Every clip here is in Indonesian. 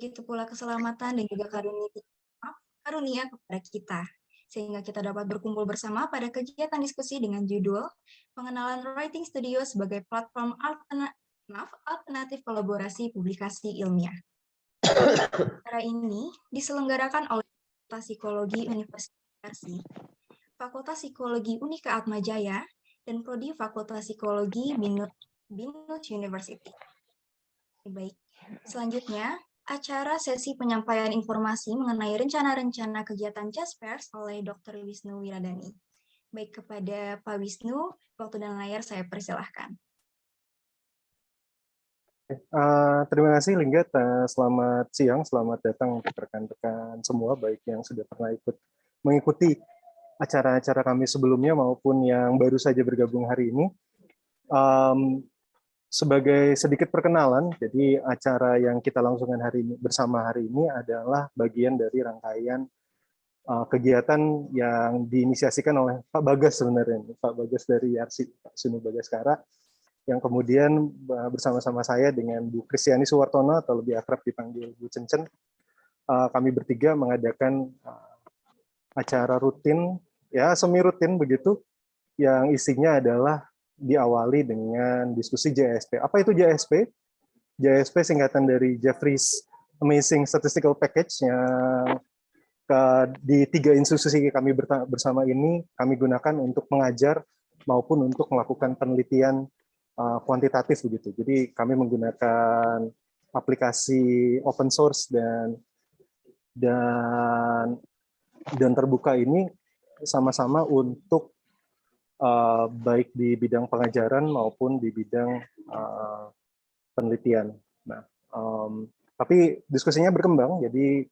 begitu pula keselamatan dan juga karunia kepada kita, sehingga kita dapat berkumpul bersama pada kegiatan diskusi dengan judul Pengenalan Writing Studio sebagai Platform Alternatif Kolaborasi Publikasi Ilmiah. Acara ini diselenggarakan oleh Fakultas Psikologi Universitas Fakultas Psikologi Unika Atmajaya, dan Prodi Fakultas Psikologi Binus University. Baik, selanjutnya acara sesi penyampaian informasi mengenai rencana-rencana kegiatan Jaspers oleh Dr. Wisnu Wiradani. Baik, kepada Pak Wisnu, waktu dan layar saya persilahkan. Terima kasih Linggat, selamat siang, selamat datang untuk rekan-rekan semua, baik yang sudah pernah mengikuti acara-acara kami sebelumnya maupun yang baru saja bergabung hari ini. Sebagai sedikit perkenalan, jadi acara yang kita langsungkan bersama hari ini adalah bagian dari rangkaian kegiatan yang diinisiasikan oleh Pak Bagas sebenarnya, Pak Bagas dari YARSI, Pak Sunu Bagaskara, yang kemudian bersama-sama saya dengan Bu Kristiani Suwartono atau lebih akrab dipanggil Bu Cencen, kami bertiga mengadakan acara rutin, ya semi rutin begitu, yang isinya adalah diawali dengan diskusi JSP. Apa itu JSP? JSP singkatan dari Jeffries Amazing Statistical Package, yang di 3 institusi kami bersama ini kami gunakan untuk mengajar maupun untuk melakukan penelitian kuantitatif begitu. Jadi kami menggunakan aplikasi open source dan terbuka ini sama-sama untuk baik di bidang pengajaran maupun di bidang penelitian. Nah, tapi diskusinya berkembang, jadi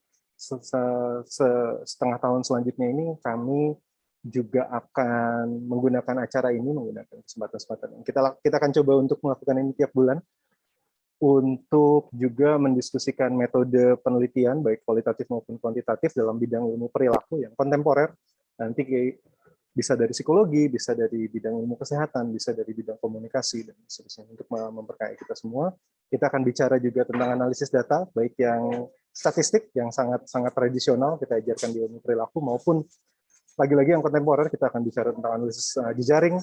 setengah tahun selanjutnya ini kami juga akan menggunakan acara ini, menggunakan kesempatan-kesempatan. Kita akan coba untuk melakukan ini tiap bulan, untuk juga mendiskusikan metode penelitian, baik kualitatif maupun kuantitatif dalam bidang ilmu perilaku yang kontemporer. Nanti bisa dari psikologi, bisa dari bidang ilmu kesehatan, bisa dari bidang komunikasi, dan seterusnya. Untuk memperkaya kita semua, kita akan bicara juga tentang analisis data, baik yang statistik, yang sangat tradisional, kita ajarkan di ilmu perilaku, maupun lagi-lagi yang kontemporer, kita akan bicara tentang analisis jejaring,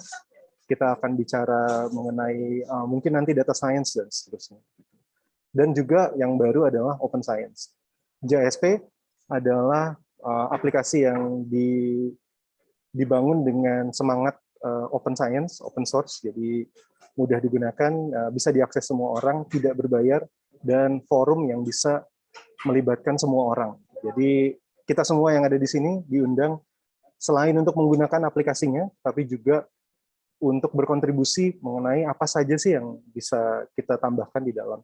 kita akan bicara mengenai mungkin nanti data science, dan seterusnya. Dan juga yang baru adalah open science. JSP adalah aplikasi yang dibangun dengan semangat open science, open source, jadi mudah digunakan, bisa diakses semua orang, tidak berbayar, dan forum yang bisa melibatkan semua orang. Jadi kita semua yang ada di sini diundang selain untuk menggunakan aplikasinya, tapi juga untuk berkontribusi mengenai apa saja sih yang bisa kita tambahkan di dalam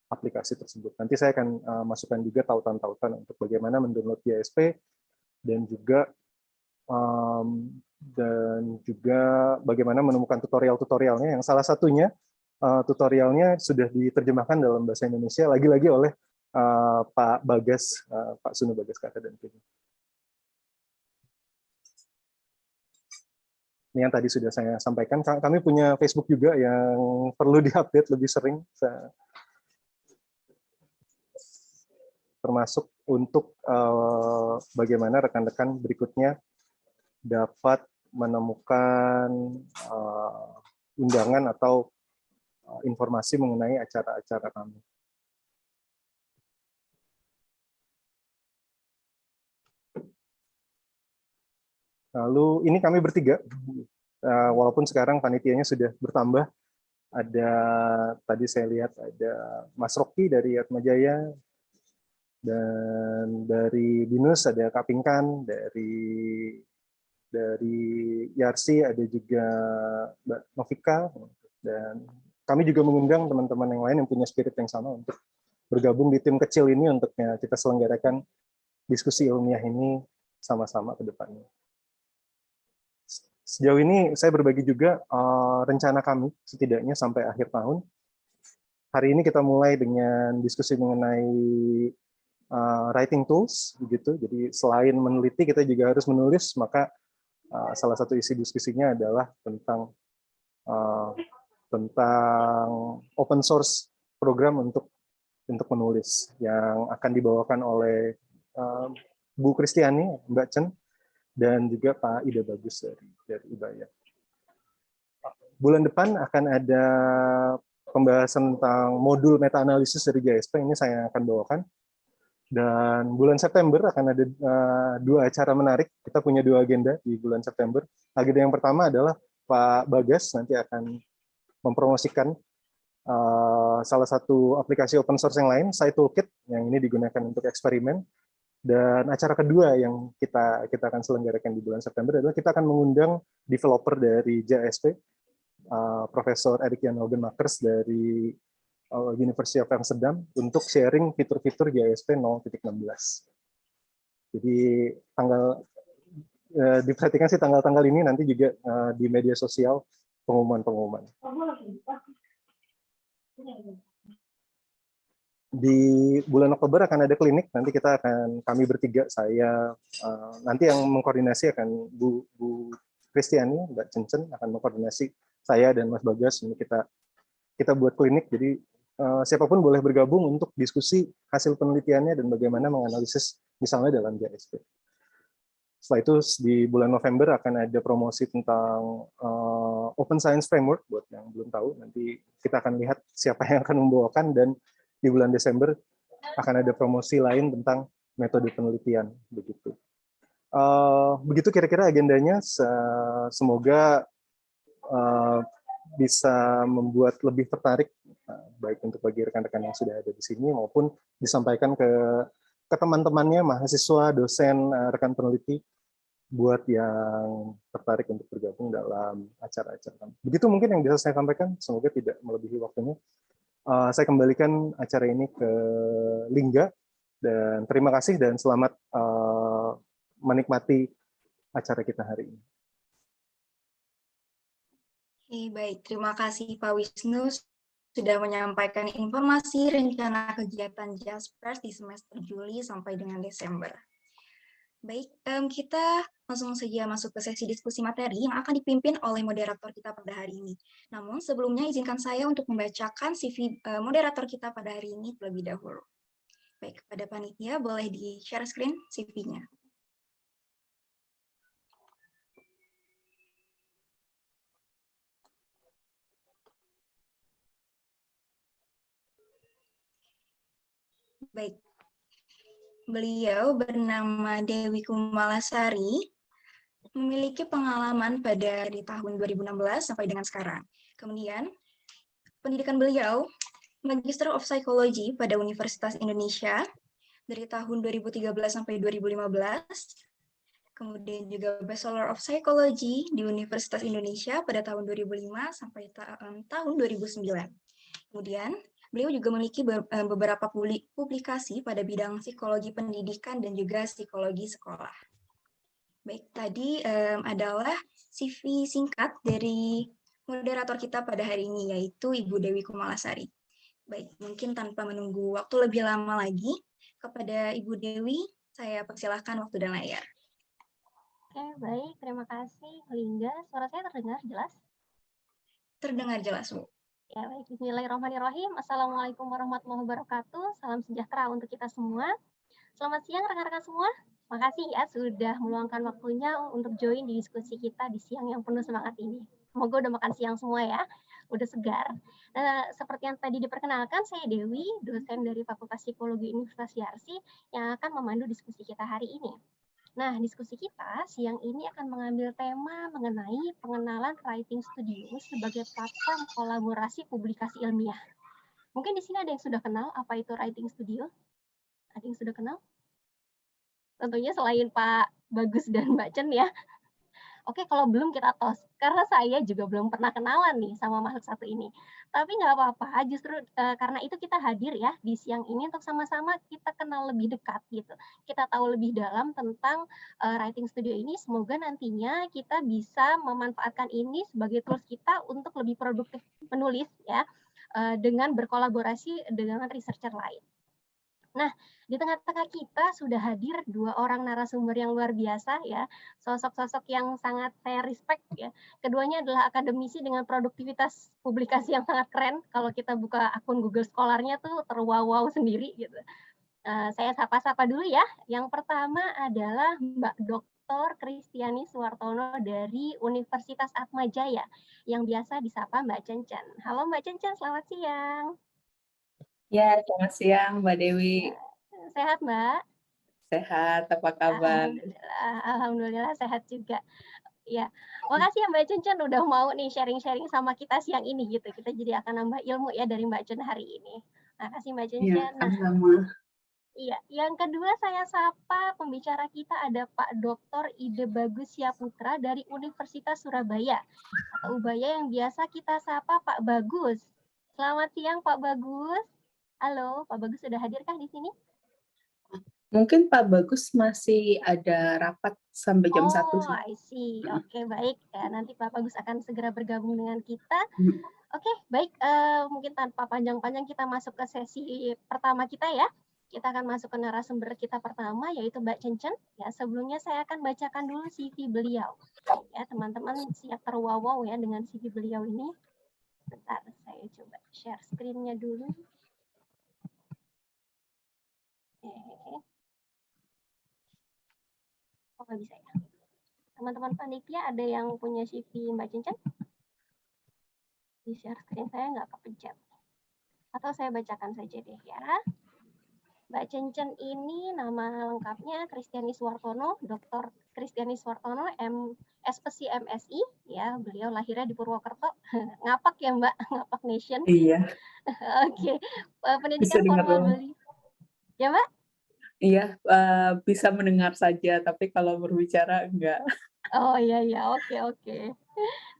aplikasi tersebut. Nanti saya akan masukkan juga tautan-tautan untuk bagaimana mendownload JSP, dan juga bagaimana menemukan tutorial-tutorialnya, yang salah satunya tutorialnya sudah diterjemahkan dalam bahasa Indonesia lagi-lagi oleh Pak Bagas, Pak Sunu Bagaskara dan tim. Ini yang tadi sudah saya sampaikan. Kami punya Facebook juga yang perlu diupdate lebih sering, termasuk untuk bagaimana rekan-rekan berikutnya dapat menemukan undangan atau informasi mengenai acara-acara kami. Lalu ini kami bertiga, walaupun sekarang panitianya sudah bertambah. Ada, tadi saya lihat ada Mas Rocky dari Atmajaya, dan dari Binus ada Kak Pinkan, dari Yarsi ada juga Mbak Novika, dan kami juga mengundang teman-teman yang lain yang punya spirit yang sama untuk bergabung di tim kecil ini untuk kita selenggarakan diskusi ilmiah ini sama-sama ke depannya. Sejauh ini saya berbagi juga rencana kami setidaknya sampai akhir tahun. Hari ini kita mulai dengan diskusi mengenai writing tools, begitu. Jadi selain meneliti, kita juga harus menulis. Maka salah satu isi diskusinya adalah tentang open source program untuk untuk menulis yang akan dibawakan oleh Bu Kristiani, Mbak Chen, dan juga Pak Ida Bagus dari Ubaya. Bulan depan akan ada pembahasan tentang modul meta-analisis dari JSP, ini saya akan bawakan. Dan bulan September akan ada 2 acara menarik. Kita punya 2 agenda di bulan September. Agenda yang pertama adalah Pak Bagas nanti akan mempromosikan salah satu aplikasi open source yang lain, SciToolkit, yang ini digunakan untuk eksperimen. Dan acara kedua yang kita akan selenggarakan di bulan September adalah kita akan mengundang developer dari JSP, Profesor Erik Jan Hogenmakers dari University of Amsterdam untuk sharing fitur-fitur JSP 0.16. Jadi diperhatikan sih tanggal-tanggal ini nanti juga di media sosial pengumuman-pengumuman. Di bulan Oktober akan ada klinik, nanti kami bertiga, saya nanti yang mengkoordinasi akan Bu Kristiani, Mbak Cencen akan mengkoordinasi saya dan Mas Bagas. Ini kita buat klinik, jadi siapapun boleh bergabung untuk diskusi hasil penelitiannya dan bagaimana menganalisis misalnya dalam JSP. Setelah itu di bulan November akan ada promosi tentang Open Science Framework, buat yang belum tahu, nanti kita akan lihat siapa yang akan membawakan, dan di bulan Desember akan ada promosi lain tentang metode penelitian. Begitu kira-kira agendanya, semoga bisa membuat lebih tertarik, baik untuk bagi rekan-rekan yang sudah ada di sini maupun disampaikan ke teman-temannya, mahasiswa, dosen, rekan peneliti, buat yang tertarik untuk bergabung dalam acara-acara. Begitu mungkin yang bisa saya sampaikan, semoga tidak melebihi waktunya. Saya kembalikan acara ini ke Lingga, dan terima kasih dan selamat menikmati acara kita hari ini. Baik, terima kasih Pak Wisnu sudah menyampaikan informasi rencana kegiatan Jaspers di semester Juli sampai dengan Desember. Baik, kita langsung saja masuk ke sesi diskusi materi yang akan dipimpin oleh moderator kita pada hari ini. Namun sebelumnya izinkan saya untuk membacakan CV moderator kita pada hari ini terlebih dahulu. Baik, kepada panitia boleh di-share screen CV-nya. Baik, beliau bernama Dewi Kumalasari, memiliki pengalaman di tahun 2016 sampai dengan sekarang. Kemudian, pendidikan beliau Magister of Psychology pada Universitas Indonesia dari tahun 2013 sampai 2015. Kemudian juga Bachelor of Psychology di Universitas Indonesia pada tahun 2005 sampai tahun 2009. Kemudian, beliau juga memiliki beberapa publikasi pada bidang psikologi pendidikan dan juga psikologi sekolah. Baik, tadi adalah CV singkat dari moderator kita pada hari ini, yaitu Ibu Dewi Kumalasari. Baik, mungkin tanpa menunggu waktu lebih lama lagi, kepada Ibu Dewi, saya persilahkan waktu dan layar. Oke, baik. Terima kasih, Lingga. Suara saya terdengar jelas? Terdengar jelas, Bu. Ya, baik. Bismillahirrahmanirrahim. Assalamualaikum warahmatullahi wabarakatuh. Salam sejahtera untuk kita semua. Selamat siang, rekan-rekan semua. Makasih ya sudah meluangkan waktunya untuk join di diskusi kita di siang yang penuh semangat ini. Semoga udah makan siang semua ya, udah segar. Seperti yang tadi diperkenalkan, saya Dewi, dosen dari Fakultas Psikologi Universitas Yarsi yang akan memandu diskusi kita hari ini. Nah, diskusi kita siang ini akan mengambil tema mengenai pengenalan Writing Studio sebagai platform kolaborasi publikasi ilmiah. Mungkin di sini ada yang sudah kenal apa itu Writing Studio? Ada yang sudah kenal? Tentunya selain Pak Bagus dan Mbak Chen ya. Oke, kalau belum kita tos, karena saya juga belum pernah kenalan nih sama makhluk satu ini. Tapi nggak apa-apa, justru karena itu kita hadir ya di siang ini untuk sama-sama kita kenal lebih dekat gitu. Kita tahu lebih dalam tentang Writing Studio ini, semoga nantinya kita bisa memanfaatkan ini sebagai tools kita untuk lebih produktif menulis ya, dengan berkolaborasi dengan researcher lain. Nah, di tengah-tengah kita sudah hadir 2 orang narasumber yang luar biasa ya, sosok-sosok yang sangat saya respect ya. Keduanya adalah akademisi dengan produktivitas publikasi yang sangat keren. Kalau kita buka akun Google Scholar-nya tuh terwow-wow sendiri gitu. Saya sapa-sapa dulu ya. Yang pertama adalah Mbak Dr. Kristiani Suwartono dari Universitas Atmajaya, yang biasa disapa Mbak Cencen. Halo Mbak Cencen, selamat siang. Ya, selamat siang Mbak Dewi. Sehat Mbak? Sehat, apa kabar? Alhamdulillah sehat juga. Ya, makasih ya Mbak Cencen udah mau nih sharing-sharing sama kita siang ini gitu. Kita jadi akan nambah ilmu ya dari Mbak Cen hari ini. Makasih Mbak Ya, Cencen. Nah, sama-sama. iya, yang kedua saya sapa pembicara kita ada Pak Dr. Ide Bagus Syaputra dari Universitas Surabaya atau Ubaya yang biasa kita sapa Pak Bagus. Selamat siang Pak Bagus. Halo, Pak Bagus sudah hadirkah di sini? Mungkin Pak Bagus masih ada rapat sampai jam 1 Oh, sih. I see. Oke, baik. Ya, nanti Pak Bagus akan segera bergabung dengan kita. Oke, baik. Mungkin tanpa panjang-panjang kita masuk ke sesi pertama kita ya. Kita akan masuk ke narasumber kita pertama, yaitu Mbak Cencen. Ya, sebelumnya saya akan bacakan dulu CV beliau. Ya, teman-teman siap terwow ya dengan CV beliau ini. Bentar, saya coba share screen-nya dulu. Oke. Oh, nggak bisa ya. Teman-teman panitia ada yang punya CV Mbak Cencen? Di share screen saya nggak kepencet. Atau saya bacakan saja deh ya. Mbak Cencen ini nama lengkapnya Kristiani Suwartono, Dr. Kristiani Suwartono, SPC MSI, ya beliau lahirnya di Purwokerto, ngapak ya Mbak, ngapak nation. Iya. Oke, Bisa pendidikan dengar formal dong. beliau. Ya Mbak? Iya, bisa mendengar saja, tapi kalau berbicara enggak. Oh iya iya, oke.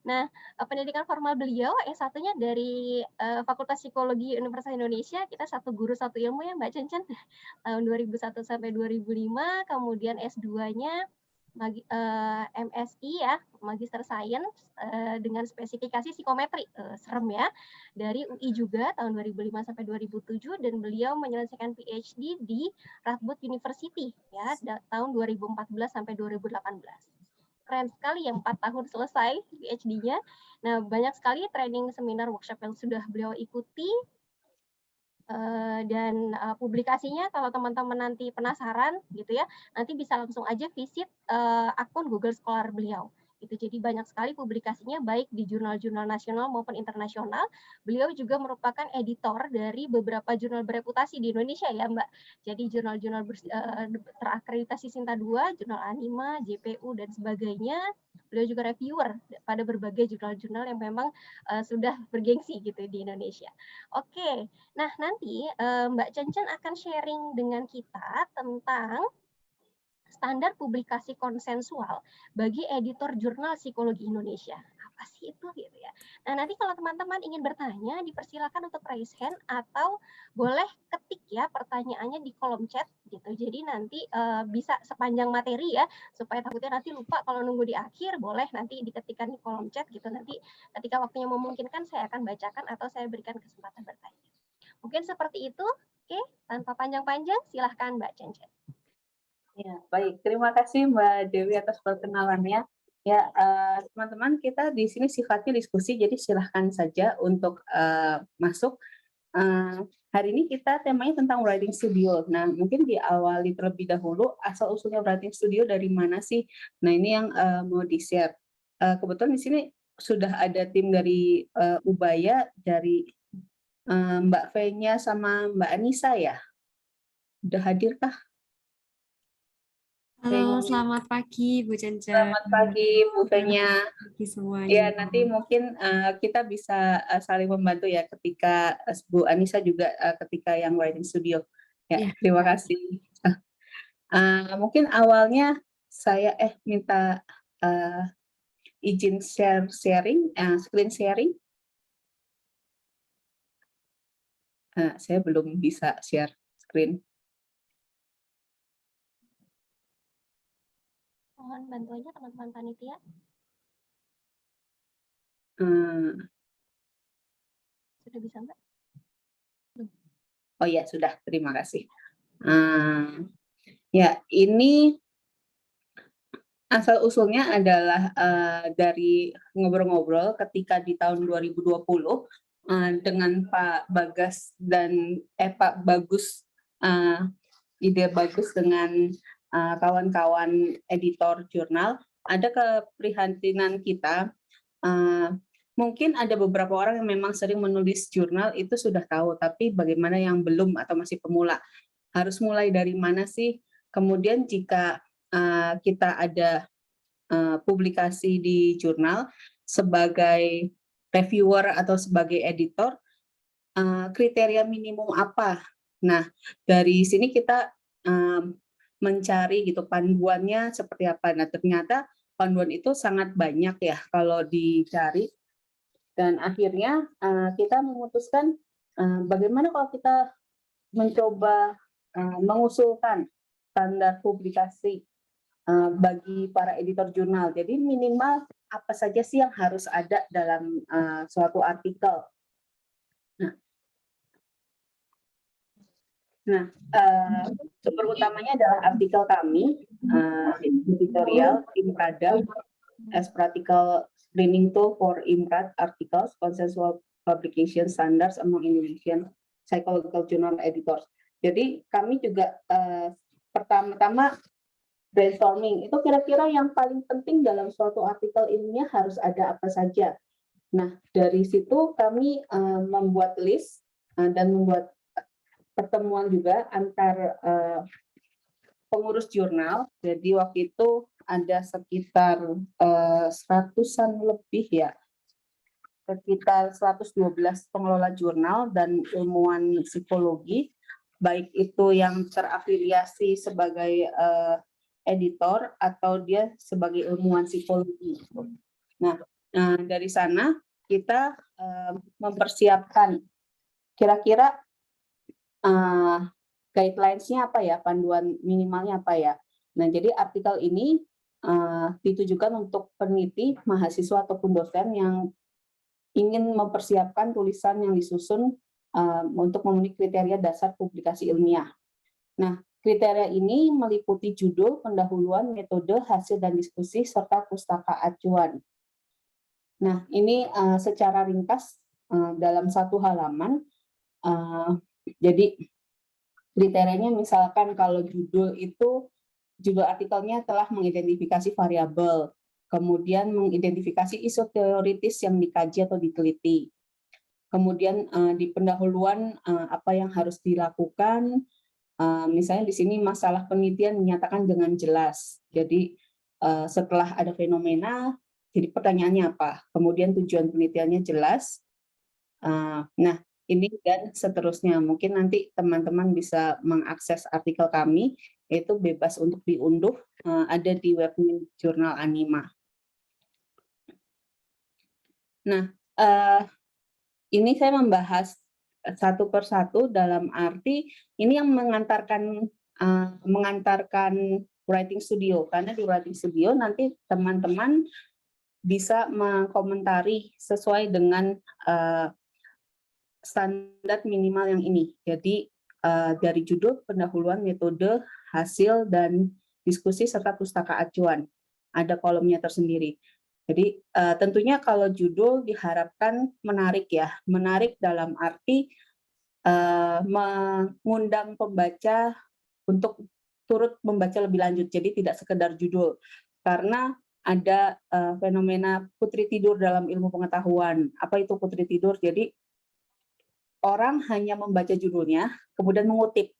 Nah, pendidikan formal beliau S1-nya dari Fakultas Psikologi Universitas Indonesia, kita satu guru satu ilmu ya Mbak Cencen, tahun 2001 sampai 2005, kemudian S2-nya MSI ya, Magister Science dengan spesifikasi psikometri, serem ya, dari UI juga tahun 2005 sampai 2007, dan beliau menyelesaikan PhD di Radboud University ya, tahun 2014 sampai 2018. Keren sekali ya, 4 tahun selesai PhD-nya. Nah, banyak sekali training, seminar, workshop yang sudah beliau ikuti. Dan publikasinya kalau teman-teman nanti penasaran gitu ya, nanti bisa langsung aja visit akun Google Scholar beliau. Itu jadi banyak sekali publikasinya baik di jurnal-jurnal nasional maupun internasional. Beliau juga merupakan editor dari beberapa jurnal bereputasi di Indonesia ya Mbak. Jadi jurnal-jurnal terakreditasi Sinta 2, jurnal Anima, JPU dan sebagainya. Beliau juga reviewer pada berbagai jurnal-jurnal yang memang sudah bergengsi gitu di Indonesia. Oke, nah nanti Mbak Cencen akan sharing dengan kita tentang standar publikasi konsensual bagi editor jurnal psikologi Indonesia. Apa sih itu gitu ya. Nah, nanti kalau teman-teman ingin bertanya, dipersilakan untuk raise hand atau boleh ketik ya pertanyaannya di kolom chat gitu. Jadi nanti bisa sepanjang materi ya, supaya takutnya nanti lupa kalau nunggu di akhir, boleh nanti diketikkan di kolom chat gitu. Nanti ketika waktunya memungkinkan saya akan bacakan atau saya berikan kesempatan bertanya. Mungkin seperti itu. Oke, tanpa panjang-panjang silahkan Mbak Cencen. Ya, baik. Terima kasih Mbak Dewi atas perkenalannya. Ya, teman-teman, kita di sini sifatnya diskusi, jadi silahkan saja untuk masuk. Hari ini kita temanya tentang writing studio. Nah, mungkin diawali terlebih dahulu, asal-usulnya writing studio dari mana sih? Nah, ini yang mau di-share. Kebetulan di sini sudah ada tim dari Ubaya, dari Mbak Fenya sama Mbak Anissa ya? Udah hadirkah? Halo, selamat pagi Bu Cencen. Selamat pagi Bu Fenya. Selamat pagi semuanya. Ya, nanti mungkin kita bisa saling membantu ya ketika Bu Anissa juga ketika yang writing studio. Ya, terima kasih. Mungkin awalnya saya minta izin sharing, screen sharing. Saya belum bisa share screen. Mohon bantuannya teman-teman panitia. Sudah bisa Mbak? Oh ya, sudah. Terima kasih. Ya, ini asal usulnya adalah dari ngobrol-ngobrol ketika di tahun 2020 dengan Pak Bagas dan Pak Bagus, ide bagus dengan kawan-kawan editor jurnal. Ada keprihatinan kita, mungkin ada beberapa orang yang memang sering menulis jurnal itu sudah tahu, tapi bagaimana yang belum atau masih pemula? Harus mulai dari mana sih? Kemudian jika kita ada publikasi di jurnal sebagai reviewer atau sebagai editor, kriteria minimum apa? Nah, dari sini kita mencari gitu panduannya seperti apa. Nah, ternyata panduan itu sangat banyak ya kalau dicari. Dan akhirnya kita memutuskan bagaimana kalau kita mencoba mengusulkan standar publikasi bagi para editor jurnal. Jadi minimal apa saja sih yang harus ada dalam suatu artikel. Nah, sumber utamanya adalah artikel kami, editorial Imprada as practical screening tool for Imprad articles, consensual publication standards among Indonesian psychological journal editors. Jadi kami juga pertama-tama brainstorming, itu kira-kira yang paling penting dalam suatu artikel ilmiah harus ada apa saja. Nah, dari situ kami membuat list dan membuat pertemuan juga antar pengurus jurnal. Jadi waktu itu ada sekitar 100-an lebih ya, sekitar 112 pengelola jurnal dan ilmuwan psikologi, baik itu yang terafiliasi sebagai editor atau dia sebagai ilmuwan psikologi. Nah, dari sana kita mempersiapkan kira-kira guidelines-nya apa ya, panduan minimalnya apa ya. Nah, jadi artikel ini ditujukan untuk peneliti, mahasiswa ataupun dosen yang ingin mempersiapkan tulisan yang disusun untuk memenuhi kriteria dasar publikasi ilmiah. Nah, kriteria ini meliputi judul, pendahuluan, metode, hasil dan diskusi, serta pustaka acuan. Nah, ini secara ringkas dalam satu halaman. Jadi kriterianya misalkan kalau judul artikelnya telah mengidentifikasi variabel, kemudian mengidentifikasi isu teoritis yang dikaji atau diteliti. Kemudian di pendahuluan apa yang harus dilakukan, misalnya di sini masalah penelitian dinyatakan dengan jelas. Jadi setelah ada fenomena, jadi pertanyaannya apa? Kemudian tujuan penelitiannya jelas. Nah, ini dan seterusnya. Mungkin nanti teman-teman bisa mengakses artikel kami, yaitu bebas untuk diunduh, ada di web jurnal Anima. Nah, ini saya membahas satu persatu dalam arti ini yang mengantarkan writing studio, karena di writing studio nanti teman-teman bisa mengkomentari sesuai dengan standar minimal yang ini. Jadi dari judul, pendahuluan, metode, hasil, dan diskusi, serta pustaka acuan. Ada kolomnya tersendiri. Jadi tentunya kalau judul diharapkan menarik ya. Menarik dalam arti mengundang pembaca untuk turut membaca lebih lanjut. Jadi tidak sekedar judul. Karena ada fenomena putri tidur dalam ilmu pengetahuan. Apa itu putri tidur? Jadi orang hanya membaca judulnya, kemudian mengutip.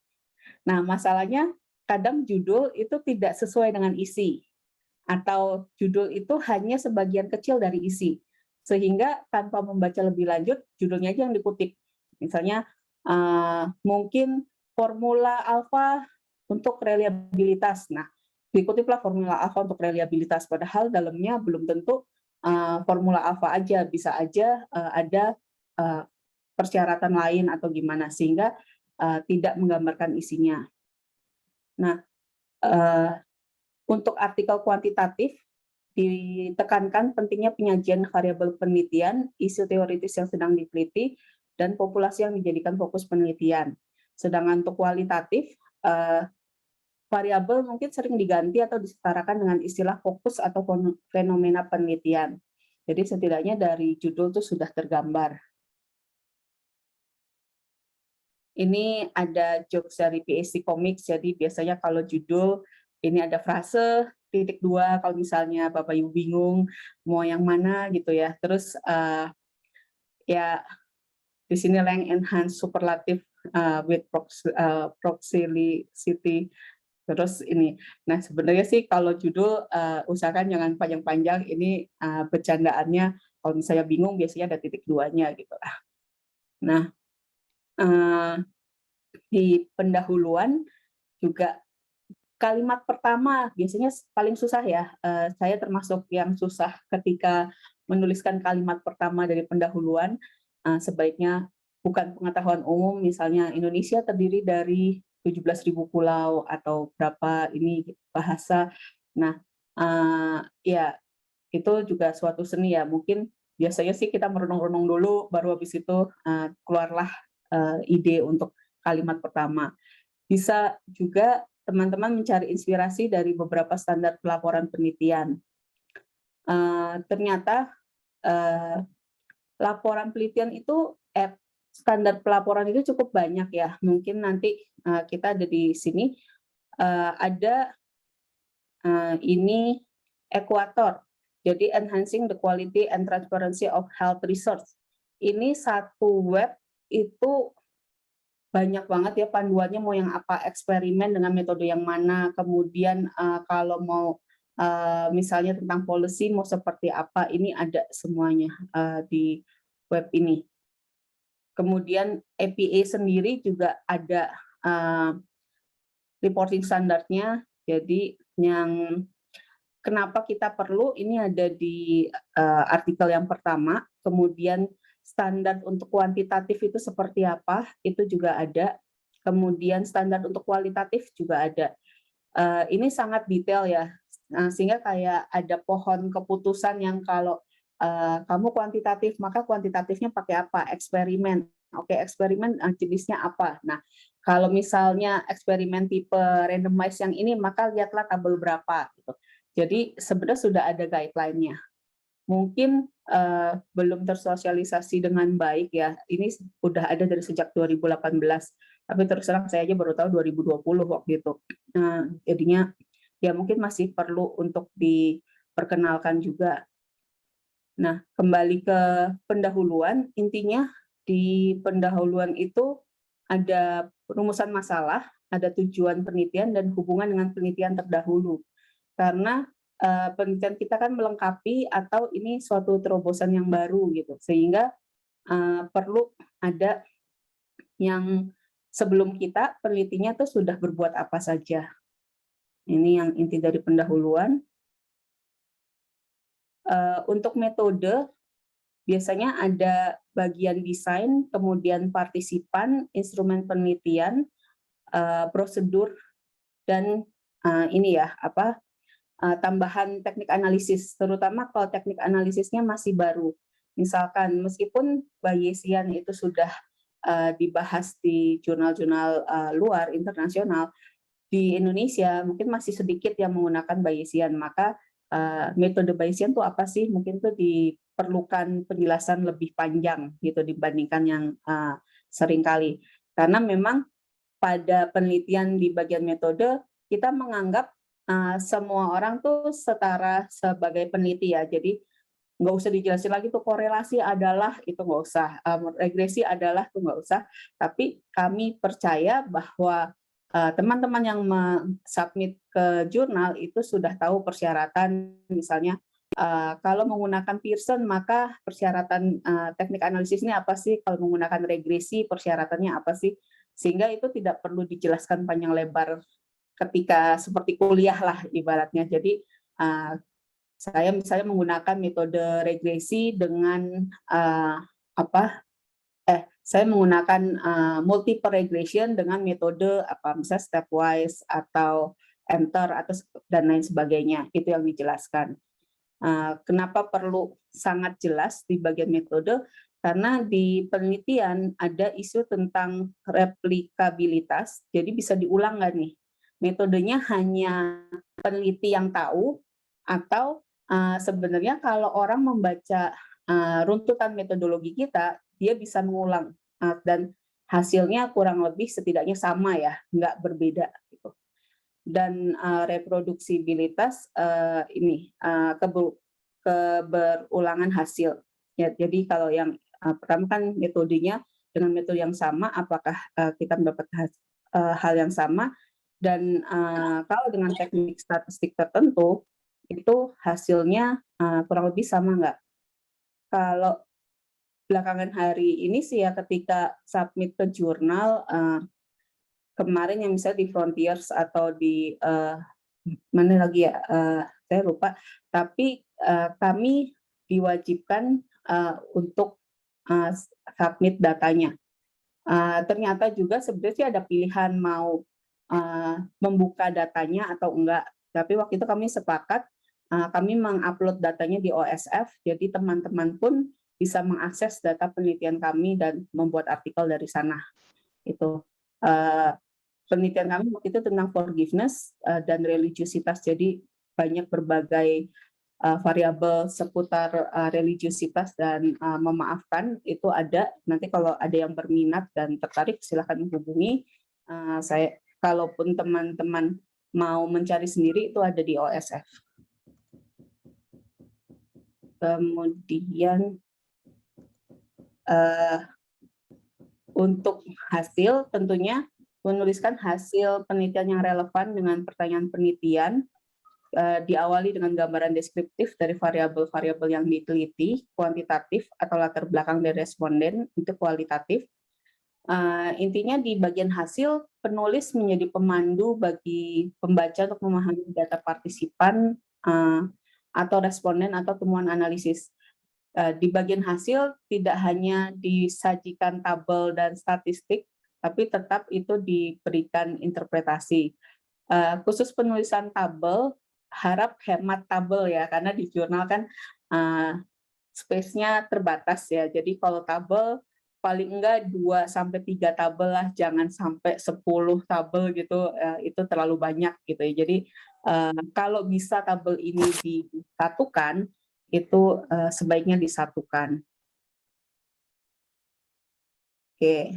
Nah, masalahnya kadang judul itu tidak sesuai dengan isi, atau judul itu hanya sebagian kecil dari isi, sehingga tanpa membaca lebih lanjut, judulnya aja yang dikutip. Misalnya, mungkin formula alfa untuk reliabilitas. Nah, dikutiplah formula alfa untuk reliabilitas, padahal dalamnya belum tentu formula alfa aja, bisa aja ada persyaratan lain atau gimana, sehingga tidak menggambarkan isinya. Nah, untuk artikel kuantitatif ditekankan pentingnya penyajian variabel penelitian, isu teoritis yang sedang diteliti, dan populasi yang dijadikan fokus penelitian. Sedangkan untuk kualitatif variabel mungkin sering diganti atau disetarakan dengan istilah fokus atau fenomena penelitian. Jadi setidaknya dari judul itu sudah tergambar. Ini ada jokes dari PAC Comics, jadi biasanya kalau judul ini ada frase, titik 2, kalau misalnya Bapak Ibu bingung mau yang mana gitu ya. Terus ya di sini length enhance superlative with proximity. Terus ini, nah sebenarnya sih kalau judul usahakan jangan panjang-panjang, ini bercandaannya kalau misalnya bingung biasanya ada titik 2-nya gitu lah. Nah, di pendahuluan juga kalimat pertama biasanya paling susah ya. Saya termasuk yang susah ketika menuliskan kalimat pertama dari pendahuluan. Sebaiknya bukan pengetahuan umum, misalnya Indonesia terdiri dari 17.000 pulau atau berapa ini bahasa. Nah, ya itu juga suatu seni ya. Mungkin biasanya sih kita merenung-renung dulu, baru habis itu keluarlah ide untuk kalimat pertama. Bisa juga teman-teman mencari inspirasi dari beberapa standar pelaporan penelitian. Ternyata laporan penelitian itu, standar pelaporan itu cukup banyak ya. Mungkin nanti kita ada di sini, ada ini Ekuator. Jadi Enhancing the Quality and Transparency of Health Research. Ini satu web itu banyak banget ya panduannya, mau yang apa, eksperimen dengan metode yang mana, kemudian kalau mau misalnya tentang policy mau seperti apa, ini ada semuanya di web ini. Kemudian EPA sendiri juga ada reporting standarnya, jadi yang kenapa kita perlu, ini ada di artikel yang pertama, kemudian standar untuk kuantitatif itu seperti apa, itu juga ada. Kemudian standar untuk kualitatif juga ada. Ini sangat detail ya, sehingga kayak ada pohon keputusan yang kalau kamu kuantitatif, maka kuantitatifnya pakai apa? Eksperimen. Oke, eksperimen jenisnya apa? Nah, kalau misalnya eksperimen tipe randomize yang ini, maka lihatlah tabel berapa. Gitu. Jadi sebenarnya sudah ada guideline-nya. Mungkin belum tersosialisasi dengan baik ya. Ini udah ada dari sejak 2018, tapi terus terang saya aja baru tahu 2020 waktu itu. Jadinya ya mungkin masih perlu untuk diperkenalkan juga. Nah, kembali ke pendahuluan, intinya di pendahuluan itu ada rumusan masalah, ada tujuan penelitian dan hubungan dengan penelitian terdahulu. Karena penelitian kita kan melengkapi atau ini suatu terobosan yang baru gitu, sehingga perlu ada yang sebelum kita penelitinya tuh sudah berbuat apa saja. Ini yang inti dari pendahuluan. Untuk metode biasanya ada bagian desain, kemudian partisipan, instrumen penelitian, prosedur, dan ini ya apa? Tambahan teknik analisis, terutama kalau teknik analisisnya masih baru. Misalkan meskipun Bayesian itu sudah dibahas di jurnal-jurnal luar internasional, di Indonesia mungkin masih sedikit yang menggunakan Bayesian, maka metode Bayesian itu apa sih? Mungkin itu diperlukan penjelasan lebih panjang gitu dibandingkan yang seringkali. Karena memang pada penelitian di bagian metode kita menganggap semua orang tuh setara sebagai peneliti ya, jadi nggak usah dijelasin lagi tuh korelasi adalah itu nggak usah, regresi adalah tuh nggak usah, tapi kami percaya bahwa teman-teman yang submit ke jurnal itu sudah tahu persyaratan, misalnya kalau menggunakan Pearson maka persyaratan teknik analisisnya apa sih, kalau menggunakan regresi persyaratannya apa sih, sehingga itu tidak perlu dijelaskan panjang lebar ketika seperti kuliah lah ibaratnya. Jadi saya misalnya menggunakan metode regresi dengan saya menggunakan multiple regression dengan metode apa misalnya stepwise atau enter atau dan lain sebagainya, itu yang dijelaskan. Kenapa perlu sangat jelas di bagian metode? Karena di penelitian ada isu tentang replikabilitas, jadi bisa diulang nggak nih? Metodenya hanya peneliti yang tahu, atau sebenarnya kalau orang membaca runtutan metodologi kita, dia bisa mengulang, dan hasilnya kurang lebih setidaknya sama ya, nggak berbeda gitu. Dan reproduksibilitas keberulangan hasil. Ya, jadi kalau yang pertama kan metodenya dengan metode yang sama, apakah kita mendapat hal yang sama, dan kalau dengan teknik statistik tertentu itu hasilnya kurang lebih sama nggak? Kalau belakangan hari ini sih ya, ketika submit ke jurnal kemarin yang misalnya di Frontiers atau di mana lagi ya, saya lupa, tapi kami diwajibkan untuk submit datanya. Ternyata juga sebenarnya ada pilihan mau membuka datanya atau enggak, tapi waktu itu kami sepakat kami mengupload datanya di OSF, jadi teman-teman pun bisa mengakses data penelitian kami dan membuat artikel dari sana. Itu penelitian kami waktu itu tentang forgiveness dan religiusitas, jadi banyak berbagai variabel seputar religiusitas dan memaafkan itu ada. Nanti kalau ada yang berminat dan tertarik silakan menghubungi saya. Kalaupun teman-teman mau mencari sendiri itu ada di OSF. Kemudian untuk hasil tentunya menuliskan hasil penelitian yang relevan dengan pertanyaan penelitian, diawali dengan gambaran deskriptif dari variabel-variabel yang diteliti, kuantitatif atau latar belakang dari responden, itu kualitatif. Intinya di bagian hasil, penulis menjadi pemandu bagi pembaca untuk memahami data partisipan atau responden atau temuan analisis. Di bagian hasil tidak hanya disajikan tabel dan statistik, tapi tetap itu diberikan interpretasi. Khusus penulisan tabel, harap hemat tabel ya, karena di jurnal kan space-nya terbatas ya. Jadi kalau tabel paling enggak 2-3 tabel lah, jangan sampai 10 tabel gitu, itu terlalu banyak gitu ya. Jadi kalau bisa tabel ini disatukan, itu sebaiknya disatukan. Oke.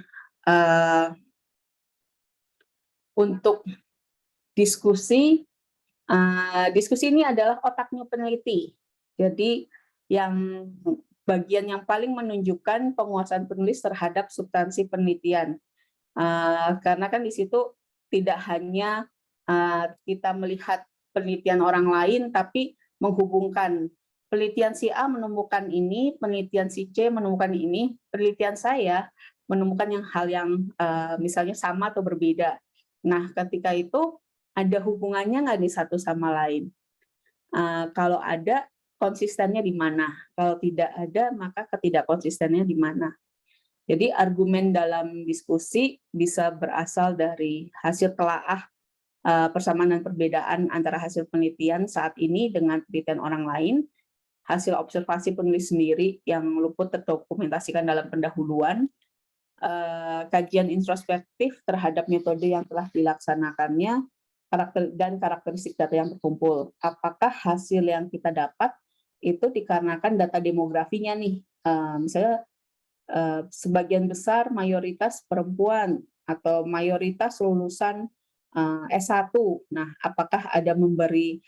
Untuk diskusi ini adalah otaknya peneliti. Jadi yang bagian yang paling menunjukkan penguasaan penulis terhadap substansi penelitian. Karena kan di situ tidak hanya kita melihat penelitian orang lain, tapi menghubungkan penelitian si A menemukan ini, penelitian si C menemukan ini, penelitian saya menemukan hal yang misalnya sama atau berbeda. Nah, ketika itu ada hubungannya nggak nih satu sama lain? Kalau ada, konsistennya di mana? Kalau tidak ada, maka ketidakkonsistennya di mana? Jadi argumen dalam diskusi bisa berasal dari hasil telaah persamaan dan perbedaan antara hasil penelitian saat ini dengan penelitian orang lain, hasil observasi penulis sendiri yang luput terdokumentasikan dalam pendahuluan, kajian introspektif terhadap metode yang telah dilaksanakannya, dan karakteristik data yang terkumpul. Apakah hasil yang kita dapat itu dikarenakan data demografinya nih, misalnya sebagian besar mayoritas perempuan atau mayoritas lulusan S1. Nah, apakah ada memberi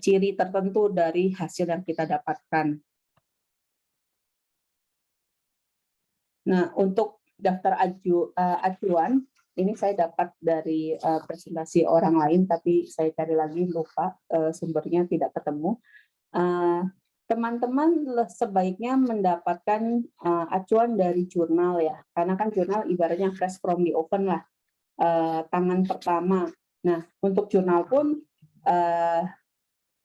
ciri tertentu dari hasil yang kita dapatkan? Nah, untuk daftar acuan, ini saya dapat dari presentasi orang lain, tapi saya cari lagi lupa, sumbernya tidak ketemu. Teman-teman sebaiknya mendapatkan acuan dari jurnal ya, karena kan jurnal ibaratnya fresh from the oven lah, tangan pertama. Nah, untuk jurnal pun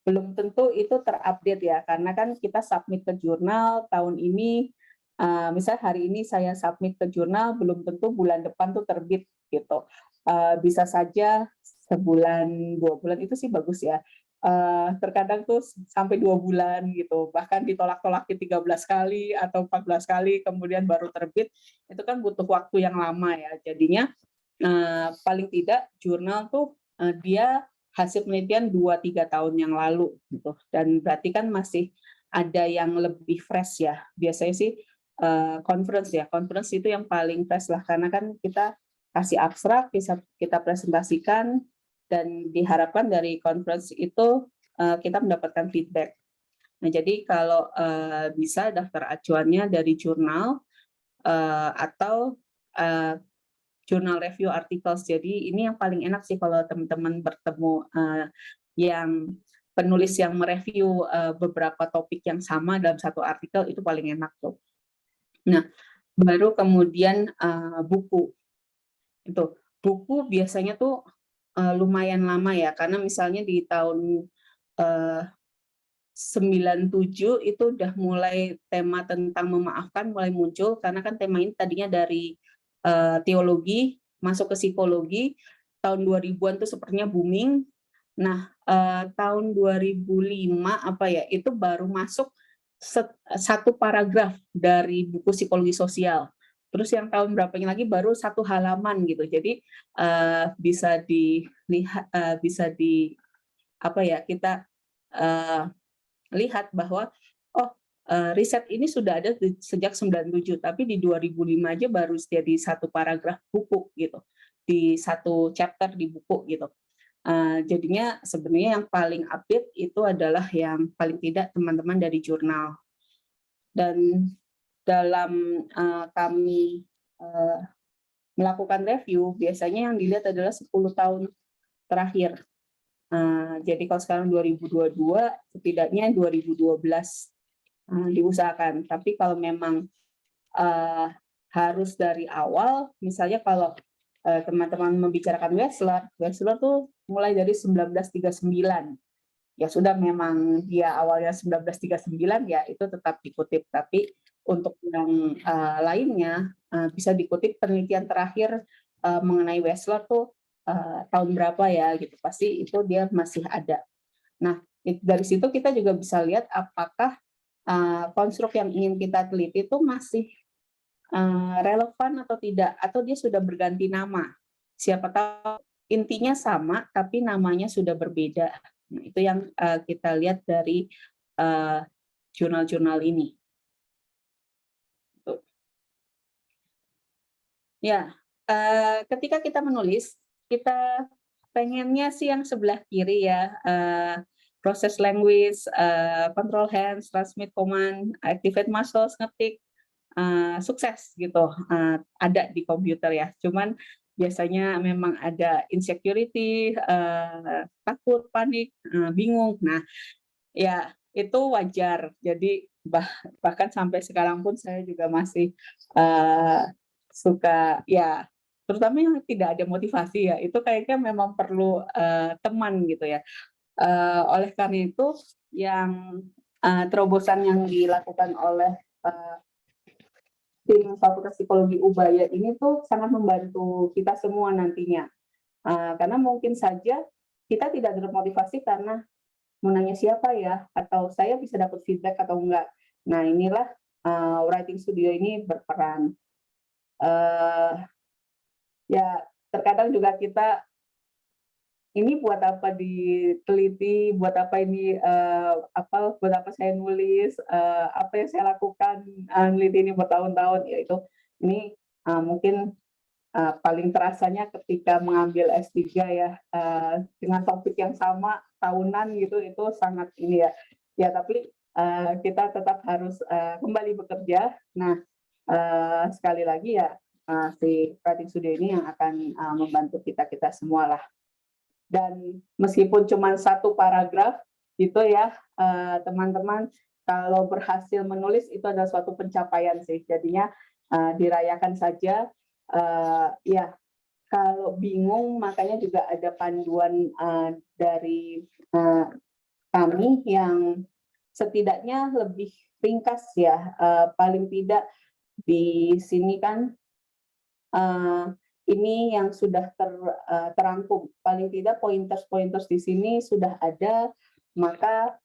belum tentu itu terupdate ya, karena kan kita submit ke jurnal tahun ini, misalnya hari ini saya submit ke jurnal, belum tentu bulan depan tuh terbit gitu. Bisa saja sebulan, 2 bulan itu sih bagus ya. terkadang tuh sampai 2 bulan gitu, bahkan ditolak-tolaki 13 kali atau 14 kali kemudian baru terbit, itu kan butuh waktu yang lama ya. Jadinya paling tidak jurnal tuh dia hasil penelitian 2-3 tahun yang lalu gitu, dan berarti kan masih ada yang lebih fresh ya. Biasanya sih conference itu yang paling fresh lah, karena kan kita kasih abstrak, bisa kita presentasikan, dan diharapkan dari conference itu kita mendapatkan feedback. Nah, jadi kalau bisa daftar acuannya dari jurnal atau journal review articles. Jadi ini yang paling enak sih kalau teman-teman bertemu yang penulis yang mereview beberapa topik yang sama dalam satu artikel, itu paling enak tuh. Nah, baru kemudian buku. Itu buku biasanya tuh lumayan lama ya, karena misalnya di tahun 97 itu udah mulai tema tentang memaafkan mulai muncul, karena kan tema ini tadinya dari teologi masuk ke psikologi. Tahun 2000-an tuh sepertinya booming. Nah, tahun 2005 apa ya, itu baru masuk satu paragraf dari buku psikologi sosial. Terus yang tahun berapanya lagi baru 1 halaman gitu. Jadi bisa dilihat, bisa di apa ya, kita lihat bahwa riset ini sudah ada sejak 97, tapi di 2005 aja baru jadi 1 paragraf buku gitu, di 1 chapter di buku gitu. Jadinya sebenarnya yang paling update itu adalah yang paling tidak teman-teman dari jurnal. Dan dalam kami melakukan review, biasanya yang dilihat adalah 10 tahun terakhir. Jadi kalau sekarang 2022, setidaknya 2012 diusahakan. Tapi kalau memang harus dari awal, misalnya kalau teman-teman membicarakan Wechsler tuh mulai dari 1939. Ya sudah, memang dia awalnya 1939, ya itu tetap dikutip. Tapi untuk yang lainnya bisa dikutip penelitian terakhir mengenai Wechsler tuh tahun berapa ya gitu, pasti itu dia masih ada. Nah, dari situ kita juga bisa lihat apakah konstruk yang ingin kita teliti itu masih relevan atau tidak, atau dia sudah berganti nama. Siapa tahu intinya sama tapi namanya sudah berbeda. Nah, itu yang kita lihat dari jurnal-jurnal ini. Ya, ketika kita menulis, kita pengennya sih yang sebelah kiri ya, proses language, control hands, transmit command, activate muscles, ngetik, sukses gitu, ada di komputer ya. Cuman biasanya memang ada insecurity, takut, panik, bingung. Nah, ya itu wajar. Jadi bahkan sampai sekarang pun saya juga masih suka ya, terutama yang tidak ada motivasi ya, itu kayaknya memang perlu teman gitu ya. Oleh karena itu, yang terobosan yang dilakukan oleh tim Fakultas Psikologi Ubaya ini tuh sangat membantu kita semua nantinya. Karena mungkin saja kita tidak termotivasi karena mau nanya siapa ya, atau saya bisa dapat feedback atau enggak. Nah, inilah writing studio ini berperan. Ya, terkadang juga kita ini buat apa diteliti, buat apa ini buat apa saya nulis, apa yang saya lakukan neliti ini bertahun-tahun, yaitu ini mungkin paling terasanya ketika mengambil S3 ya, dengan topik yang sama tahunan gitu, itu sangat ini ya. Ya, tapi kita tetap harus kembali bekerja. Nah, sekali lagi ya, si writing studio ini yang akan membantu kita semua lah. Dan meskipun cuma 1 paragraf gitu ya, teman-teman, kalau berhasil menulis itu adalah suatu pencapaian sih. Jadinya dirayakan saja. Ya, kalau bingung makanya juga ada panduan dari kami yang setidaknya lebih ringkas ya. Paling tidak di sini kan ini yang sudah terangkum. Paling tidak pointers di sini sudah ada, maka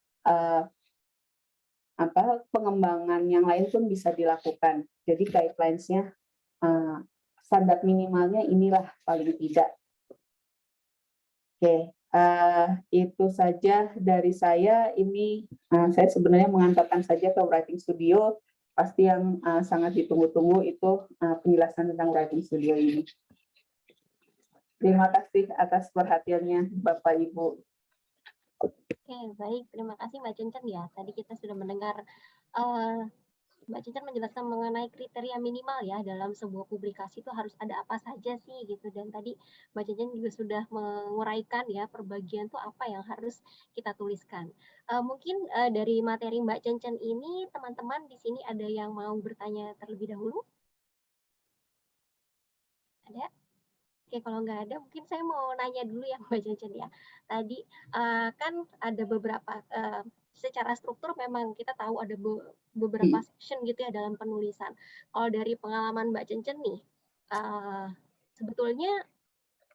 pengembangan yang lain pun bisa dilakukan. Jadi guidelines-nya, standar minimalnya inilah paling tidak. Oke, itu saja dari saya. Ini saya sebenarnya mengantarkan saja ke Writing Studio. Pasti yang sangat ditunggu-tunggu itu penjelasan tentang Writing Studio ini. Terima kasih atas perhatiannya, Bapak Ibu. Oke, baik. Terima kasih Mbak Cencen ya. Tadi kita sudah mendengar Mbak Cencen menjelaskan mengenai kriteria minimal ya dalam sebuah publikasi itu harus ada apa saja sih gitu. Dan tadi Mbak Cencen juga sudah menguraikan ya perbagian tuh apa yang harus kita tuliskan. Mungkin dari materi Mbak Cencen ini teman-teman di sini ada yang mau bertanya terlebih dahulu? Ada? Oke, kalau nggak ada, mungkin saya mau nanya dulu ya Mbak Cencen ya. Tadi kan ada beberapa, secara struktur memang kita tahu ada beberapa section gitu ya dalam penulisan. Kalau dari pengalaman Mbak Cencen nih, sebetulnya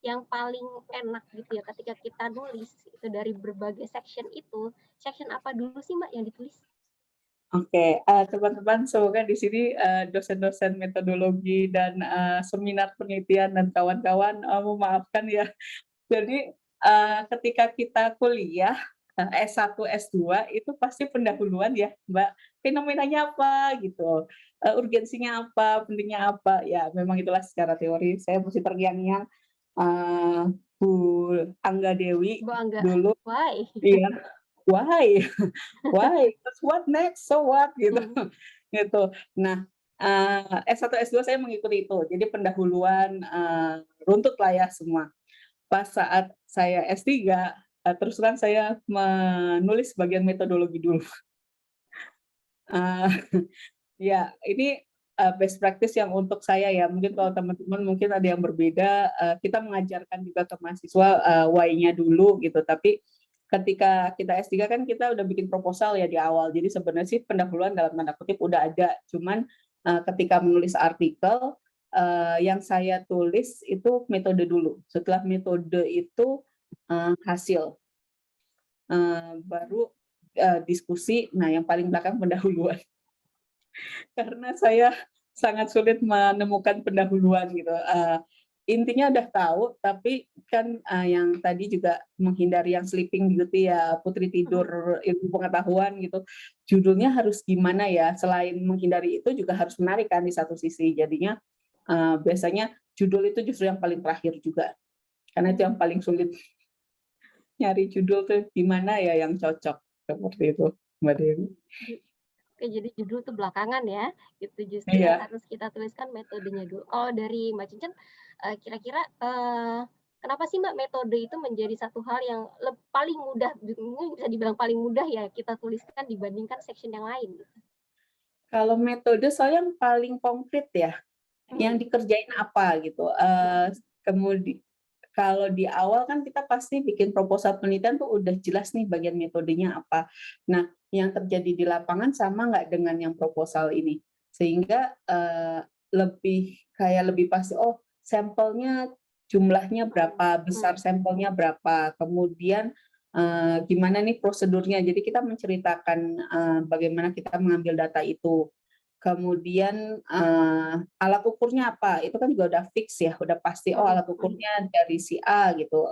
yang paling enak gitu ya ketika kita nulis itu dari berbagai section itu, section apa dulu sih Mbak yang ditulis? Oke, teman-teman, semoga di sini dosen-dosen metodologi dan seminar penelitian dan kawan-kawan memaafkan ya. Jadi ketika kita kuliah S1, S2 itu pasti pendahuluan ya, Mbak. Fenomenanya apa gitu, urgensinya apa, pentingnya apa. Ya, memang itulah secara teori. Saya mesti terngiang-ngiang Bu Angga Dewi Bu Angga, dulu. why? Iya, why? Why? What next? So what? Gitu. Gitu. Nah, S1, S2 saya mengikuti itu. Jadi pendahuluan runtut lah ya semua. Pas saat saya S3, terus terang saya menulis bagian metodologi dulu. Ya, ini best practice yang untuk saya ya. Mungkin kalau teman-teman mungkin ada yang berbeda, kita mengajarkan juga ke mahasiswa why-nya dulu gitu. Tapi ketika kita S3 kan kita udah bikin proposal ya di awal. Jadi sebenarnya sih pendahuluan dalam tanda kutip udah ada. Cuman ketika menulis artikel, yang saya tulis itu metode dulu. Setelah metode itu hasil. Baru diskusi, nah yang paling belakang pendahuluan. Karena saya sangat sulit menemukan pendahuluan gitu. Intinya udah tahu, tapi kan yang tadi juga menghindari yang sleeping beauty ya, putri tidur ilmu pengetahuan gitu. Judulnya harus gimana ya? Selain menghindari itu juga harus menarik kan di satu sisi. Jadinya biasanya judul itu justru yang paling terakhir juga, karena itu yang paling sulit. Nyari judul tuh gimana ya yang cocok seperti itu, Mbak Dewi. Oke, jadi judul itu belakangan ya, gitu justru Iya. yang harus kita tuliskan metodenya dulu. Kalau dari Mbak Cincin, kira-kira kenapa sih Mbak metode itu menjadi satu hal yang paling mudah, bisa dibilang paling mudah ya kita tuliskan dibandingkan section yang lain? Gitu? Kalau metode soalnya yang paling konkret ya, yang dikerjain apa gitu. Kemudian kalau di awal kan kita pasti bikin proposal penelitian tuh udah jelas nih bagian metodenya apa. Nah, yang terjadi di lapangan sama nggak dengan yang proposal ini? Sehingga lebih pasti, oh sampelnya jumlahnya berapa, besar sampelnya berapa, kemudian gimana nih prosedurnya. Jadi kita menceritakan bagaimana kita mengambil data itu. Kemudian alat ukurnya apa, itu kan juga udah fix ya, udah pasti, oh alat ukurnya dari si A gitu,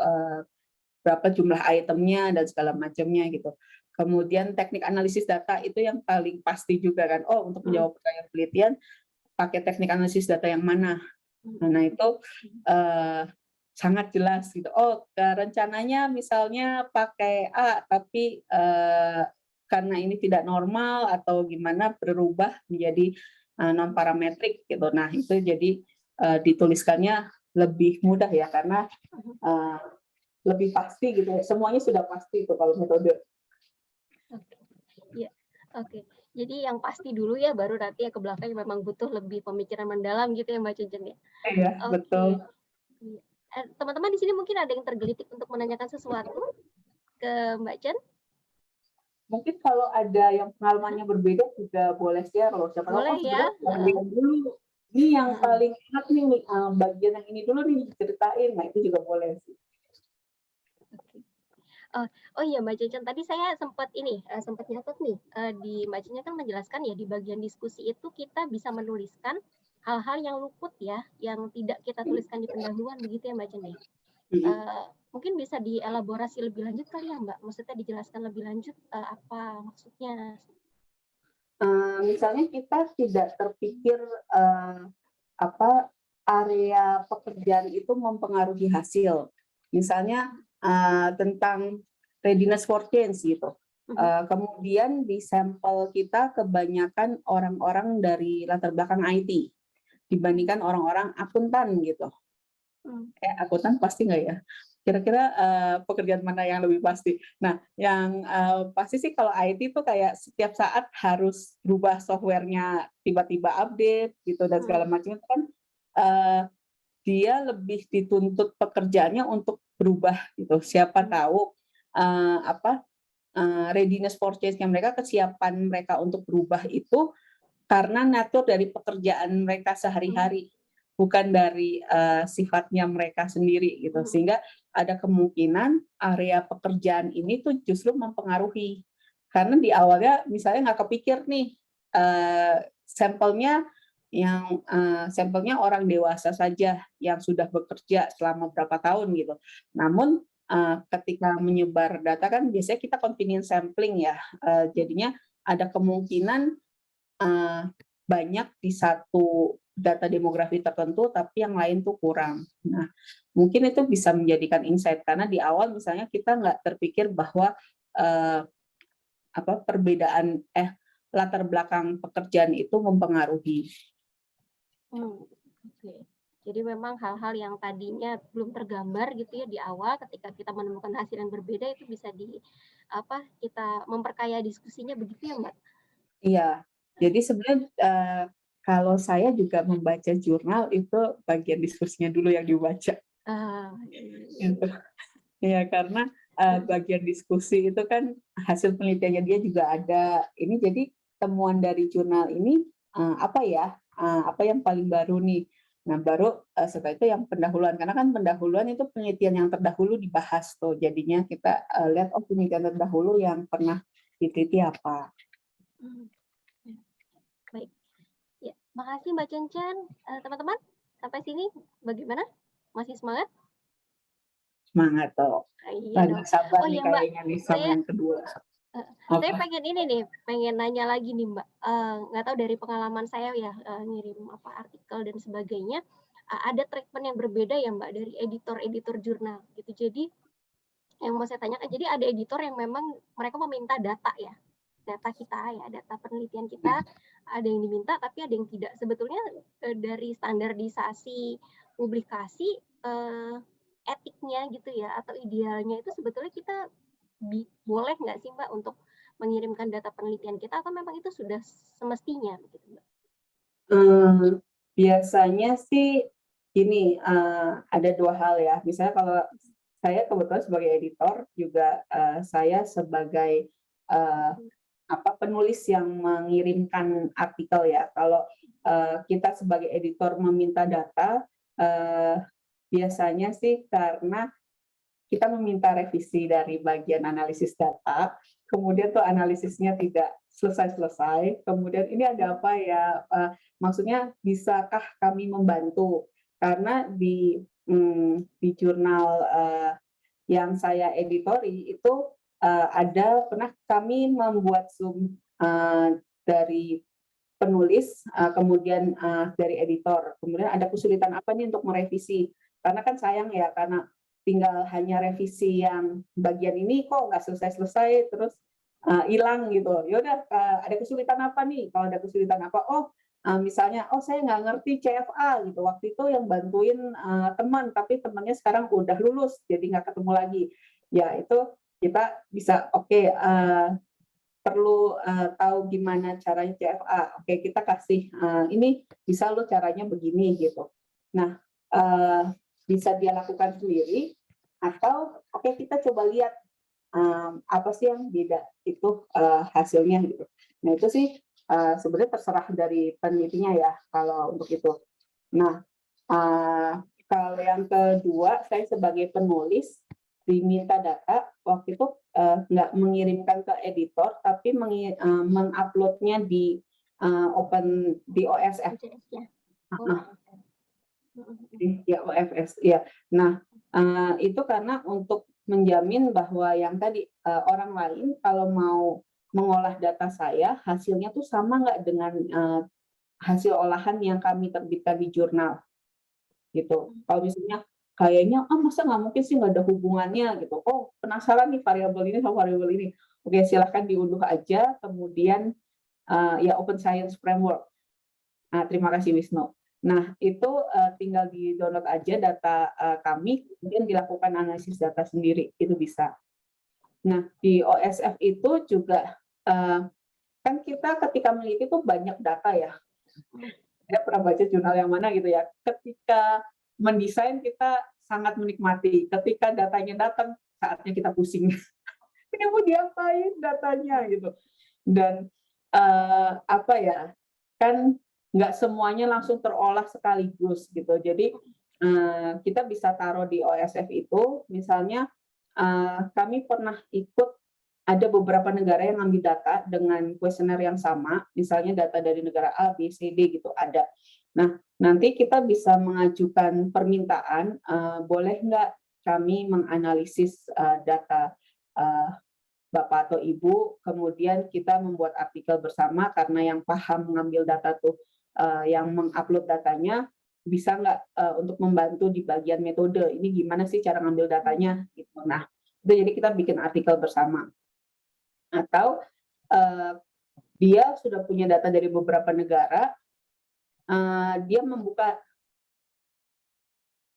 berapa jumlah itemnya dan segala macamnya gitu. Kemudian teknik analisis data itu yang paling pasti juga kan, oh untuk menjawab pertanyaan penelitian pakai teknik analisis data yang mana. Nah itu sangat jelas gitu, oh rencananya misalnya pakai A tapi karena ini tidak normal atau gimana berubah menjadi non parametrik gitu. Nah itu jadi dituliskannya lebih mudah ya karena lebih pasti gitu. Semuanya sudah pasti itu kalau metode. Iya, oke. Jadi yang pasti dulu ya, baru nanti ya ke belakang memang butuh lebih pemikiran mendalam gitu ya Mbak Cincin ya. Iya betul. Teman-teman di sini mungkin ada yang tergelitik untuk menanyakan sesuatu ke Mbak Chen? Mungkin kalau ada yang pengalamannya berbeda juga boleh share loh. Siapa boleh tahu ya. Dulu. Ini yang paling enak nih, bagian yang ini dulu nih diceritain. Nah itu juga boleh sih. Oh iya Mbak Cecen, tadi saya sempat sempat nyatet nih, di Mbak Cecen kan menjelaskan ya di bagian diskusi itu kita bisa menuliskan hal-hal yang luput ya, yang tidak kita tuliskan di pendahuluan begitu ya Mbak Cecen ya? Mungkin bisa dielaborasi lebih lanjut kali ya Mbak, maksudnya dijelaskan lebih lanjut apa maksudnya? Misalnya kita tidak terpikir apa area pekerjaan itu mempengaruhi hasil. Misalnya tentang readiness for change gitu. Kemudian di sampel kita kebanyakan orang-orang dari latar belakang IT dibandingkan orang-orang akuntan gitu. Akuntan pasti nggak ya? Kira-kira pekerjaan mana yang lebih pasti? Nah, yang pasti sih kalau IT itu kayak setiap saat harus berubah softwarenya, tiba-tiba update gitu dan segala macam itu kan dia lebih dituntut pekerjaannya untuk berubah gitu. Siapa tahu readiness for change-nya mereka, kesiapan mereka untuk berubah itu karena natur dari pekerjaan mereka sehari-hari, bukan dari sifatnya mereka sendiri gitu. Sehingga ada kemungkinan area pekerjaan ini tuh justru mempengaruhi. Karena di awalnya misalnya nggak kepikir nih sampelnya orang dewasa saja yang sudah bekerja selama berapa tahun gitu. Namun ketika menyebar data kan biasanya kita convenience sampling ya, jadinya ada kemungkinan banyak di satu data demografi tertentu, tapi yang lain tuh kurang. Nah, mungkin itu bisa menjadikan insight karena di awal misalnya kita nggak terpikir bahwa perbedaan latar belakang pekerjaan itu mempengaruhi. Oke. Jadi memang hal-hal yang tadinya belum tergambar gitu ya di awal, ketika kita menemukan hasil yang berbeda itu bisa kita memperkaya diskusinya begitu ya Mbak? Iya. Jadi sebenarnya kalau saya juga membaca jurnal itu bagian diskusinya dulu yang dibaca. Gitu. Ya karena bagian diskusi itu kan hasil penelitiannya dia juga ada. Ini jadi temuan dari jurnal ini apa yang paling baru nih. Nah baru setelah itu yang pendahuluan, karena kan pendahuluan itu penelitian yang terdahulu dibahas tuh. Jadinya kita lihat penelitian terdahulu yang pernah diteliti apa. Baik. Ya, makasih Mbak Cencen. Teman-teman, sampai sini bagaimana? Masih semangat? Semangat toh. Iya. Sabar nih Iya Mbak, kayaknya nih sama yang kedua. saya pengen nanya lagi nih Mbak. Nggak tahu dari pengalaman saya ya, ngirim artikel dan sebagainya, ada treatment yang berbeda ya Mbak dari editor-editor jurnal gitu. Jadi yang mau saya tanyakan, jadi ada editor yang memang mereka meminta data ya, data kita ya, data penelitian kita, ada yang diminta tapi ada yang tidak. Sebetulnya dari standarisasi publikasi, etiknya gitu ya, atau idealnya itu sebetulnya kita boleh nggak sih Mbak untuk mengirimkan data penelitian kita, atau memang itu sudah semestinya begitu Mbak? Biasanya sih gini, ada dua hal ya. Misalnya kalau saya kebetulan sebagai editor juga saya sebagai penulis yang mengirimkan artikel ya. Kalau kita sebagai editor meminta data, biasanya sih karena kita meminta revisi dari bagian analisis data, kemudian tuh analisisnya tidak selesai-selesai, kemudian ini ada apa ya, maksudnya bisakah kami membantu? Karena di jurnal yang saya editori itu pernah kami membuat Zoom dari penulis, kemudian dari editor, kemudian ada kesulitan apa nih untuk merevisi? Karena kan sayang ya, karena tinggal hanya revisi yang bagian ini kok nggak selesai-selesai, terus hilang gitu. Ya udah, ada kesulitan apa nih? Kalau ada kesulitan apa? Misalnya, saya nggak ngerti CFA gitu. Waktu itu yang bantuin teman, tapi temannya sekarang udah lulus, jadi nggak ketemu lagi. Ya itu kita bisa perlu tahu gimana caranya CFA. Oke, kita kasih ini bisa lo caranya begini gitu. Nah, bisa dia lakukan sendiri, atau kita coba lihat apa sih yang beda itu hasilnya gitu. Nah itu sih sebenarnya terserah dari penelitinya ya kalau untuk itu. Nah kalau yang kedua, saya sebagai penulis diminta data, waktu itu nggak mengirimkan ke editor, tapi menguploadnya di open di OSF. OJS ya. Ya, OFS ya. Nah, itu karena untuk menjamin bahwa yang tadi orang lain kalau mau mengolah data saya, hasilnya tuh sama nggak dengan hasil olahan yang kami terbitkan di jurnal, gitu. Kalau misalnya kayaknya, masa nggak mungkin sih, nggak ada hubungannya gitu. Oh, penasaran nih variabel ini sama variabel ini. Oke, silahkan diunduh aja. Kemudian ya Open Science Framework. Nah, terima kasih Wisnu. Nah, itu tinggal di-download aja data kami, kemudian dilakukan analisis data sendiri, itu bisa. Nah, di OSF itu juga, kan kita ketika meneliti itu banyak data ya. Saya pernah baca jurnal yang mana gitu ya, ketika mendesain kita sangat menikmati, ketika datanya datang, saatnya kita pusing. Ini mau diapain datanya gitu. Dan apa ya, kan nggak semuanya langsung terolah sekaligus gitu. Jadi kita bisa taruh di OSF itu, misalnya kami pernah ikut ada beberapa negara yang ngambil data dengan kuesioner yang sama, misalnya data dari negara A, B, C, D gitu ada. Nah, nanti kita bisa mengajukan permintaan, boleh nggak kami menganalisis data Bapak atau Ibu, kemudian kita membuat artikel bersama karena yang paham mengambil data tuh yang mengupload datanya bisa nggak untuk membantu di bagian metode, ini gimana sih cara ngambil datanya gitu. Nah, itu jadi kita bikin artikel bersama. Atau dia sudah punya data dari beberapa negara, dia membuka,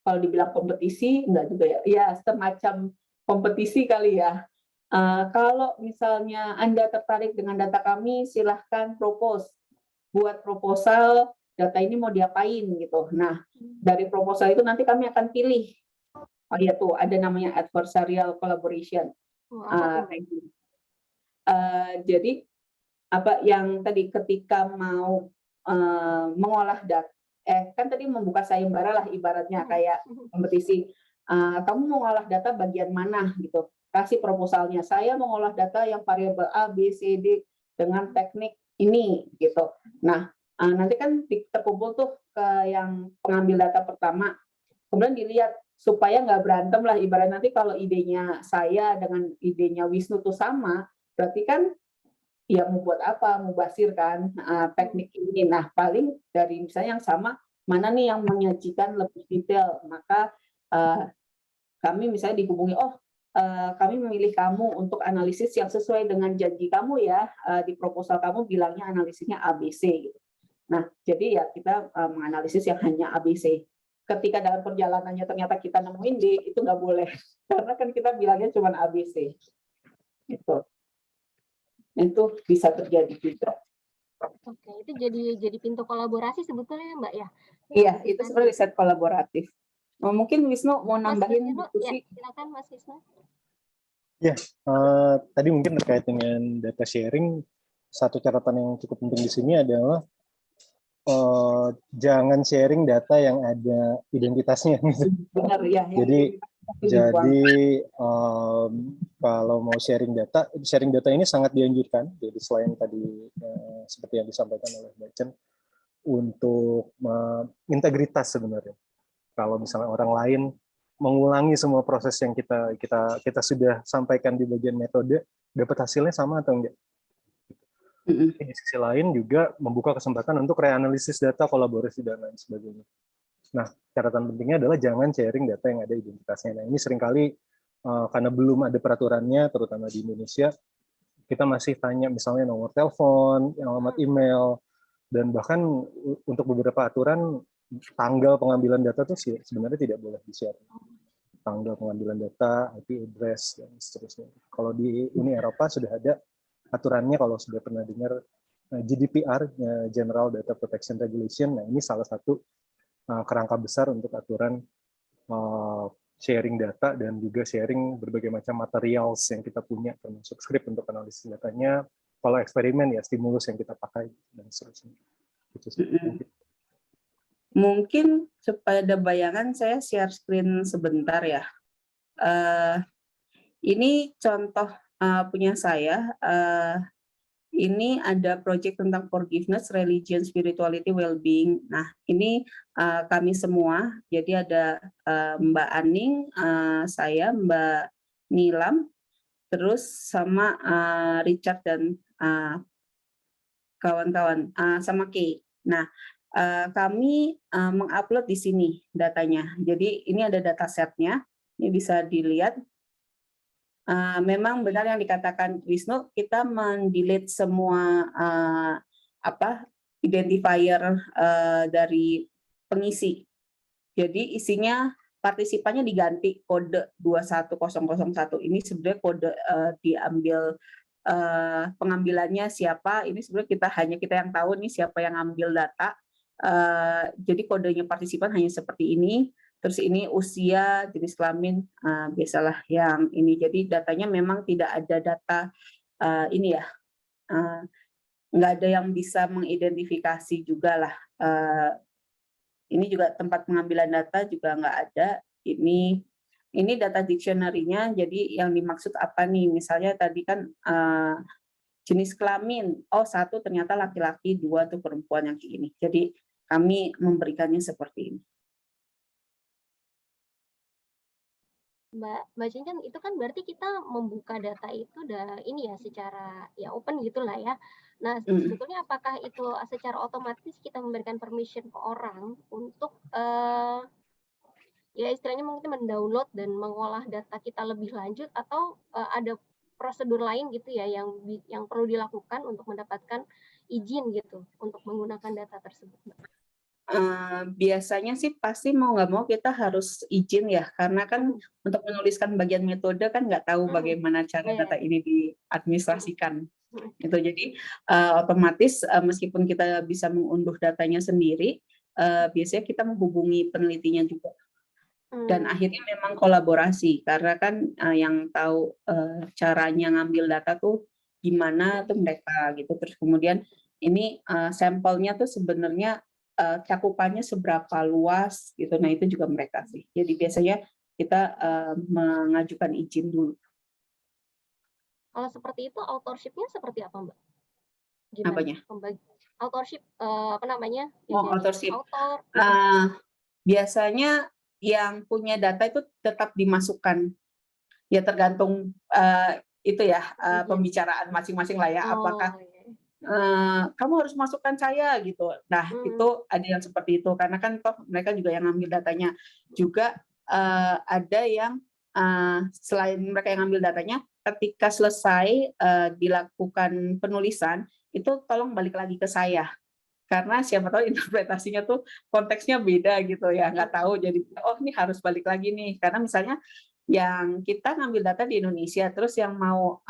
kalau dibilang kompetisi enggak juga ya semacam kompetisi kali ya. Kalau misalnya Anda tertarik dengan data kami, silahkan propose. Buat proposal, data ini mau diapain gitu. Nah, dari proposal itu nanti kami akan pilih. Oh iya tuh, ada namanya adversarial collaboration. Jadi, apa yang tadi ketika mau mengolah data, kan tadi membuka sayembara lah ibaratnya kayak kompetisi. Kamu mau mengolah data bagian mana gitu. Kasih proposalnya, saya mengolah data yang variabel A, B, C, D dengan teknik ini gitu. Nah, nanti kan terkumpul tuh ke yang pengambil data pertama, kemudian dilihat supaya nggak berantem lah, ibarat nanti kalau idenya saya dengan idenya Wisnu tuh sama, berarti kan ya mau buat apa, mau basir kan teknik ini. Nah, paling dari misalnya yang sama, mana nih yang menyajikan lebih detail, maka kami misalnya dihubungi, kami memilih kamu untuk analisis yang sesuai dengan janji kamu ya, di proposal kamu bilangnya analisisnya ABC gitu. Nah, jadi ya kita menganalisis yang hanya ABC. Ketika dalam perjalanannya ternyata kita nemuin D, itu nggak boleh. Karena kan kita bilangnya cuma ABC. Gitu. Itu bisa terjadi juga. Oke, itu jadi pintu kolaborasi sebetulnya Mbak ya? Iya, itu sebenarnya riset kolaboratif. Mungkin Wisnu mau nambahin diskusi. Ya, silakan Mas Wisnu. Ya, tadi mungkin terkait dengan data sharing, satu catatan yang cukup penting di sini adalah jangan sharing data yang ada identitasnya. Benar ya. Jadi kalau mau sharing data ini sangat dianjurkan. Jadi selain tadi seperti yang disampaikan oleh Mbak Chen, untuk integritas sebenarnya. Kalau misalnya orang lain mengulangi semua proses yang kita sudah sampaikan di bagian metode, dapat hasilnya sama atau enggak? Di sisi lain juga membuka kesempatan untuk reanalisis data, kolaborasi dan lain sebagainya. Nah, catatan pentingnya adalah jangan sharing data yang ada identitasnya. Nah, ini seringkali karena belum ada peraturannya, terutama di Indonesia, kita masih tanya misalnya nomor telepon, alamat email, dan bahkan untuk beberapa aturan tanggal pengambilan data itu sebenarnya tidak boleh di-share. Tanggal pengambilan data, IP address, dan seterusnya. Kalau di Uni Eropa sudah ada aturannya, kalau sudah pernah dengar GDPR, General Data Protection Regulation. Nah, ini salah satu kerangka besar untuk aturan sharing data dan juga sharing berbagai macam materials yang kita punya, termasuk script untuk analisis datanya, kalau eksperimen ya stimulus yang kita pakai, dan seterusnya. Mungkin supaya ada bayangan, saya share screen sebentar ya. Ini contoh punya saya. Ini ada project tentang forgiveness, religion, spirituality, well-being. Nah, ini kami semua. Jadi ada Mbak Aning, saya, Mbak Nilam, terus sama Richard dan kawan-kawan, sama Kay. Nah, kami mengupload di sini datanya. Jadi ini ada datasetnya. Ini bisa dilihat. Memang benar yang dikatakan Wisnu, kita mendelete semua identifier dari pengisi. Jadi isinya partisipannya diganti kode 21001. Ini sebenarnya kode diambil pengambilannya siapa. Ini sebenarnya hanya kita yang tahu nih siapa yang ambil data. Jadi kodenya partisipan hanya seperti ini. Terus ini usia, jenis kelamin, biasalah yang ini. Jadi datanya memang tidak ada data ini ya, nggak ada yang bisa mengidentifikasi juga lah. Ini juga tempat pengambilan data juga nggak ada. Ini data dictionary-nya. Jadi yang dimaksud apa nih? Misalnya tadi kan jenis kelamin, oh 1 ternyata laki-laki, 2 tuh perempuan yang kayak gini. Jadi kami memberikannya seperti ini. Mbak Cincin, itu kan berarti kita membuka data itu udah ini ya secara ya open gitulah ya. Nah, sebetulnya apakah itu secara otomatis kita memberikan permission ke orang untuk ya istilahnya mungkin mendownload dan mengolah data kita lebih lanjut, atau ada prosedur lain gitu ya yang perlu dilakukan untuk mendapatkan izin gitu untuk menggunakan data tersebut, Mbak? Biasanya sih pasti mau nggak mau kita harus izin ya, karena kan untuk menuliskan bagian metode kan nggak tahu bagaimana cara data ini diadministrasikan. Itu jadi otomatis meskipun kita bisa mengunduh datanya sendiri, biasanya kita menghubungi penelitinya juga. Dan akhirnya memang kolaborasi, karena kan yang tahu caranya ngambil data tuh gimana tuh mereka gitu. Terus kemudian ini sampelnya tuh sebenarnya cakupannya seberapa luas gitu. Nah itu juga mereka sih. Jadi biasanya kita mengajukan izin dulu. Kalau seperti itu authorship-nya seperti apa, Mbak? Gimana? Apanya? Authorship apa namanya? Authorship. Author. Biasanya yang punya data itu tetap dimasukkan. Ya tergantung itu ya pembicaraan masing-masing lah ya. Apakah kamu harus masukkan saya gitu. Nah, itu ada yang seperti itu karena kan toh mereka juga yang ngambil datanya. Juga ada yang selain mereka yang ngambil datanya, ketika selesai dilakukan penulisan, itu tolong balik lagi ke saya. Karena siapa tahu interpretasinya tuh konteksnya beda gitu ya, nggak tahu. Jadi oh ini harus balik lagi nih. Karena misalnya yang kita ngambil data di Indonesia, terus yang mau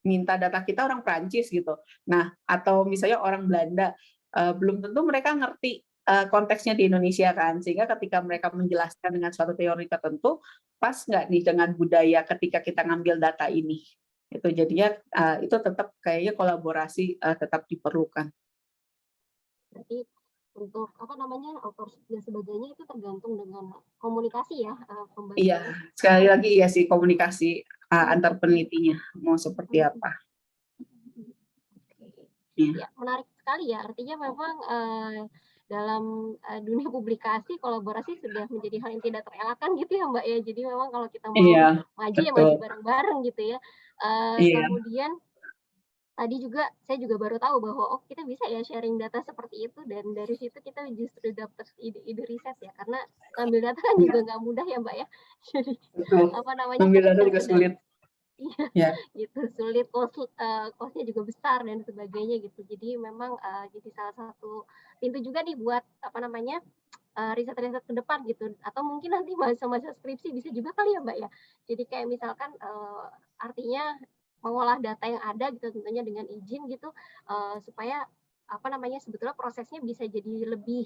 minta data kita orang Prancis gitu. Nah, atau misalnya orang Belanda, belum tentu mereka ngerti konteksnya di Indonesia kan, sehingga ketika mereka menjelaskan dengan suatu teori tertentu, pas nggak nih dengan budaya ketika kita ngambil data ini. Itu jadinya itu tetap kayaknya kolaborasi tetap diperlukan. Berarti untuk apa namanya authorship dan sebagainya itu tergantung dengan komunikasi ya pembagian. Iya, sekali lagi iya sih komunikasi antar penelitinya mau seperti apa. Ya, menarik sekali ya. Artinya memang dalam dunia publikasi kolaborasi sudah menjadi hal yang tidak terelakkan gitu ya Mbak ya. Jadi memang kalau kita mau maju ya maju bareng-bareng gitu ya. Kemudian tadi juga saya juga baru tahu bahwa kita bisa ya sharing data seperti itu, dan dari situ kita justru dapat ide-ide riset ya, karena ngambil data kan juga nggak mudah ya Mbak ya. Jadi apa namanya ngambil data juga sulit. Iya, gitu sulit, cost-nya juga besar dan sebagainya gitu. Jadi memang jadi salah satu pintu juga nih buat apa namanya riset-riset ke depan gitu. Atau mungkin nanti masa-masa skripsi bisa juga kali ya Mbak ya. Jadi kayak misalkan artinya mengolah data yang ada gitu tentunya dengan izin gitu supaya apa namanya sebetulnya prosesnya bisa jadi lebih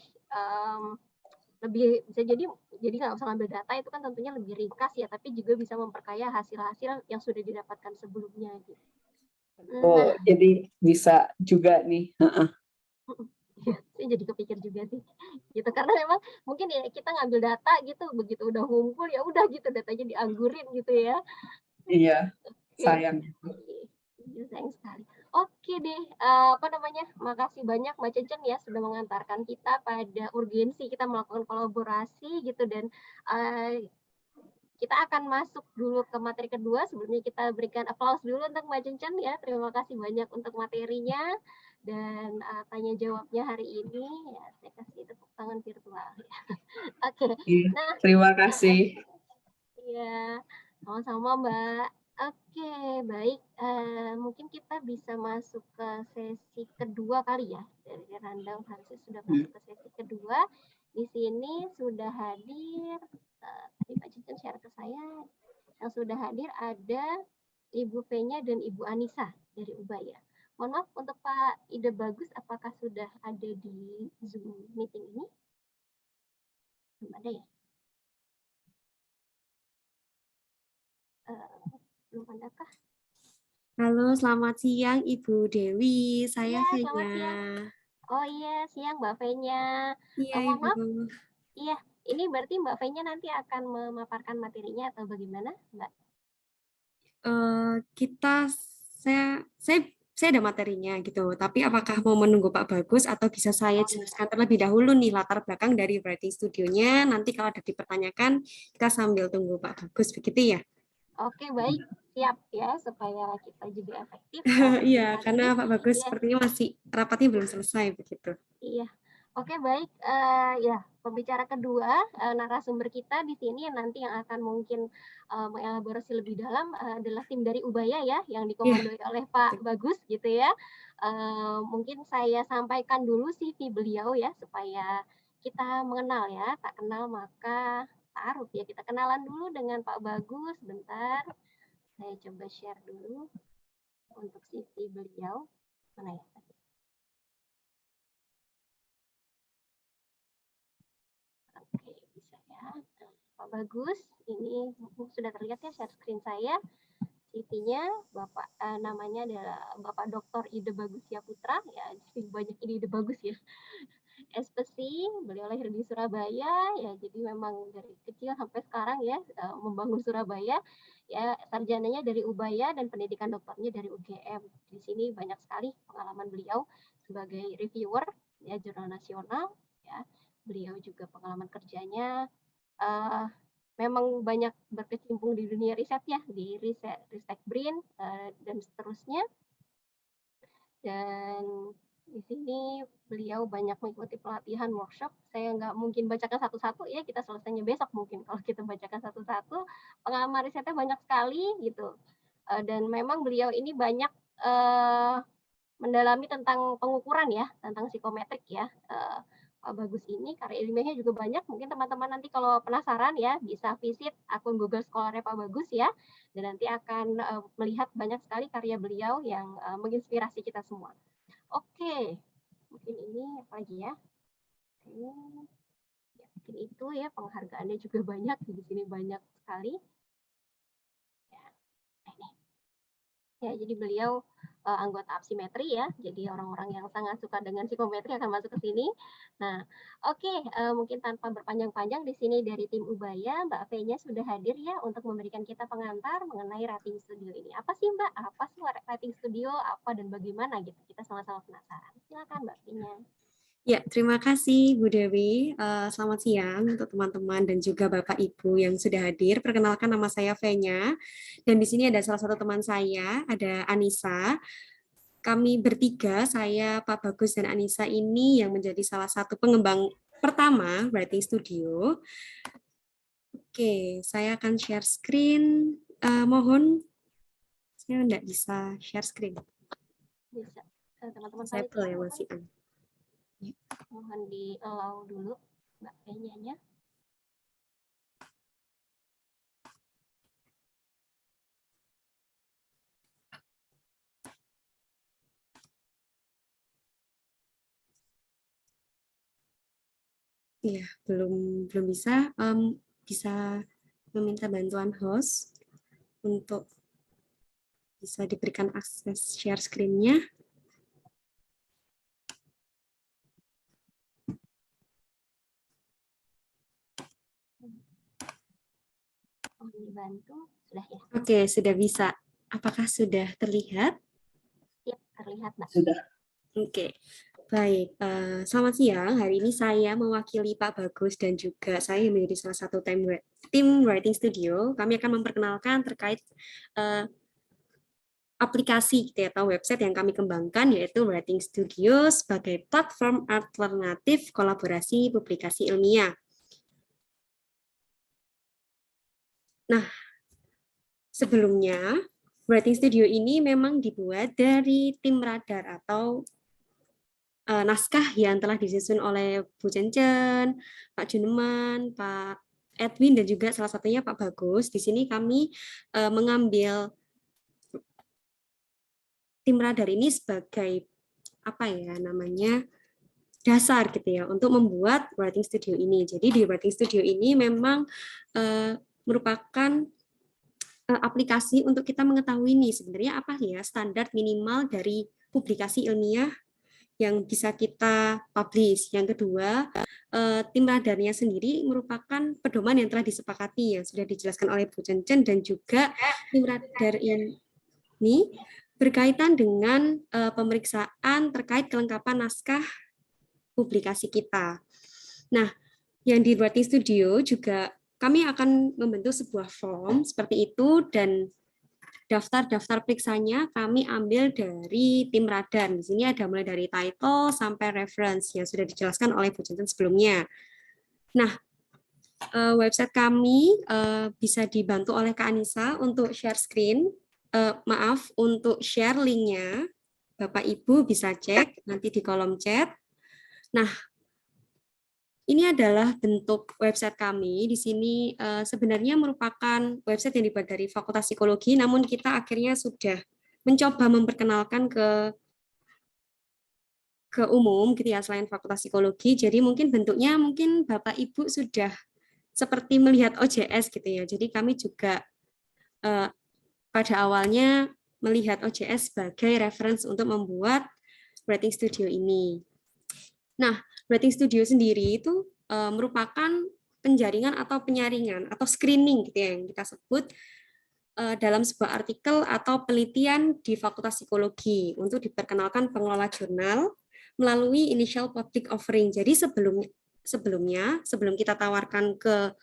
bisa jadi nggak usah ngambil data itu kan tentunya lebih ringkas ya, tapi juga bisa memperkaya hasil-hasil yang sudah didapatkan sebelumnya gitu. Oh, jadi bisa juga nih. Ya, saya jadi kepikir juga sih, gitu karena memang mungkin ya kita ngambil data gitu, begitu udah ngumpul ya udah gitu datanya dianggurin gitu ya. Iya, Oke. sayang. Iya, sayang sekali. Oke deh, apa namanya? Makasih banyak Mbak Cecen ya sudah mengantarkan kita pada urgensi kita melakukan kolaborasi gitu dan kita akan masuk dulu ke materi kedua. Sebelumnya kita berikan aplaus dulu untuk Mbak Cecen ya. Terima kasih banyak untuk materinya dan tanya jawabnya hari ini. Ya, saya kasih tepuk tangan virtual ya. Oke. Iya, Nah, terima kasih. iya, sama-sama Mbak. Oke, baik. Mungkin kita bisa masuk ke sesi kedua kali ya. Dari rundown harusnya sudah masuk ke sesi kedua. Di sini sudah hadir, tadi Pak Cicen share ke saya, yang sudah hadir ada Ibu Fenya dan Ibu Anissa dari Ubaya. Mohon maaf untuk Pak Ide Bagus, apakah sudah ada di Zoom meeting ini? Belum ada ya? Belum adakah? Halo, selamat siang Ibu Dewi. Saya Iya, selamat Fenya. siang. Oh iya, siang Mbak Fenya. Iya, Mohon Ibu. maaf, iya, ini berarti Mbak Fenya nanti akan memaparkan materinya atau bagaimana, Mbak? Saya ada materinya gitu. Tapi apakah mau menunggu Pak Bagus atau bisa saya Oh iya. jelaskan terlebih dahulu nih latar belakang dari writing studionya? Nanti kalau ada dipertanyakan, kita sambil tunggu Pak Bagus, begitu ya? Oke, baik. Siap ya, supaya kita juga efektif. Iya, Hari karena ini. Pak Bagus Iya, sepertinya rapatnya belum selesai begitu. iya. Oke, baik. Ya, pembicara kedua, narasumber kita di sini nanti yang akan mungkin mengelaborasi lebih dalam adalah tim dari Ubaya ya, yang dikomandoi oleh Pak Bagus gitu ya. Mungkin saya sampaikan dulu CV beliau ya, supaya kita mengenal ya. Tak kenal maka taaruf ya. Kita kenalan dulu dengan Pak Bagus. Bentar, saya coba share dulu untuk CV beliau. Mana ya? Oke, bisa ya. Pak Bagus, ini sudah terlihat ya share screen saya. CV-nya Bapak namanya adalah Bapak Dr. Ide Bagus ya Putra, ya banyak ide bagus ya. SPC, beliau lahir di Surabaya, ya jadi memang dari kecil sampai sekarang ya membangun Surabaya. Ya sarjananya dari Ubaya dan pendidikan doktornya dari UGM. Di sini banyak sekali pengalaman beliau sebagai reviewer ya jurnal nasional ya. Beliau juga pengalaman kerjanya uh, memang banyak berkecimpung di dunia riset ya, di riset BRIN dan seterusnya. Dan di sini beliau banyak mengikuti pelatihan workshop. Saya nggak mungkin bacakan satu-satu ya, kita selesainya besok mungkin kalau kita bacakan satu-satu. Pengalaman risetnya banyak sekali gitu. Dan memang beliau ini banyak mendalami tentang pengukuran ya, tentang psikometrik ya. Pak Bagus ini karya ilmiahnya juga banyak. Mungkin teman-teman nanti kalau penasaran ya bisa visit akun Google Scholar-nya Pak Bagus ya, dan nanti akan melihat banyak sekali karya beliau yang menginspirasi kita semua. Oke, mungkin ini apa lagi ya? Oke, ya, mungkin itu ya penghargaannya juga banyak di sini banyak sekali. Ya, ini. Ya, jadi beliau anggota Apsimetri ya, jadi orang-orang yang sangat suka dengan psikometri akan masuk ke sini. Nah, oke, mungkin tanpa berpanjang-panjang di sini dari tim Ubaya, Mbak V-nya sudah hadir ya untuk memberikan kita pengantar mengenai writing studio ini. Apa sih Mbak? Apa sih writing studio? Apa dan bagaimana gitu? Kita sama-sama penasaran. Silakan Mbak V-nya. Ya, terima kasih Bu Dewi. Selamat siang untuk teman-teman dan juga Bapak Ibu yang sudah hadir. Perkenalkan nama saya Fenya. Dan di sini ada salah satu teman saya, ada Anissa. Kami bertiga, saya, Pak Bagus, dan Anissa ini yang menjadi salah satu pengembang pertama Writing Studio. Oke, saya akan share screen. Mohon, saya tidak bisa share screen. Bisa. Teman-teman Saya ya masih on. Mohon di allow dulu Mbak Fenya-nya. Iya, belum bisa. Bisa meminta bantuan host untuk bisa diberikan akses share screen-nya. Mohon dibantu Sudah ya? Oke, sudah bisa. Apakah sudah terlihat? Ya, terlihat, Mbak. Sudah. Oke, baik. Selamat siang. Hari ini saya mewakili Pak Bagus dan juga saya menjadi salah satu tim Writing Studio. Kami akan memperkenalkan terkait aplikasi gitu ya, atau website yang kami kembangkan, yaitu Writing Studio sebagai platform alternatif kolaborasi publikasi ilmiah. Nah, sebelumnya, Writing Studio ini memang dibuat dari tim radar atau naskah yang telah disusun oleh Bu Cencen, Pak Juneman, Pak Edwin, dan juga salah satunya Pak Bagus. Di sini kami mengambil tim radar ini sebagai apa ya namanya dasar gitu ya untuk membuat Writing Studio ini. Jadi di Writing Studio ini memang merupakan aplikasi untuk kita mengetahui nih sebenarnya apa ya standar minimal dari publikasi ilmiah yang bisa kita publish. Yang kedua, tim radarnya sendiri merupakan pedoman yang telah disepakati yang sudah dijelaskan oleh Bu Cencen, dan juga tim radar ini berkaitan dengan pemeriksaan terkait kelengkapan naskah publikasi kita. Nah, yang di Writing Studio juga kami akan membentuk sebuah form seperti itu, dan daftar-daftar periksanya kami ambil dari tim radar. Di sini ada mulai dari title sampai reference yang sudah dijelaskan oleh Bu Cencen sebelumnya. Nah, website kami bisa dibantu oleh Kak Anissa untuk share screen. Maaf, untuk share linknya, Bapak Ibu bisa cek nanti di kolom chat. Nah, ini adalah bentuk website kami. Di sini sebenarnya merupakan website yang dibuat dari Fakultas Psikologi, namun kita akhirnya sudah mencoba memperkenalkan ke umum gitu ya, selain Fakultas Psikologi. Jadi mungkin bentuknya mungkin Bapak Ibu sudah seperti melihat OJS gitu ya. Jadi kami juga pada awalnya melihat OJS sebagai reference untuk membuat Writing Studio ini. Nah, Writing Studio sendiri itu merupakan penjaringan atau penyaringan atau screening gitu ya, yang kita sebut dalam sebuah artikel atau penelitian di Fakultas Psikologi untuk diperkenalkan pengelola jurnal melalui initial public offering. Jadi sebelum kita tawarkan ke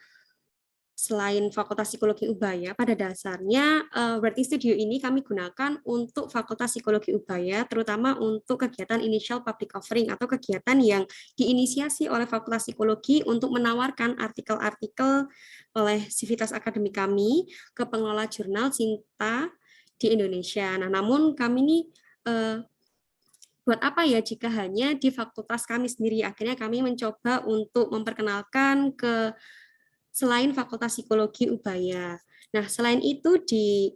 selain Fakultas Psikologi Ubaya, pada dasarnya Writing Studio ini kami gunakan untuk Fakultas Psikologi Ubaya, terutama untuk kegiatan initial public offering atau kegiatan yang diinisiasi oleh Fakultas Psikologi untuk menawarkan artikel-artikel oleh sivitas akademik kami ke pengelola jurnal Cinta di Indonesia. Nah, namun kami ini buat apa ya jika hanya di fakultas kami sendiri? Akhirnya kami mencoba untuk memperkenalkan ke selain Fakultas Psikologi Ubaya. Nah, selain itu di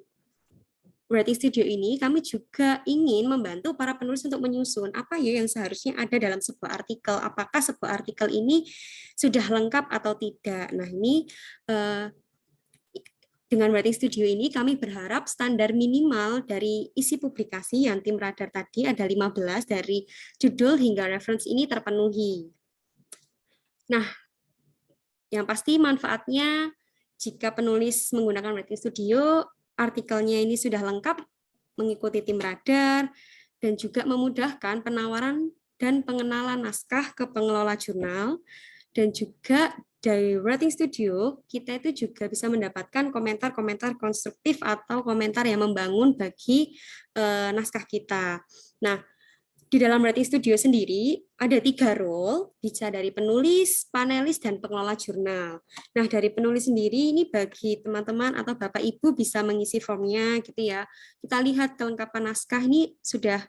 Writing Studio ini kami juga ingin membantu para penulis untuk menyusun apa ya yang seharusnya ada dalam sebuah artikel. Apakah sebuah artikel ini sudah lengkap atau tidak. Nah, ini dengan Writing Studio ini kami berharap standar minimal dari isi publikasi yang tim radar tadi ada 15 dari judul hingga reference ini terpenuhi. Nah, yang pasti manfaatnya jika penulis menggunakan Writing Studio, artikelnya ini sudah lengkap mengikuti tim radar dan juga memudahkan penawaran dan pengenalan naskah ke pengelola jurnal, dan juga dari Writing Studio kita itu juga bisa mendapatkan komentar-komentar konstruktif atau komentar yang membangun bagi naskah kita. Nah, di dalam Writing Studio sendiri ada 3 role, bisa dari penulis, panelis, dan pengelola jurnal. Nah, dari penulis sendiri ini bagi teman-teman atau Bapak Ibu bisa mengisi formnya gitu ya. Kita lihat kelengkapan naskah ini sudah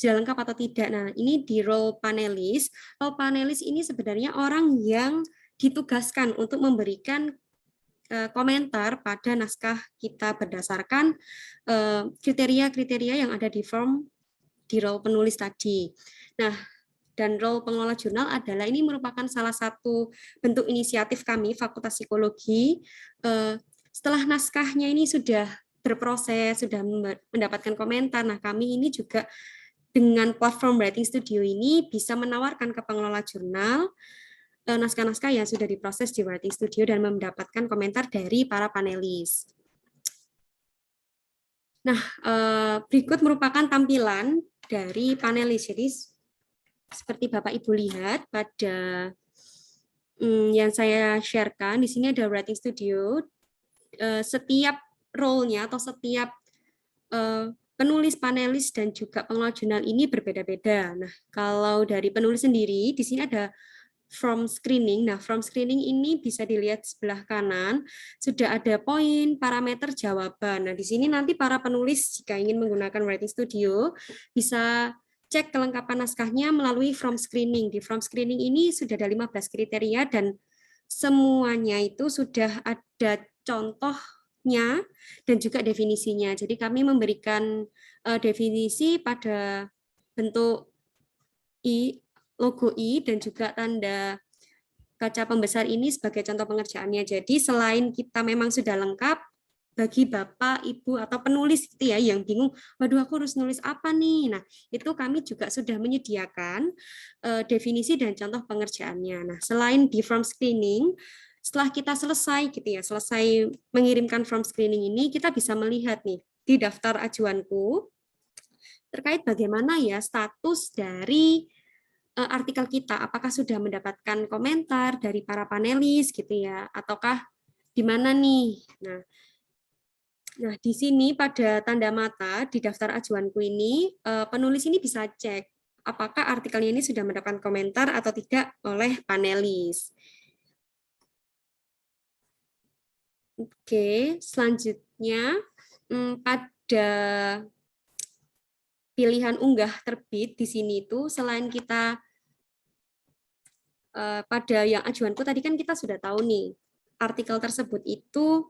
lengkap atau tidak. Nah, ini di role panelis. Role panelis ini sebenarnya orang yang ditugaskan untuk memberikan komentar pada naskah kita berdasarkan kriteria-kriteria yang ada di form di role penulis tadi. Nah, dan role pengelola jurnal adalah ini merupakan salah satu bentuk inisiatif kami Fakultas Psikologi. Setelah naskahnya ini sudah berproses, sudah mendapatkan komentar, nah kami ini juga dengan platform Writing Studio ini bisa menawarkan ke pengelola jurnal naskah-naskah yang sudah diproses di Writing Studio dan mendapatkan komentar dari para panelis. Nah, berikut merupakan tampilan dari panelis. Jadi seperti Bapak Ibu lihat pada yang saya sharekan di sini ada Writing Studio. Setiap role-nya atau setiap penulis, panelis, dan juga pengelola jurnal ini berbeda-beda. Nah, kalau dari penulis sendiri, di sini ada from screening. Nah, from screening ini bisa dilihat sebelah kanan, sudah ada poin, parameter, jawaban. Nah, di sini nanti para penulis jika ingin menggunakan Writing Studio, bisa cek kelengkapan naskahnya melalui from screening. Di from screening ini sudah ada 15 kriteria dan semuanya itu sudah ada contohnya dan juga definisinya. Jadi kami memberikan definisi pada bentuk logo I dan juga tanda kaca pembesar ini sebagai contoh pengerjaannya. Jadi selain kita memang sudah lengkap, bagi Bapak, Ibu, atau penulis gitu ya yang bingung, waduh aku harus nulis apa nih? Nah, itu kami juga sudah menyediakan definisi dan contoh pengerjaannya. Nah, selain di from screening, setelah kita selesai gitu ya, selesai mengirimkan from screening ini, kita bisa melihat nih di daftar ajuanku terkait bagaimana ya status dari artikel kita, apakah sudah mendapatkan komentar dari para panelis gitu ya, ataukah di mana nih? Nah, di sini pada tanda mata di daftar ajuanku ini, penulis ini bisa cek apakah artikelnya ini sudah mendapatkan komentar atau tidak oleh panelis. Oke, selanjutnya pada pilihan unggah terbit di sini itu selain kita pada yang ajuanku tadi kan kita sudah tahu nih artikel tersebut itu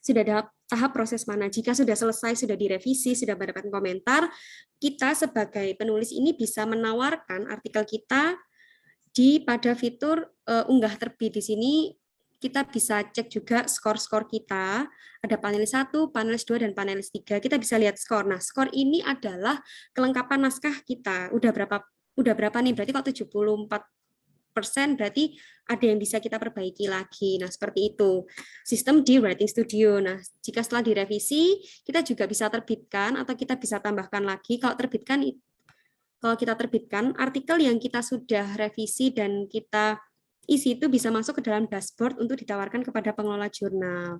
sudah ada tahap proses mana. Jika sudah selesai, sudah direvisi, sudah mendapatkan komentar, kita sebagai penulis ini bisa menawarkan artikel kita pada fitur unggah terbit. Di sini kita bisa cek juga skor-skor kita. Ada panelis 1, panelis 2, dan panelis 3. Kita bisa lihat skor. Nah, skor ini adalah kelengkapan naskah kita. Udah berapa nih? Berarti kok 74% berarti ada yang bisa kita perbaiki lagi. Nah, seperti itu. Sistem di Writing Studio. Nah, jika setelah direvisi, kita juga bisa terbitkan atau kita bisa tambahkan lagi. Kalau kita terbitkan, artikel yang kita sudah revisi dan kita isi itu bisa masuk ke dalam dashboard untuk ditawarkan kepada pengelola jurnal.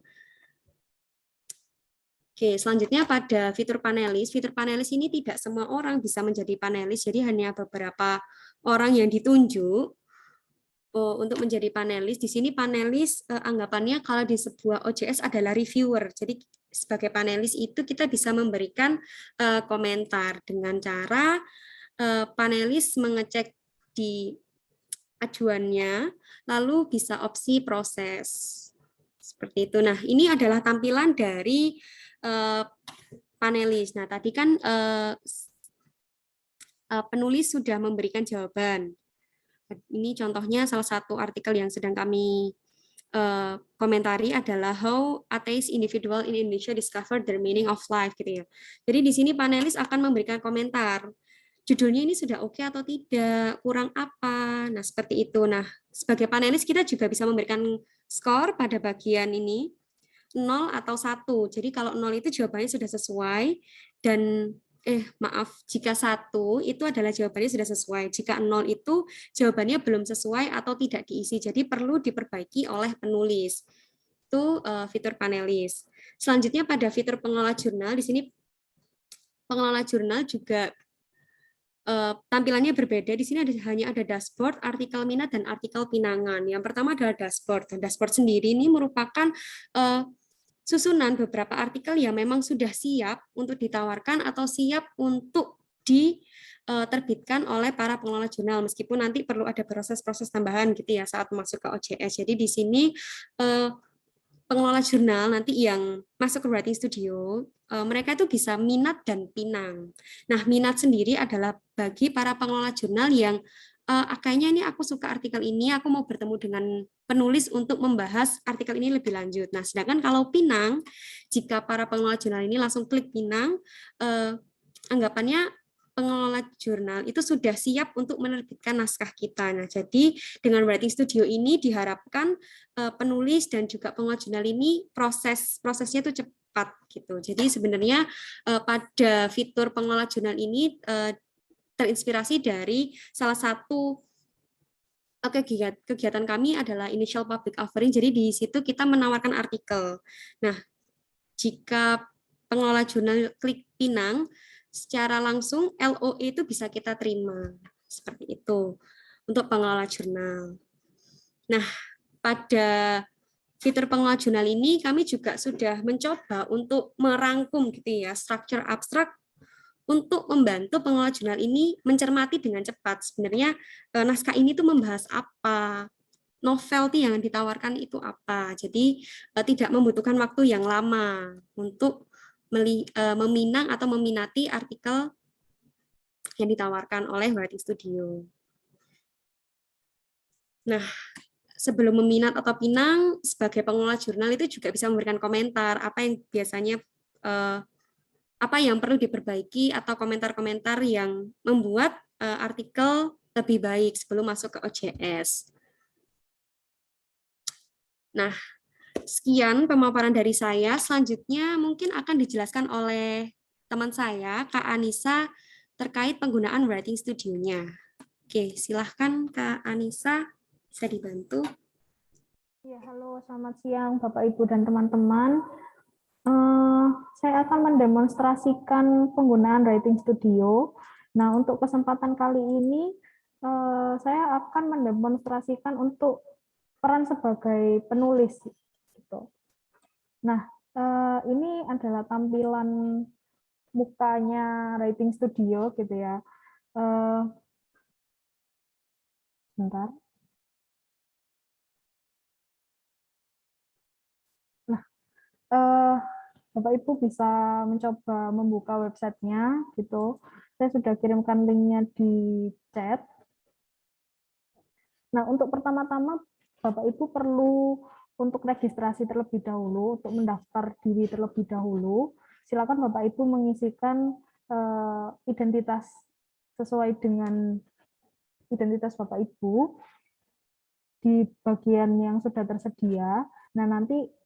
Oke, selanjutnya pada fitur panelis. Fitur panelis ini tidak semua orang bisa menjadi panelis, jadi hanya beberapa orang yang ditunjuk untuk menjadi panelis. Di sini panelis anggapannya kalau di sebuah OJS adalah reviewer. Jadi sebagai panelis itu kita bisa memberikan komentar dengan cara panelis mengecek di ajuannya, lalu bisa opsi proses. Seperti itu. Nah, ini adalah tampilan dari panelis. Nah, tadi kan penulis sudah memberikan jawaban. Ini contohnya salah satu artikel yang sedang kami komentari adalah How Atheist Individual in Indonesia Discovered the Meaning of Life gitu ya. Jadi di sini panelis akan memberikan komentar. Judulnya ini sudah oke atau tidak, kurang apa. Nah, seperti itu. Nah, sebagai panelis kita juga bisa memberikan skor pada bagian ini 0 atau 1. Jadi kalau 0 itu jawabannya sudah sesuai dan jika 1 itu adalah jawabannya sudah sesuai. Jika 0 itu jawabannya belum sesuai atau tidak diisi. Jadi perlu diperbaiki oleh penulis. Itu fitur panelis. Selanjutnya pada fitur pengelola jurnal, di sini pengelola jurnal juga tampilannya berbeda. Di sini hanya ada dashboard, artikel minat, dan artikel pinangan. Yang pertama adalah dashboard. Dan dashboard sendiri ini merupakan susunan beberapa artikel yang memang sudah siap untuk ditawarkan atau siap untuk diterbitkan oleh para pengelola jurnal, meskipun nanti perlu ada proses-proses tambahan gitu ya saat masuk ke OJS. Jadi di sini pengelola jurnal nanti yang masuk ke Writing Studio, mereka itu bisa minat dan pinang. Nah, minat sendiri adalah bagi para pengelola jurnal yang kayaknya ini aku suka artikel ini, aku mau bertemu dengan penulis untuk membahas artikel ini lebih lanjut. Nah, sedangkan kalau pinang, jika para pengelola jurnal ini langsung klik pinang, anggapannya pengelola jurnal itu sudah siap untuk menerbitkan naskah kita. Nah, jadi dengan Writing Studio ini diharapkan penulis dan juga pengelola jurnal ini prosesnya itu cepat gitu. Jadi sebenarnya pada fitur pengelola jurnal ini terinspirasi dari salah satu kegiatan kami adalah initial public offering. Jadi di situ kita menawarkan artikel. Nah, jika pengelola jurnal klik Pinang, secara langsung LOE itu bisa kita terima. Seperti itu untuk pengelola jurnal. Nah, pada fitur pengelola jurnal ini kami juga sudah mencoba untuk merangkum gitu ya, structure abstrak untuk membantu pengelola jurnal ini mencermati dengan cepat. Sebenarnya naskah ini tuh membahas apa, novelty yang ditawarkan itu apa. Jadi tidak membutuhkan waktu yang lama untuk meminang atau meminati artikel yang ditawarkan oleh Writing Studio. Nah, sebelum meminat atau pinang, sebagai pengelola jurnal itu juga bisa memberikan komentar apa yang biasanya apa yang perlu diperbaiki atau komentar-komentar yang membuat artikel lebih baik sebelum masuk ke OJS. Nah, sekian pemaparan dari saya. Selanjutnya mungkin akan dijelaskan oleh teman saya, Kak Anissa, terkait penggunaan Writing Studio-nya. Oke, silahkan Kak Anissa, bisa dibantu. Ya, halo, selamat siang Bapak Ibu dan teman-teman. Saya akan mendemonstrasikan penggunaan Writing Studio. Nah, untuk kesempatan kali ini, saya akan mendemonstrasikan untuk peran sebagai penulis. Gitu. Nah, ini adalah tampilan mukanya Writing Studio, gitu ya. Sebentar. Nah, Bapak Ibu bisa mencoba membuka websitenya gitu. Saya sudah kirimkan linknya di chat. Nah, untuk pertama-tama Bapak Ibu perlu untuk registrasi terlebih dahulu, untuk mendaftar diri terlebih dahulu. Silakan Bapak Ibu mengisikan identitas sesuai dengan identitas Bapak Ibu di bagian yang sudah tersedia. Nah, nanti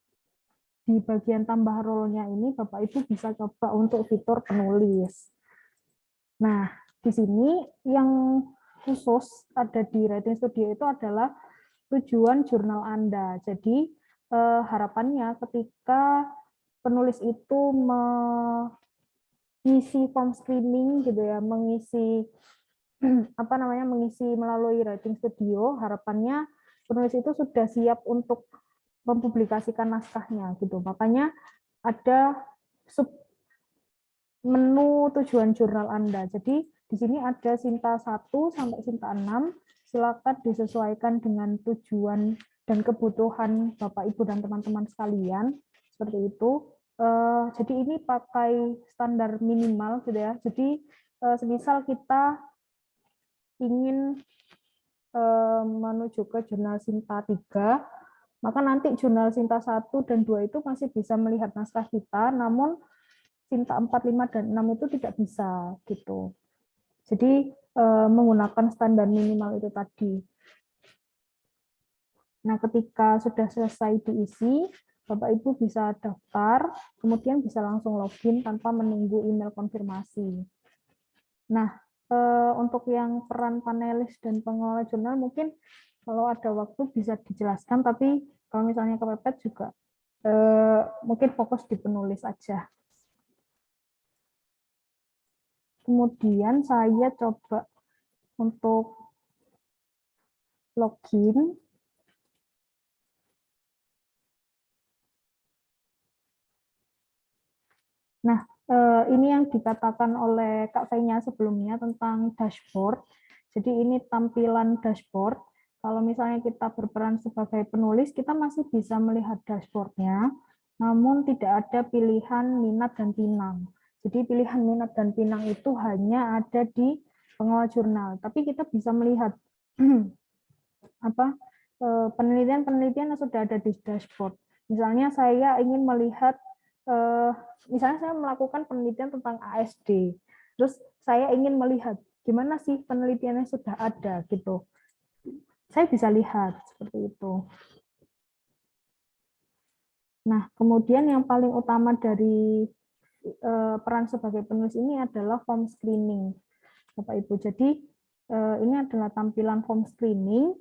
di bagian tambah role-nya ini Bapak Ibu bisa coba untuk fitur penulis. Nah, di sini yang khusus ada di Writing Studio itu adalah tujuan jurnal Anda. Jadi harapannya ketika penulis itu mengisi form screening gitu ya, mengisi mengisi melalui Writing Studio, harapannya penulis itu sudah siap untuk mempublikasikan naskahnya gitu. Makanya ada sub menu tujuan jurnal Anda. Jadi di sini ada Sinta 1 sampai Sinta 6. Silakan disesuaikan dengan tujuan dan kebutuhan Bapak Ibu dan teman-teman sekalian. Seperti itu. Jadi ini pakai standar minimal gitu ya. Jadi semisal kita ingin menuju ke jurnal Sinta 3, maka nanti jurnal Sinta 1 dan 2 itu masih bisa melihat naskah kita, namun Sinta 4, 5, dan 6 itu tidak bisa. Gitu. Jadi menggunakan standar minimal itu tadi. Nah, ketika sudah selesai diisi, Bapak Ibu bisa daftar, kemudian bisa langsung login tanpa menunggu email konfirmasi. Nah, untuk yang peran panelis dan pengelola jurnal mungkin kalau ada waktu bisa dijelaskan, tapi kalau misalnya kepepet juga mungkin fokus di penulis aja. Kemudian saya coba untuk login. Nah, ini yang dikatakan oleh Kak Fenya sebelumnya tentang dashboard. Jadi ini tampilan dashboard. Kalau misalnya kita berperan sebagai penulis, kita masih bisa melihat dashboardnya, namun tidak ada pilihan minat dan pinang. Jadi pilihan minat dan pinang itu hanya ada di pengelola jurnal. Tapi kita bisa melihat penelitian-penelitian yang sudah ada di dashboard. Misalnya saya ingin melihat, misalnya saya melakukan penelitian tentang ASD, terus saya ingin melihat gimana sih penelitiannya sudah ada gitu. Saya bisa lihat seperti itu. Nah, kemudian yang paling utama dari peran sebagai penulis ini adalah form screening, Bapak Ibu. Jadi ini adalah tampilan form screening.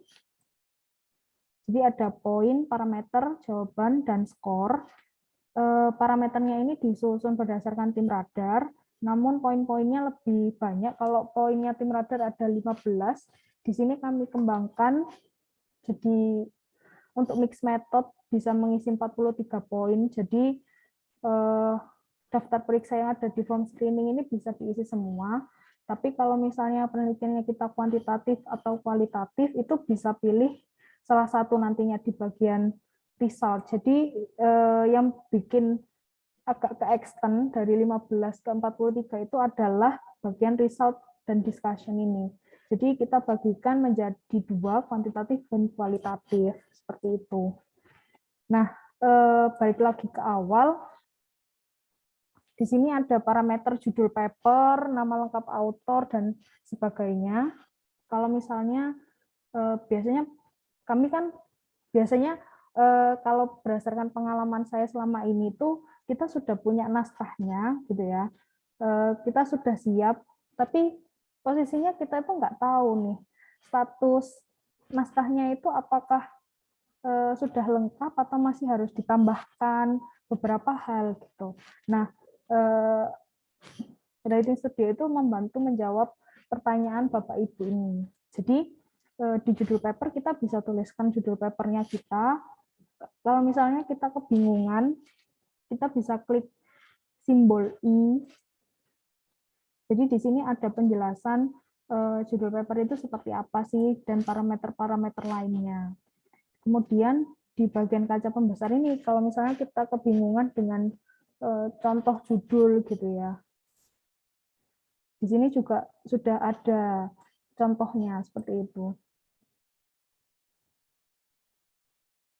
Jadi ada poin, parameter, jawaban, dan skor. Parameternya ini disusun berdasarkan tim radar, namun poin-poinnya lebih banyak. Kalau poinnya tim radar ada 15, di sini kami kembangkan jadi untuk mix method bisa mengisi 43 poin. Jadi daftar periksa yang ada di form screening ini bisa diisi semua. Tapi kalau misalnya penelitiannya kita kuantitatif atau kualitatif, itu bisa pilih salah satu nantinya di bagian result. Jadi yang bikin agak ke extend dari 15 ke 43 itu adalah bagian result dan discussion ini. Jadi kita bagikan menjadi dua, kuantitatif dan kualitatif, seperti itu. Nah, balik lagi ke awal, di sini ada parameter judul paper, nama lengkap autor, dan sebagainya. Kalau misalnya biasanya kami kan biasanya kalau berdasarkan pengalaman saya selama ini tuh kita sudah punya naskahnya gitu ya, kita sudah siap, tapi posisinya kita itu nggak tahu nih status naskahnya itu apakah sudah lengkap atau masih harus ditambahkan beberapa hal gitu. Nah, writing studio itu membantu menjawab pertanyaan Bapak Ibu ini. Jadi di judul paper kita bisa tuliskan judul papernya kita. Kalau misalnya kita kebingungan, kita bisa klik simbol I. Jadi di sini ada penjelasan judul paper itu seperti apa sih dan parameter-parameter lainnya. Kemudian di bagian kaca pembesar ini, kalau misalnya kita kebingungan dengan contoh judul gitu ya, di sini juga sudah ada contohnya seperti itu.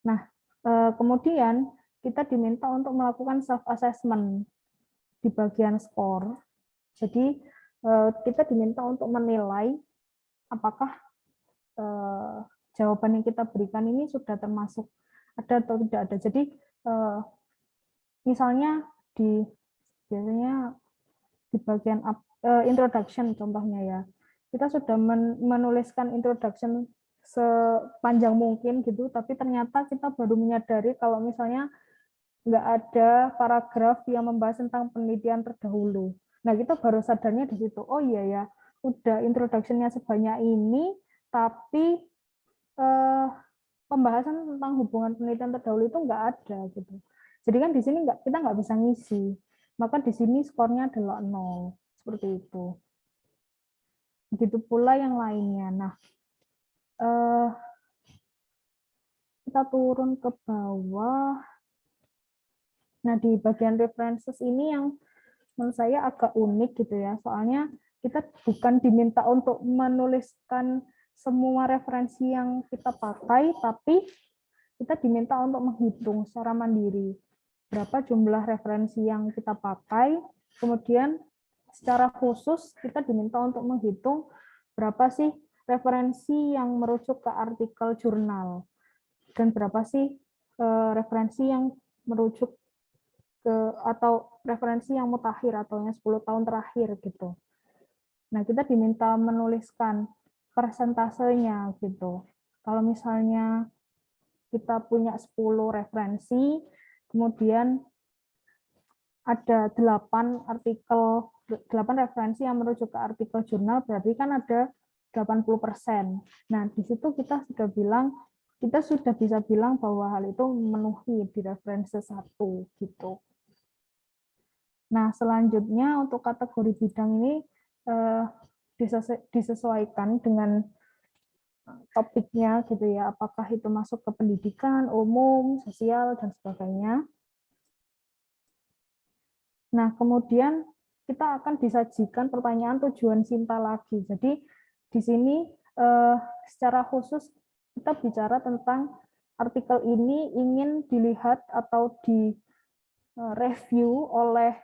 Nah, kemudian kita diminta untuk melakukan self-assessment di bagian skor. Jadi, kita diminta untuk menilai apakah jawaban yang kita berikan ini sudah termasuk ada atau tidak ada. Jadi, misalnya biasanya di bagian introduction contohnya ya, kita sudah menuliskan introduction sepanjang mungkin gitu, tapi ternyata kita baru menyadari kalau misalnya nggak ada paragraf yang membahas tentang penelitian terdahulu. Nah, kita baru sadarnya di situ, oh iya ya, udah introduction-nya sebanyak ini, tapi pembahasan tentang hubungan penelitian terdahulu itu nggak ada gitu. Jadi kan di sini kita nggak bisa ngisi, maka di sini skornya adalah 0, seperti itu. Begitu pula yang lainnya. Nah, kita turun ke bawah. Nah, di bagian references ini yang menurut saya agak unik gitu ya, soalnya kita bukan diminta untuk menuliskan semua referensi yang kita pakai, tapi kita diminta untuk menghitung secara mandiri berapa jumlah referensi yang kita pakai, kemudian secara khusus kita diminta untuk menghitung berapa sih referensi yang merujuk ke artikel jurnal, dan berapa sih referensi yang merujuk atau referensi yang mutakhir atau yang 10 tahun terakhir gitu. Nah, kita diminta menuliskan persentasenya gitu. Kalau misalnya kita punya 10 referensi, kemudian ada 8 referensi yang merujuk ke artikel jurnal, berarti kan ada 80%. Nah, di situ kita sudah bisa bilang bahwa hal itu memenuhi di referensi 1 gitu. Nah, selanjutnya untuk kategori bidang ini disesuaikan dengan topiknya gitu ya, apakah itu masuk ke pendidikan, umum, sosial, dan sebagainya. Nah, kemudian kita akan disajikan pertanyaan tujuan Sinta lagi. Jadi di sini secara khusus kita bicara tentang artikel ini ingin dilihat atau direview oleh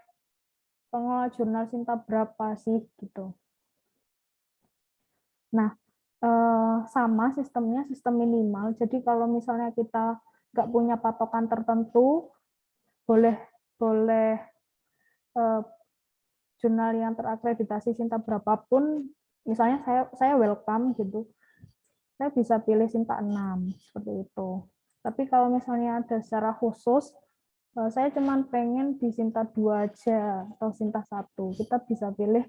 pengelola jurnal Sinta berapa sih gitu. Nah, sama sistemnya, sistem minimal. Jadi kalau misalnya kita nggak punya patokan tertentu, boleh jurnal yang terakreditasi Sinta berapapun, misalnya saya welcome gitu, saya bisa pilih Sinta 6 seperti itu. Tapi kalau misalnya ada secara khusus, saya cuma pengen di Sinta 2 aja atau Sinta 1, kita bisa pilih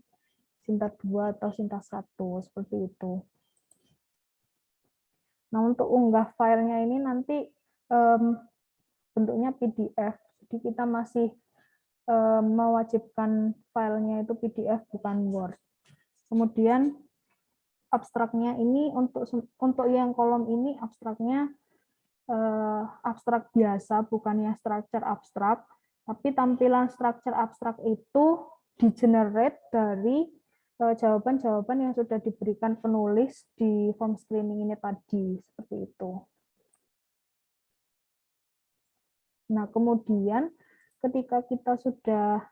Sinta 2 atau Sinta 1 seperti itu. Nah, untuk unggah filenya ini nanti bentuknya PDF, jadi kita masih mewajibkan filenya itu PDF bukan Word. Kemudian abstraknya ini untuk yang kolom ini abstraknya abstrak biasa, bukannya structure abstrak, tapi tampilan structure abstrak itu di-generate dari jawaban-jawaban yang sudah diberikan penulis di form screening ini tadi, seperti itu. Nah, kemudian ketika kita sudah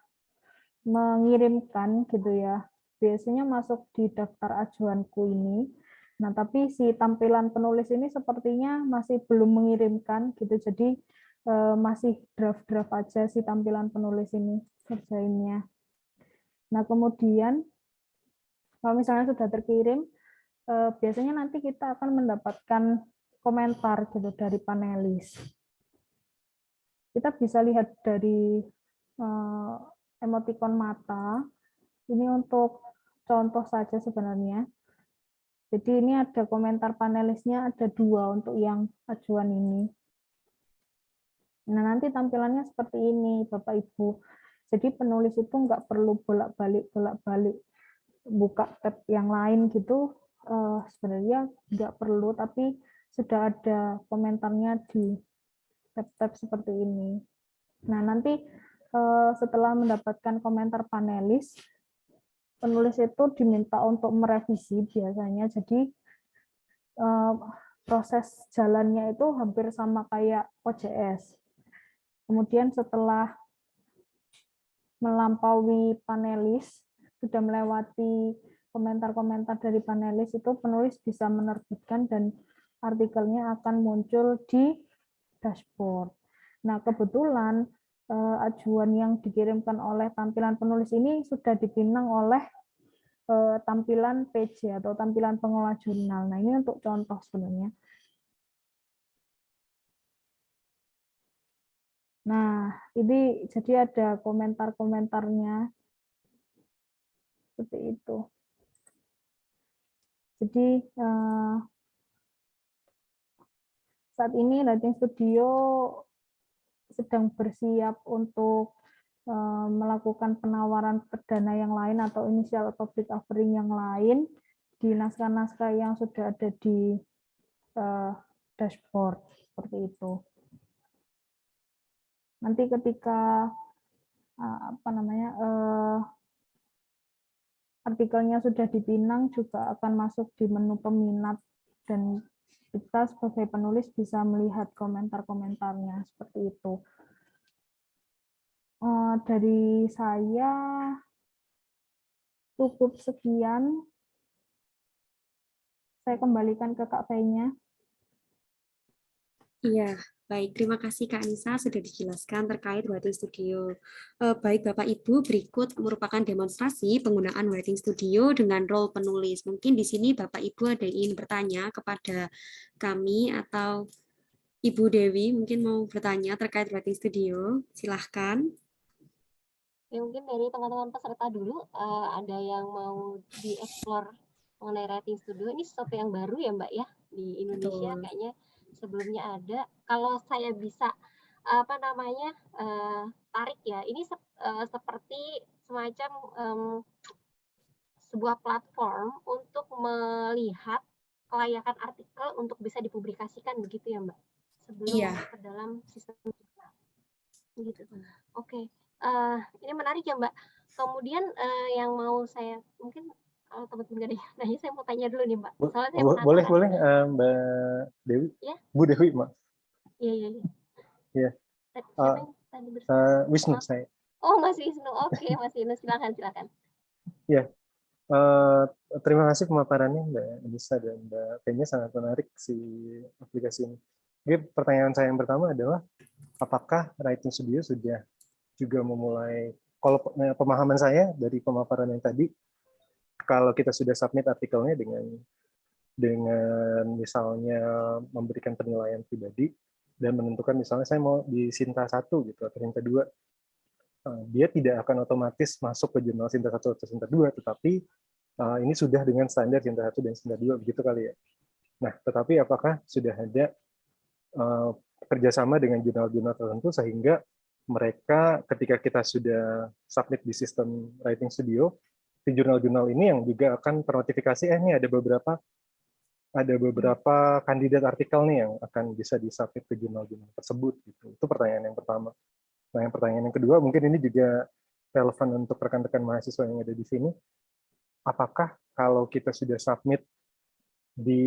mengirimkan gitu ya, biasanya masuk di daftar ajuanku ini. Nah, tapi si tampilan penulis ini sepertinya masih belum mengirimkan gitu, jadi masih draft-draft aja si tampilan penulis ini kerjainnya. Nah, kemudian kalau misalnya sudah terkirim, biasanya nanti kita akan mendapatkan komentar gitu dari panelis. Kita bisa lihat dari emoticon mata. Ini untuk contoh saja sebenarnya. Jadi ini ada komentar panelisnya, ada 2 untuk yang ajuan ini. Nah, nanti tampilannya seperti ini, Bapak Ibu. Jadi penulis itu nggak perlu bolak-balik buka tab yang lain gitu. Sebenarnya nggak perlu, tapi sudah ada komentarnya di tab-tab seperti ini. Nah, nanti setelah mendapatkan komentar panelis, penulis itu diminta untuk merevisi biasanya. Jadi proses jalannya itu hampir sama kayak OJS. Kemudian setelah melampaui panelis, sudah melewati komentar-komentar dari panelis, itu penulis bisa menerbitkan dan artikelnya akan muncul di dashboard. Nah, kebetulan ajuan yang dikirimkan oleh tampilan penulis ini sudah dipinang oleh tampilan PJ atau tampilan pengelola jurnal. Nah, ini untuk contoh sebenarnya. Nah, ini jadi ada komentar-komentarnya seperti itu. Jadi saat ini Writing Studio sedang bersiap untuk melakukan penawaran perdana yang lain atau initial public offering yang lain di naskah-naskah yang sudah ada di dashboard seperti itu. Nanti ketika artikelnya sudah dipinang juga akan masuk di menu peminat dan kita sebagai penulis bisa melihat komentar-komentarnya seperti itu. Dari saya cukup sekian. Saya kembalikan ke Kak Fenya. Iya, baik. Terima kasih Kak Anissa sudah dijelaskan terkait Writing Studio. Baik Bapak Ibu, berikut merupakan demonstrasi penggunaan Writing Studio dengan role penulis. Mungkin di sini Bapak Ibu ada yang ingin bertanya kepada kami atau Ibu Dewi mungkin mau bertanya terkait Writing Studio. Silahkan. Ya, mungkin dari teman-teman peserta dulu, ada yang mau dieksplor mengenai Writing Studio. Ini sesuatu yang baru ya Mbak ya, di Indonesia. Betul. Kayaknya sebelumnya ada. Kalau saya bisa tarik ya, ini seperti semacam sebuah platform untuk melihat kelayakan artikel untuk bisa dipublikasikan, begitu ya Mbak, sebelum masuk ke dalam sistem jurnal. Gitu. Oke. Ini menarik ya Mbak. Kemudian yang mau saya mungkin kalau teman-teman nggak ada yang nanya, saya mau tanya dulu nih Mbak. Soalnya saya Boleh Mbak Dewi. Ya? Bu Dewi, Mbak. Iya. Iya. Siapa yang tadi bersama? Wisnu saya. Oh, Mas Wisnu. Oke, Mas Wisnu, silakan. Iya. Terima kasih pemaparannya Mbak Anissa dan Mbak Fenya, sangat menarik si aplikasi ini. Jadi pertanyaan saya yang pertama adalah, apakah Writing Studio sudah juga memulai, kalau pemahaman saya dari pemaparan yang tadi, kalau kita sudah submit artikelnya dengan misalnya memberikan penilaian pribadi dan menentukan misalnya saya mau di Sinta 1 gitu atau Sinta 2, dia tidak akan otomatis masuk ke jurnal Sinta 1 atau Sinta 2, tetapi ini sudah dengan standar Sinta 1 dan Sinta 2 begitu kali ya. Nah, tetapi apakah sudah ada kerjasama dengan jurnal-jurnal tertentu sehingga mereka ketika kita sudah submit di sistem Writing Studio, di jurnal-jurnal ini yang juga akan ternotifikasi, ini ada beberapa kandidat artikel nih yang akan bisa disubmit ke jurnal-jurnal tersebut gitu. Itu pertanyaan yang pertama. Nah, yang pertanyaan yang kedua, mungkin ini juga relevan untuk rekan-rekan mahasiswa yang ada di sini. Apakah kalau kita sudah submit di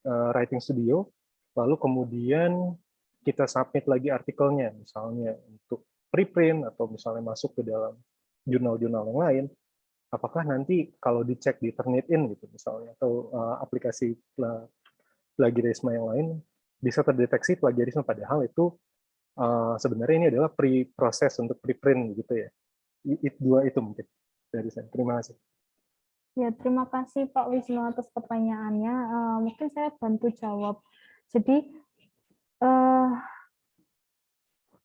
Writing Studio, lalu kemudian kita submit lagi artikelnya, misalnya untuk preprint atau misalnya masuk ke dalam jurnal-jurnal yang lain, apakah nanti kalau dicek di Turnitin gitu misalnya, atau aplikasi plagiarisme yang lain, bisa terdeteksi plagiarisme, padahal itu sebenarnya ini adalah proses untuk preprint gitu ya. Dua itu mungkin dari saya. Terima kasih. Ya, terima kasih Pak Wisnu atas pertanyaannya. Mungkin saya bantu jawab. Jadi,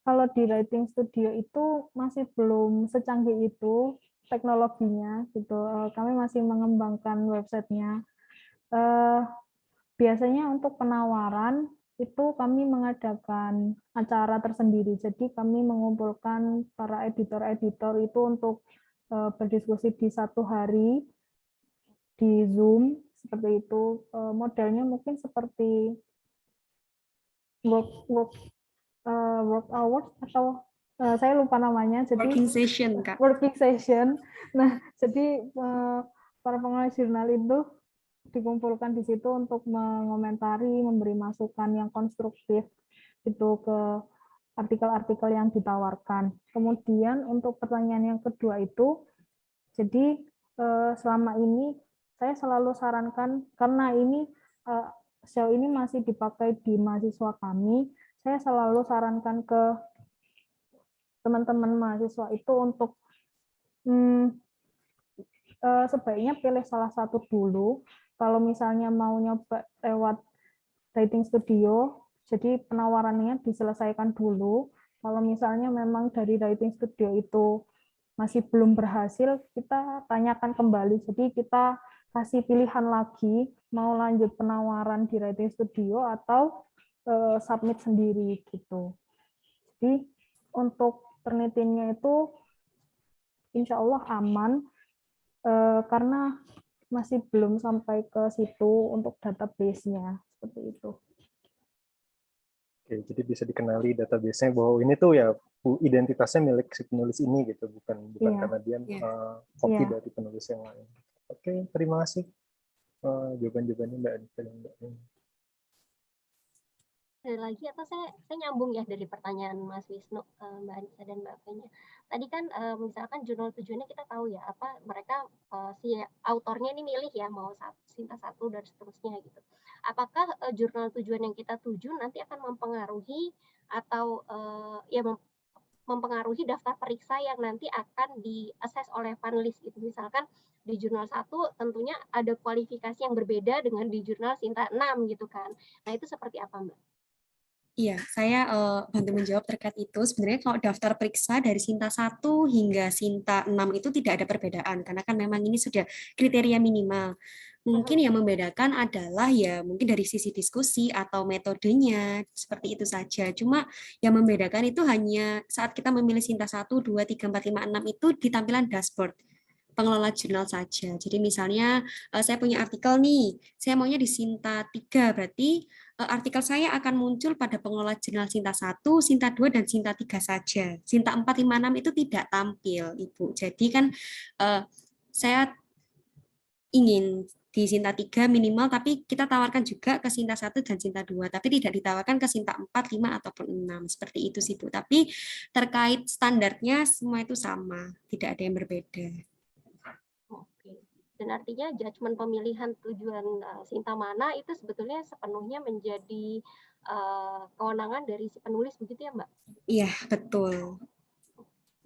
kalau di Writing Studio itu masih belum secanggih itu teknologinya, gitu. Kami masih mengembangkan websitenya. Biasanya untuk penawaran itu kami mengadakan acara tersendiri. Jadi kami mengumpulkan para editor-editor itu untuk berdiskusi di satu hari di Zoom seperti itu. Modelnya mungkin seperti work hours atau saya lupa namanya. Jadi Working session, Kak. Working session. Nah, jadi para pengelola jurnal itu dikumpulkan di situ untuk mengomentari, memberi masukan yang konstruktif itu ke artikel-artikel yang ditawarkan. Kemudian untuk pertanyaan yang kedua itu, jadi selama ini saya selalu sarankan, karena ini sejauh ini masih dipakai di mahasiswa kami, saya selalu sarankan ke teman-teman mahasiswa itu untuk sebaiknya pilih salah satu dulu. Kalau misalnya mau nyoba lewat Writing Studio, jadi penawarannya diselesaikan dulu. Kalau misalnya memang dari Writing Studio itu masih belum berhasil, kita tanyakan kembali. Jadi kita kasih pilihan lagi, mau lanjut penawaran di Writing Studio atau submit sendiri gitu. Jadi untuk Turnitinnya itu insya Allah aman, karena masih belum sampai ke situ untuk database-nya, seperti itu. Oke, jadi bisa dikenali database-nya bahwa ini tuh ya identitasnya milik si penulis ini gitu, bukan karena dia copy dari penulis yang lain. Oke, terima kasih jawaban-jawabannya Mbak Anita dan Mbak Eni. Ada lagi atau saya nyambung ya dari pertanyaan Mas Wisnu, Mbak Anissa dan Mbak Fenya. Tadi kan misalkan jurnal tujuannya kita tahu ya, apa mereka si autornya ini milih ya mau Sinta 1 dan seterusnya gitu. Apakah jurnal tujuan yang kita tuju nanti akan mempengaruhi atau mempengaruhi daftar periksa yang nanti akan di-assess oleh panelis gitu. Misalkan di jurnal 1 tentunya ada kualifikasi yang berbeda dengan di jurnal Sinta 6 gitu kan. Nah, itu seperti apa, Mbak? Iya, saya bantu menjawab terkait itu. Sebenarnya kalau daftar periksa dari Sinta 1 hingga Sinta 6 itu tidak ada perbedaan, karena kan memang ini sudah kriteria minimal. Mungkin yang membedakan adalah ya mungkin dari sisi diskusi atau metodenya, seperti itu saja. Cuma yang membedakan itu hanya saat kita memilih Sinta 1, 2, 3, 4, 5, 6 itu di tampilan dashboard pengelola jurnal saja. Jadi misalnya saya punya artikel nih, saya maunya di Sinta 3, berarti artikel saya akan muncul pada pengelola jurnal Sinta 1, Sinta 2, dan Sinta 3 saja. Sinta 4, 5, 6 itu tidak tampil, Ibu. Jadi kan saya ingin di Sinta 3 minimal, tapi kita tawarkan juga ke Sinta 1 dan Sinta 2, tapi tidak ditawarkan ke Sinta 4, 5, ataupun 6. Seperti itu sih, Bu. Tapi terkait standarnya semua itu sama, tidak ada yang berbeda. Oke. Dan artinya judgement pemilihan tujuan Sinta mana itu sebetulnya sepenuhnya menjadi kewenangan dari si penulis, begitu ya Mbak? Iya, betul.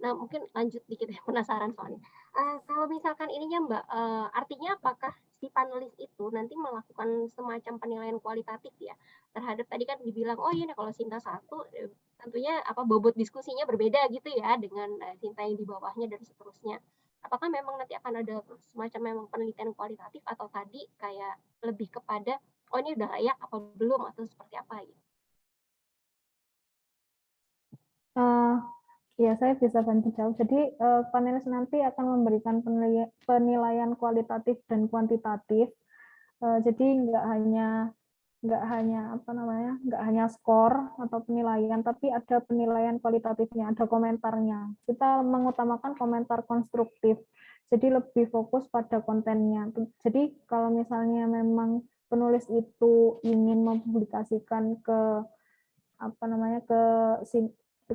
Nah, mungkin lanjut dikit ya, penasaran soalnya. Kalau misalkan ininya Mbak, artinya apakah si panelis itu nanti melakukan semacam penilaian kualitatif ya terhadap tadi kan dibilang, oh iya kalau Sinta 1 tentunya bobot diskusinya berbeda gitu ya dengan Sinta yang di bawahnya dan seterusnya. Apakah memang nanti akan ada semacam memang penelitian kualitatif atau tadi kayak lebih kepada oh ini udah layak apa belum atau seperti apa gitu? Ya, saya bisa bantu jawab. Jadi panelis nanti akan memberikan penilaian kualitatif dan kuantitatif. Jadi nggak hanya skor atau penilaian, tapi ada penilaian kualitatifnya, ada komentarnya. Kita mengutamakan komentar konstruktif. Jadi lebih fokus pada kontennya. Jadi kalau misalnya memang penulis itu ingin mempublikasikan ke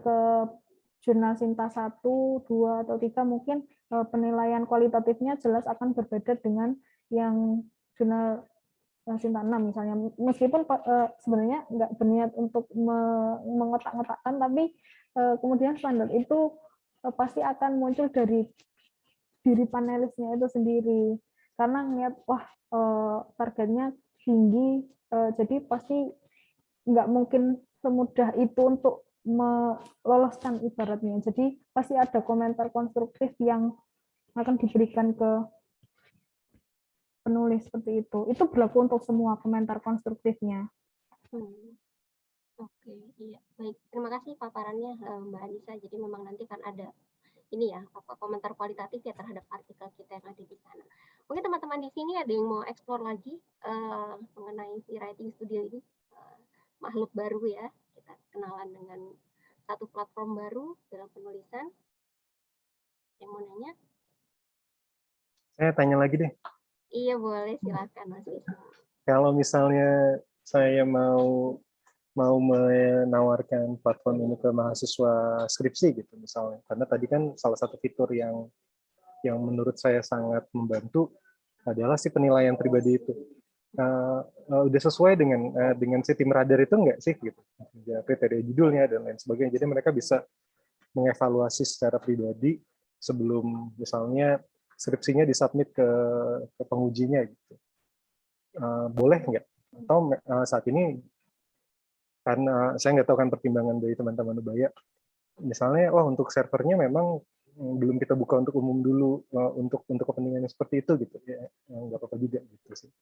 ke jurnal Sinta 1, 2, atau 3, mungkin penilaian kualitatifnya jelas akan berbeda dengan yang jurnal Sinta 6 misalnya. Meskipun sebenarnya nggak berniat untuk mengotak-ngotakkan, tapi kemudian standar itu pasti akan muncul dari diri panelisnya itu sendiri. Karena ngeliat, wah targetnya tinggi, jadi pasti nggak mungkin semudah itu untuk meloloskan ibaratnya. Jadi pasti ada komentar konstruktif yang akan diberikan ke penulis seperti itu. Itu berlaku untuk semua komentar konstruktifnya. Oke, iya. Baik, terima kasih paparannya Mbak Anissa. Jadi memang nanti kan ada ini ya, komentar kualitatif ya terhadap artikel kita yang ada di sana. Mungkin teman-teman di sini ada yang mau explore lagi mengenai si writing studio ini. Makhluk baru ya, kita kenalan dengan satu platform baru dalam penulisan. Yang mau nanya? Saya tanya lagi deh. Iya boleh, silakan Mas Wisnu. Kalau misalnya saya mau menawarkan platform ini ke mahasiswa skripsi gitu misalnya, karena tadi kan salah satu fitur yang menurut saya sangat membantu adalah si penilaian pribadi itu. Udah sesuai dengan si tim radar itu enggak sih gitu, kriteria judulnya dan lain sebagainya. Jadi mereka bisa mengevaluasi secara pribadi sebelum misalnya skripsinya disubmit ke pengujinya gitu. Boleh nggak? Atau saat ini karena saya nggak tahu kan pertimbangan dari teman-teman Ubaya, misalnya untuk servernya memang belum kita buka untuk umum dulu, untuk kepentingan seperti itu gitu ya, nggak apa-apa juga gitu sih.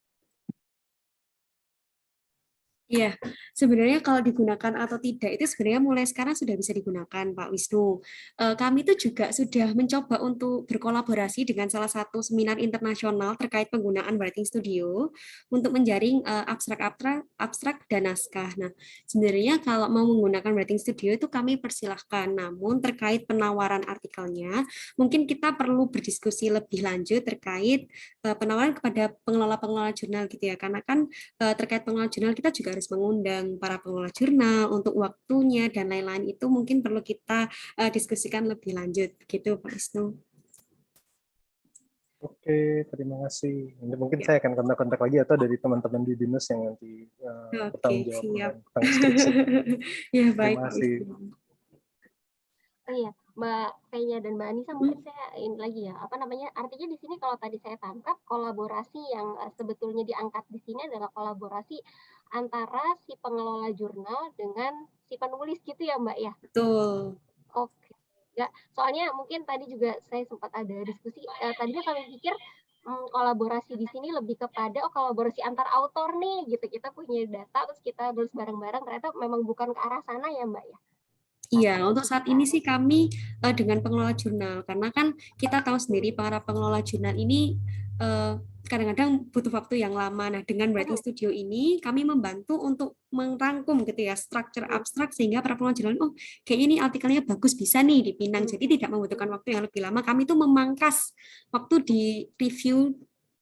Iya, sebenarnya kalau digunakan atau tidak itu sebenarnya mulai sekarang sudah bisa digunakan, Pak Wisnu. Kami itu juga sudah mencoba untuk berkolaborasi dengan salah satu seminar internasional terkait penggunaan writing studio untuk menjaring abstrak dan naskah. Nah, sebenarnya kalau mau menggunakan writing studio itu kami persilahkan. Namun terkait penawaran artikelnya, mungkin kita perlu berdiskusi lebih lanjut terkait penawaran kepada pengelola jurnal gitu ya, karena kan terkait pengelola jurnal kita juga harus mengundang para pengelola jurnal untuk waktunya dan lain-lain, itu mungkin perlu kita diskusikan lebih lanjut gitu Pak Wisnu. Oke, terima kasih. Ini mungkin saya akan kontak-kontak lagi atau dari teman-teman di dinas yang nanti bertanggung jawab tentang skripsi. Ya baik. Terima kasih. Oh iya, Mbak Fenya dan Mbak Anissa, mungkin saya ini lagi ya, artinya di sini kalau tadi saya tangkap kolaborasi yang sebetulnya diangkat di sini adalah kolaborasi antara si pengelola jurnal dengan si penulis gitu ya Mbak ya? Betul. Oke, ya, soalnya mungkin tadi juga saya sempat ada diskusi, tadinya kami pikir kolaborasi di sini lebih kepada kolaborasi antar autor nih gitu, kita punya data terus kita tulis bareng-bareng, ternyata memang bukan ke arah sana ya Mbak ya? Iya, untuk saat ini sih kami dengan pengelola jurnal, karena kan kita tahu sendiri para pengelola jurnal ini kadang-kadang butuh waktu yang lama. Nah, dengan writing studio ini kami membantu untuk merangkum gitu ya, struktur abstrak sehingga para pengelola jurnal, oh kayaknya ini artikelnya bagus bisa nih dipinang. Jadi tidak membutuhkan waktu yang lebih lama. Kami itu memangkas waktu di review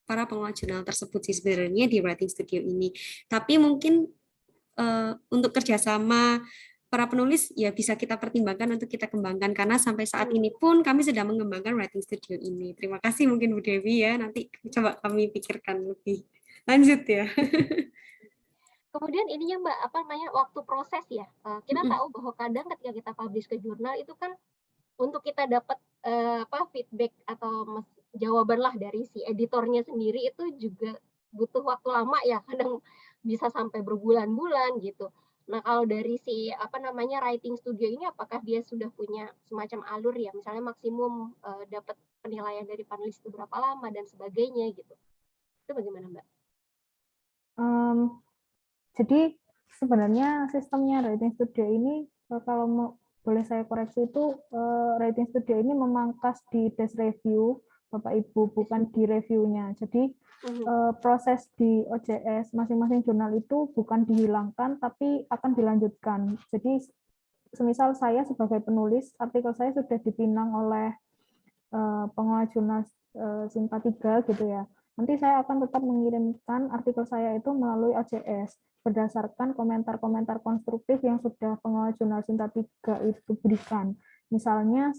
para pengelola jurnal tersebut sih sebenarnya di writing studio ini. Tapi mungkin untuk kerjasama para penulis ya bisa kita pertimbangkan untuk kita kembangkan, karena sampai saat ini pun kami sedang mengembangkan writing studio ini. Terima kasih mungkin Bu Dewi ya, nanti coba kami pikirkan lebih lanjut ya. Kemudian ininya Mbak, apa namanya, waktu proses ya. Kita tahu bahwa kadang ketika kita publish ke jurnal itu kan untuk kita dapat feedback atau jawaban lah dari si editornya sendiri itu juga butuh waktu lama ya, kadang bisa sampai berbulan-bulan gitu. Nah, kalau dari si writing studio ini, apakah dia sudah punya semacam alur ya, misalnya maksimum dapat penilaian dari panelis itu berapa lama dan sebagainya gitu. Itu bagaimana Mbak? Jadi sebenarnya sistemnya writing studio ini, kalau boleh saya koreksi itu, writing studio ini memangkas di desk review Bapak Ibu, bukan di reviewnya. Jadi proses di OJS masing-masing jurnal itu bukan dihilangkan, tapi akan dilanjutkan. Jadi semisal saya sebagai penulis, artikel saya sudah dipinang oleh pengelola jurnal Sinta 3 gitu ya. Nanti saya akan tetap mengirimkan artikel saya itu melalui OJS berdasarkan komentar-komentar konstruktif yang sudah pengelola jurnal Sinta 3 itu berikan. Misalnya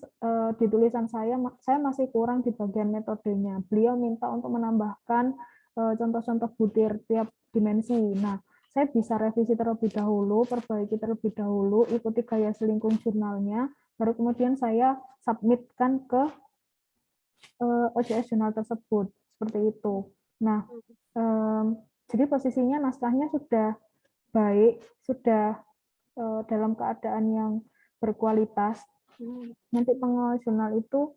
di tulisan saya masih kurang di bagian metodenya. Beliau minta untuk menambahkan contoh-contoh butir tiap dimensi. Nah, saya bisa revisi terlebih dahulu, perbaiki terlebih dahulu, ikuti gaya selingkung jurnalnya, baru kemudian saya submitkan ke OJS jurnal tersebut, seperti itu. Nah, jadi posisinya naskahnya sudah baik, sudah dalam keadaan yang berkualitas. Nanti pengelola jurnal itu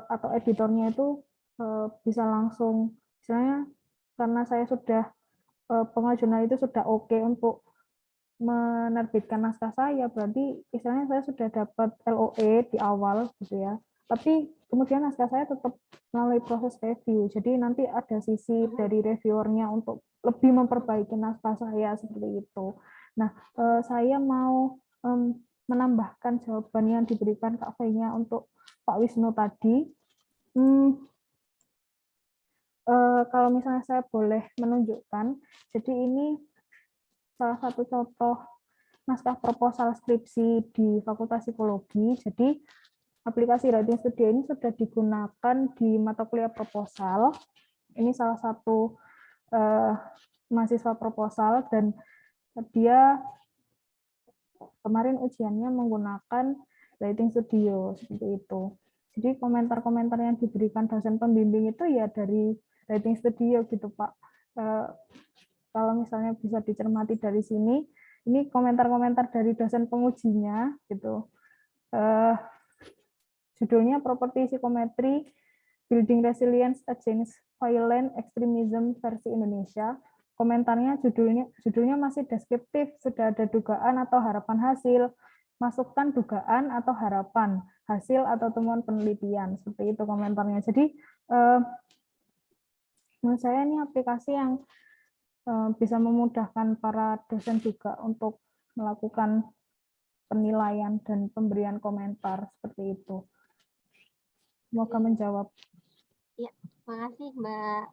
atau editornya itu bisa langsung, misalnya karena saya sudah pengelola jurnal itu sudah oke untuk menerbitkan naskah saya, berarti istilahnya saya sudah dapat LOE di awal gitu ya. Tapi kemudian naskah saya tetap melalui proses review. Jadi nanti ada sisi dari reviewernya untuk lebih memperbaiki naskah saya seperti itu. Nah, saya mau menambahkan jawaban yang diberikan Kak Fenya untuk Pak Wisnu tadi. Kalau misalnya saya boleh menunjukkan, jadi ini salah satu contoh naskah proposal skripsi di Fakultas Psikologi. Jadi aplikasi Writing Studio ini sudah digunakan di mata kuliah proposal. Ini salah satu mahasiswa proposal dan dia kemarin ujiannya menggunakan Writing Studio seperti itu. Jadi komentar-komentar yang diberikan dosen pembimbing itu ya dari Writing Studio gitu Pak. Kalau misalnya bisa dicermati dari sini, ini komentar-komentar dari dosen pengujinya gitu. Judulnya Properti Psikometri Building Resilience Against Violent Extremism versi Indonesia. Komentarnya judulnya masih deskriptif, sudah ada dugaan atau harapan hasil, masukkan dugaan atau harapan, hasil atau temuan penelitian, seperti itu komentarnya. Jadi menurut saya ini aplikasi yang bisa memudahkan para dosen juga untuk melakukan penilaian dan pemberian komentar seperti itu. Semoga menjawab. Ya, makasih Mbak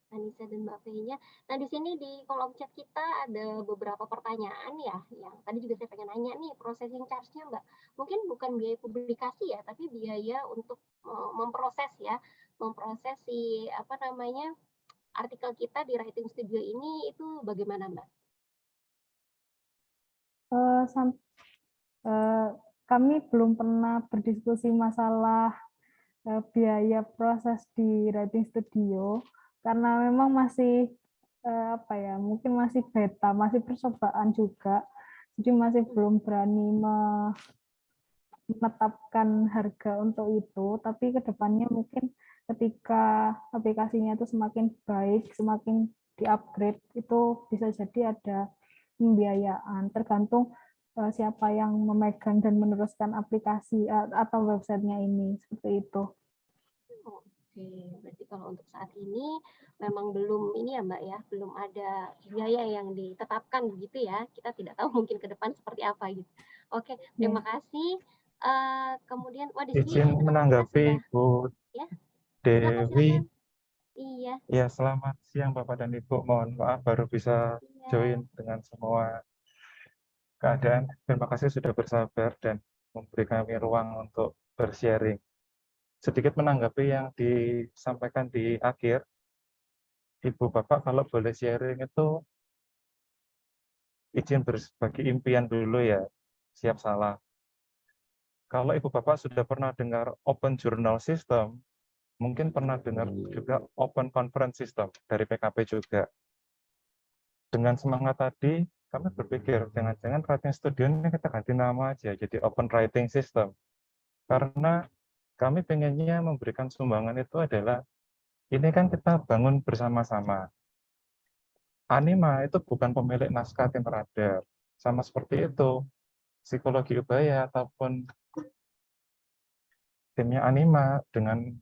Anissa dan Mbak Fenya. Nah, di sini di kolom chat kita ada beberapa pertanyaan ya, yang tadi juga saya pengen nanya nih, processing charge-nya Mbak. Mungkin bukan biaya publikasi ya, tapi biaya untuk memproses si artikel kita di Writing Studio ini itu bagaimana Mbak? Kami belum pernah berdiskusi masalah biaya proses di Writing Studio karena memang masih mungkin masih beta, masih percobaan juga, jadi masih belum berani menetapkan harga untuk itu. Tapi kedepannya mungkin ketika aplikasinya itu semakin baik, semakin di-upgrade, itu bisa jadi ada pembiayaan, tergantung siapa yang memegang dan meneruskan aplikasi atau websitenya ini, seperti itu. Oke, berarti kalau untuk saat ini memang belum ini ya Mbak ya, belum ada biaya yang ditetapkan begitu ya. Kita tidak tahu mungkin ke depan seperti apa gitu. Oke, terima kasih. Kemudian di sini izin menanggapi Bu ya? Dewi. Iya. Ya, selamat siang Bapak dan Ibu. Mohon maaf baru bisa join dengan semua. keadaan. Terima kasih sudah bersabar dan memberi kami ruang untuk bersharing. Sedikit menanggapi yang disampaikan di akhir, Ibu Bapak kalau boleh sharing itu izin berbagi impian dulu ya, siap salah. Kalau Ibu Bapak sudah pernah dengar Open Journal System, mungkin pernah dengar juga Open Conference System dari PKP juga. Dengan semangat tadi, kami berpikir, jangan-jangan Writing Studio ini kita ganti nama aja, jadi Open Writing System. Karena kami pengennya memberikan sumbangan itu adalah, ini kan kita bangun bersama-sama. Anima itu bukan pemilik naskah tim radar. Sama seperti itu, psikologi Ubaya ataupun timnya Anima dengan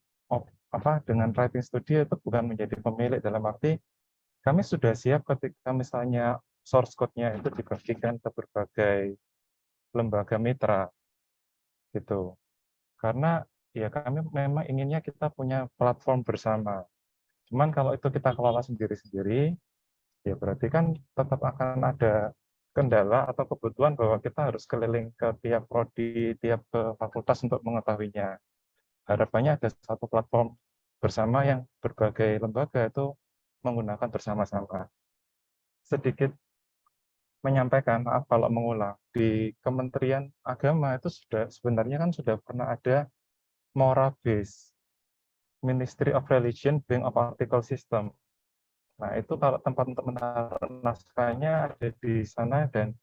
Writing Studio itu bukan menjadi pemilik, dalam arti kami sudah siap ketika misalnya source code-nya itu dibagikan ke berbagai lembaga mitra gitu. Karena ya kami memang inginnya kita punya platform bersama. Cuman kalau itu kita kelola sendiri-sendiri, ya berarti kan tetap akan ada kendala atau kebutuhan bahwa kita harus keliling ke tiap prodi, tiap fakultas untuk mengetahuinya. Harapannya ada satu platform bersama yang berbagai lembaga itu menggunakan bersama-sama. Sedikit menyampaikan, maaf kalau mengulang, di Kementerian Agama itu sebenarnya kan sudah pernah ada Morabis, Ministry of Religion Bank of Article System. Nah, itu kalau tempat untuk menaruh naskahnya ada di sana dan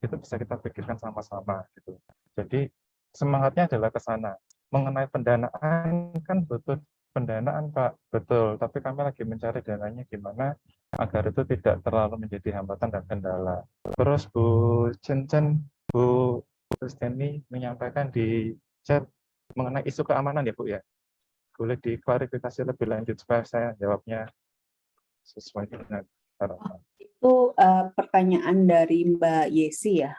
itu bisa kita pikirkan sama-sama gitu. Jadi semangatnya adalah ke sana. Mengenai pendanaan kan betul pendanaan Pak, betul. Tapi kami lagi mencari dananya gimana agar itu tidak terlalu menjadi hambatan dan kendala. Terus Bu Cencen, Bu Kristiani menyampaikan di chat mengenai isu keamanan ya Bu ya. Boleh diklarifikasi lebih lanjut supaya saya jawabnya sesuai dengan harapan. Itu pertanyaan dari Mbak Yesi ya,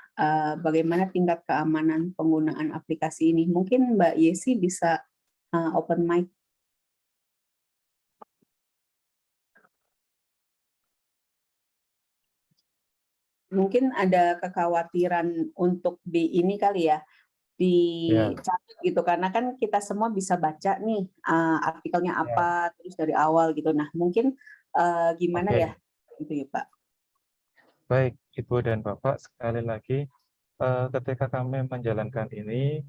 bagaimana tingkat keamanan penggunaan aplikasi ini? Mungkin Mbak Yesi bisa open mic. Mungkin ada kekhawatiran untuk di ini kali ya, di chat gitu, karena kan kita semua bisa baca nih artikelnya apa, terus dari awal gitu. Nah, mungkin gimana ya, gitu ya Pak? Baik, Ibu dan Bapak, sekali lagi, ketika kami menjalankan ini,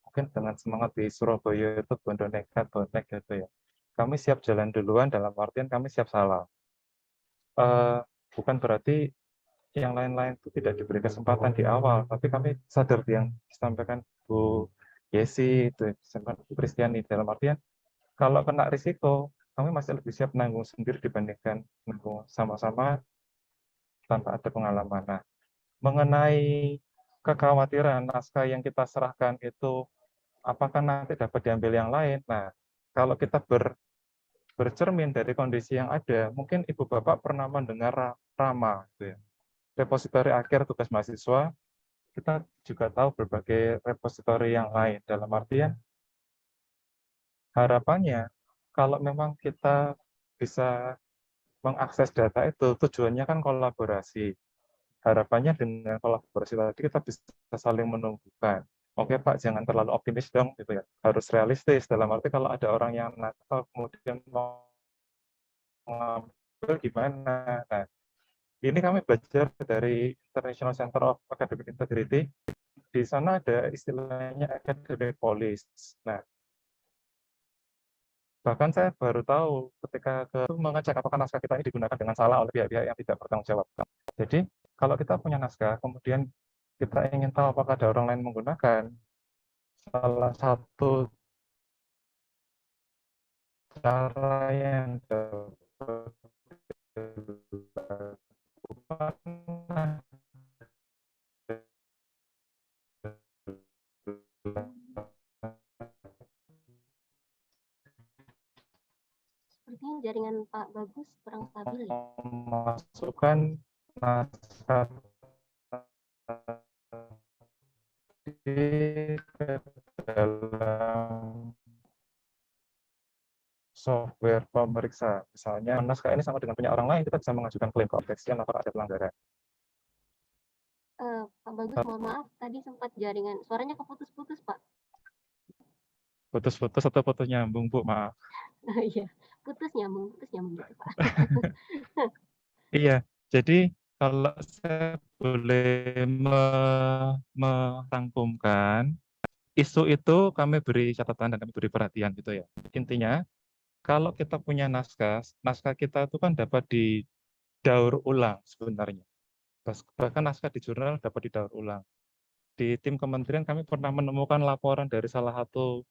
mungkin dengan semangat di Surabaya itu bondo nekat, bonek gitu ya. Kami siap jalan duluan dalam artian kami siap salah. Bukan berarti yang lain-lain itu tidak diberi kesempatan di awal, tapi kami sadar yang disampaikan Bu Yesi, itu disampaikan Bu Kristiani, dalam artian kalau kena risiko, kami masih lebih siap nanggung sendiri dibandingkan nanggung sama-sama tanpa ada pengalaman. Nah, mengenai kekhawatiran naskah yang kita serahkan itu apakah nanti dapat diambil yang lain. Nah, kalau kita bercermin dari kondisi yang ada, mungkin Ibu Bapak pernah mendengar RAMA, gitu ya. Repositori akhir tugas mahasiswa, kita juga tahu berbagai repositori yang lain. Dalam artian, harapannya kalau memang kita bisa mengakses data itu, tujuannya kan kolaborasi. Harapannya dengan kolaborasi tadi kita bisa saling menumbuhkan. Oke Pak, jangan terlalu optimis dong, gitu ya. Harus realistis. Dalam arti kalau ada orang yang nakal kemudian mau mengambil gimana. Nah, ini kami belajar dari International Center of Academic Integrity. Di sana ada istilahnya academic police. Nah, bahkan saya baru tahu ketika mengecek apakah naskah kita ini digunakan dengan salah oleh pihak-pihak yang tidak bertanggung jawab. Jadi, kalau kita punya naskah, kemudian kita ingin tahu apakah ada orang lain menggunakan, salah satu cara yang dapat dilakukan Sepertinya jaringan Pak Bagus kurang stabil ya. memasukkan naskah di dalam software pemeriksa. Misalnya, naskah ini sama dengan punya orang lain, kita bisa mengajukan klaim ke objection atau ada pelanggaran. Pak Bagus, mohon maaf, tadi sempat jaringan, suaranya keputus-putus, Pak. Putus-putus atau putus nyambung, Bu? Maaf. Iya, putus nyambung gitu, Pak. Iya, jadi kalau saya boleh merangkumkan, isu itu kami beri catatan dan kami beri perhatian gitu ya. Intinya, kalau kita punya naskah, naskah kita itu kan dapat didaur ulang sebenarnya. Bahkan naskah di jurnal dapat didaur ulang. Di tim kementerian kami pernah menemukan laporan dari salah satu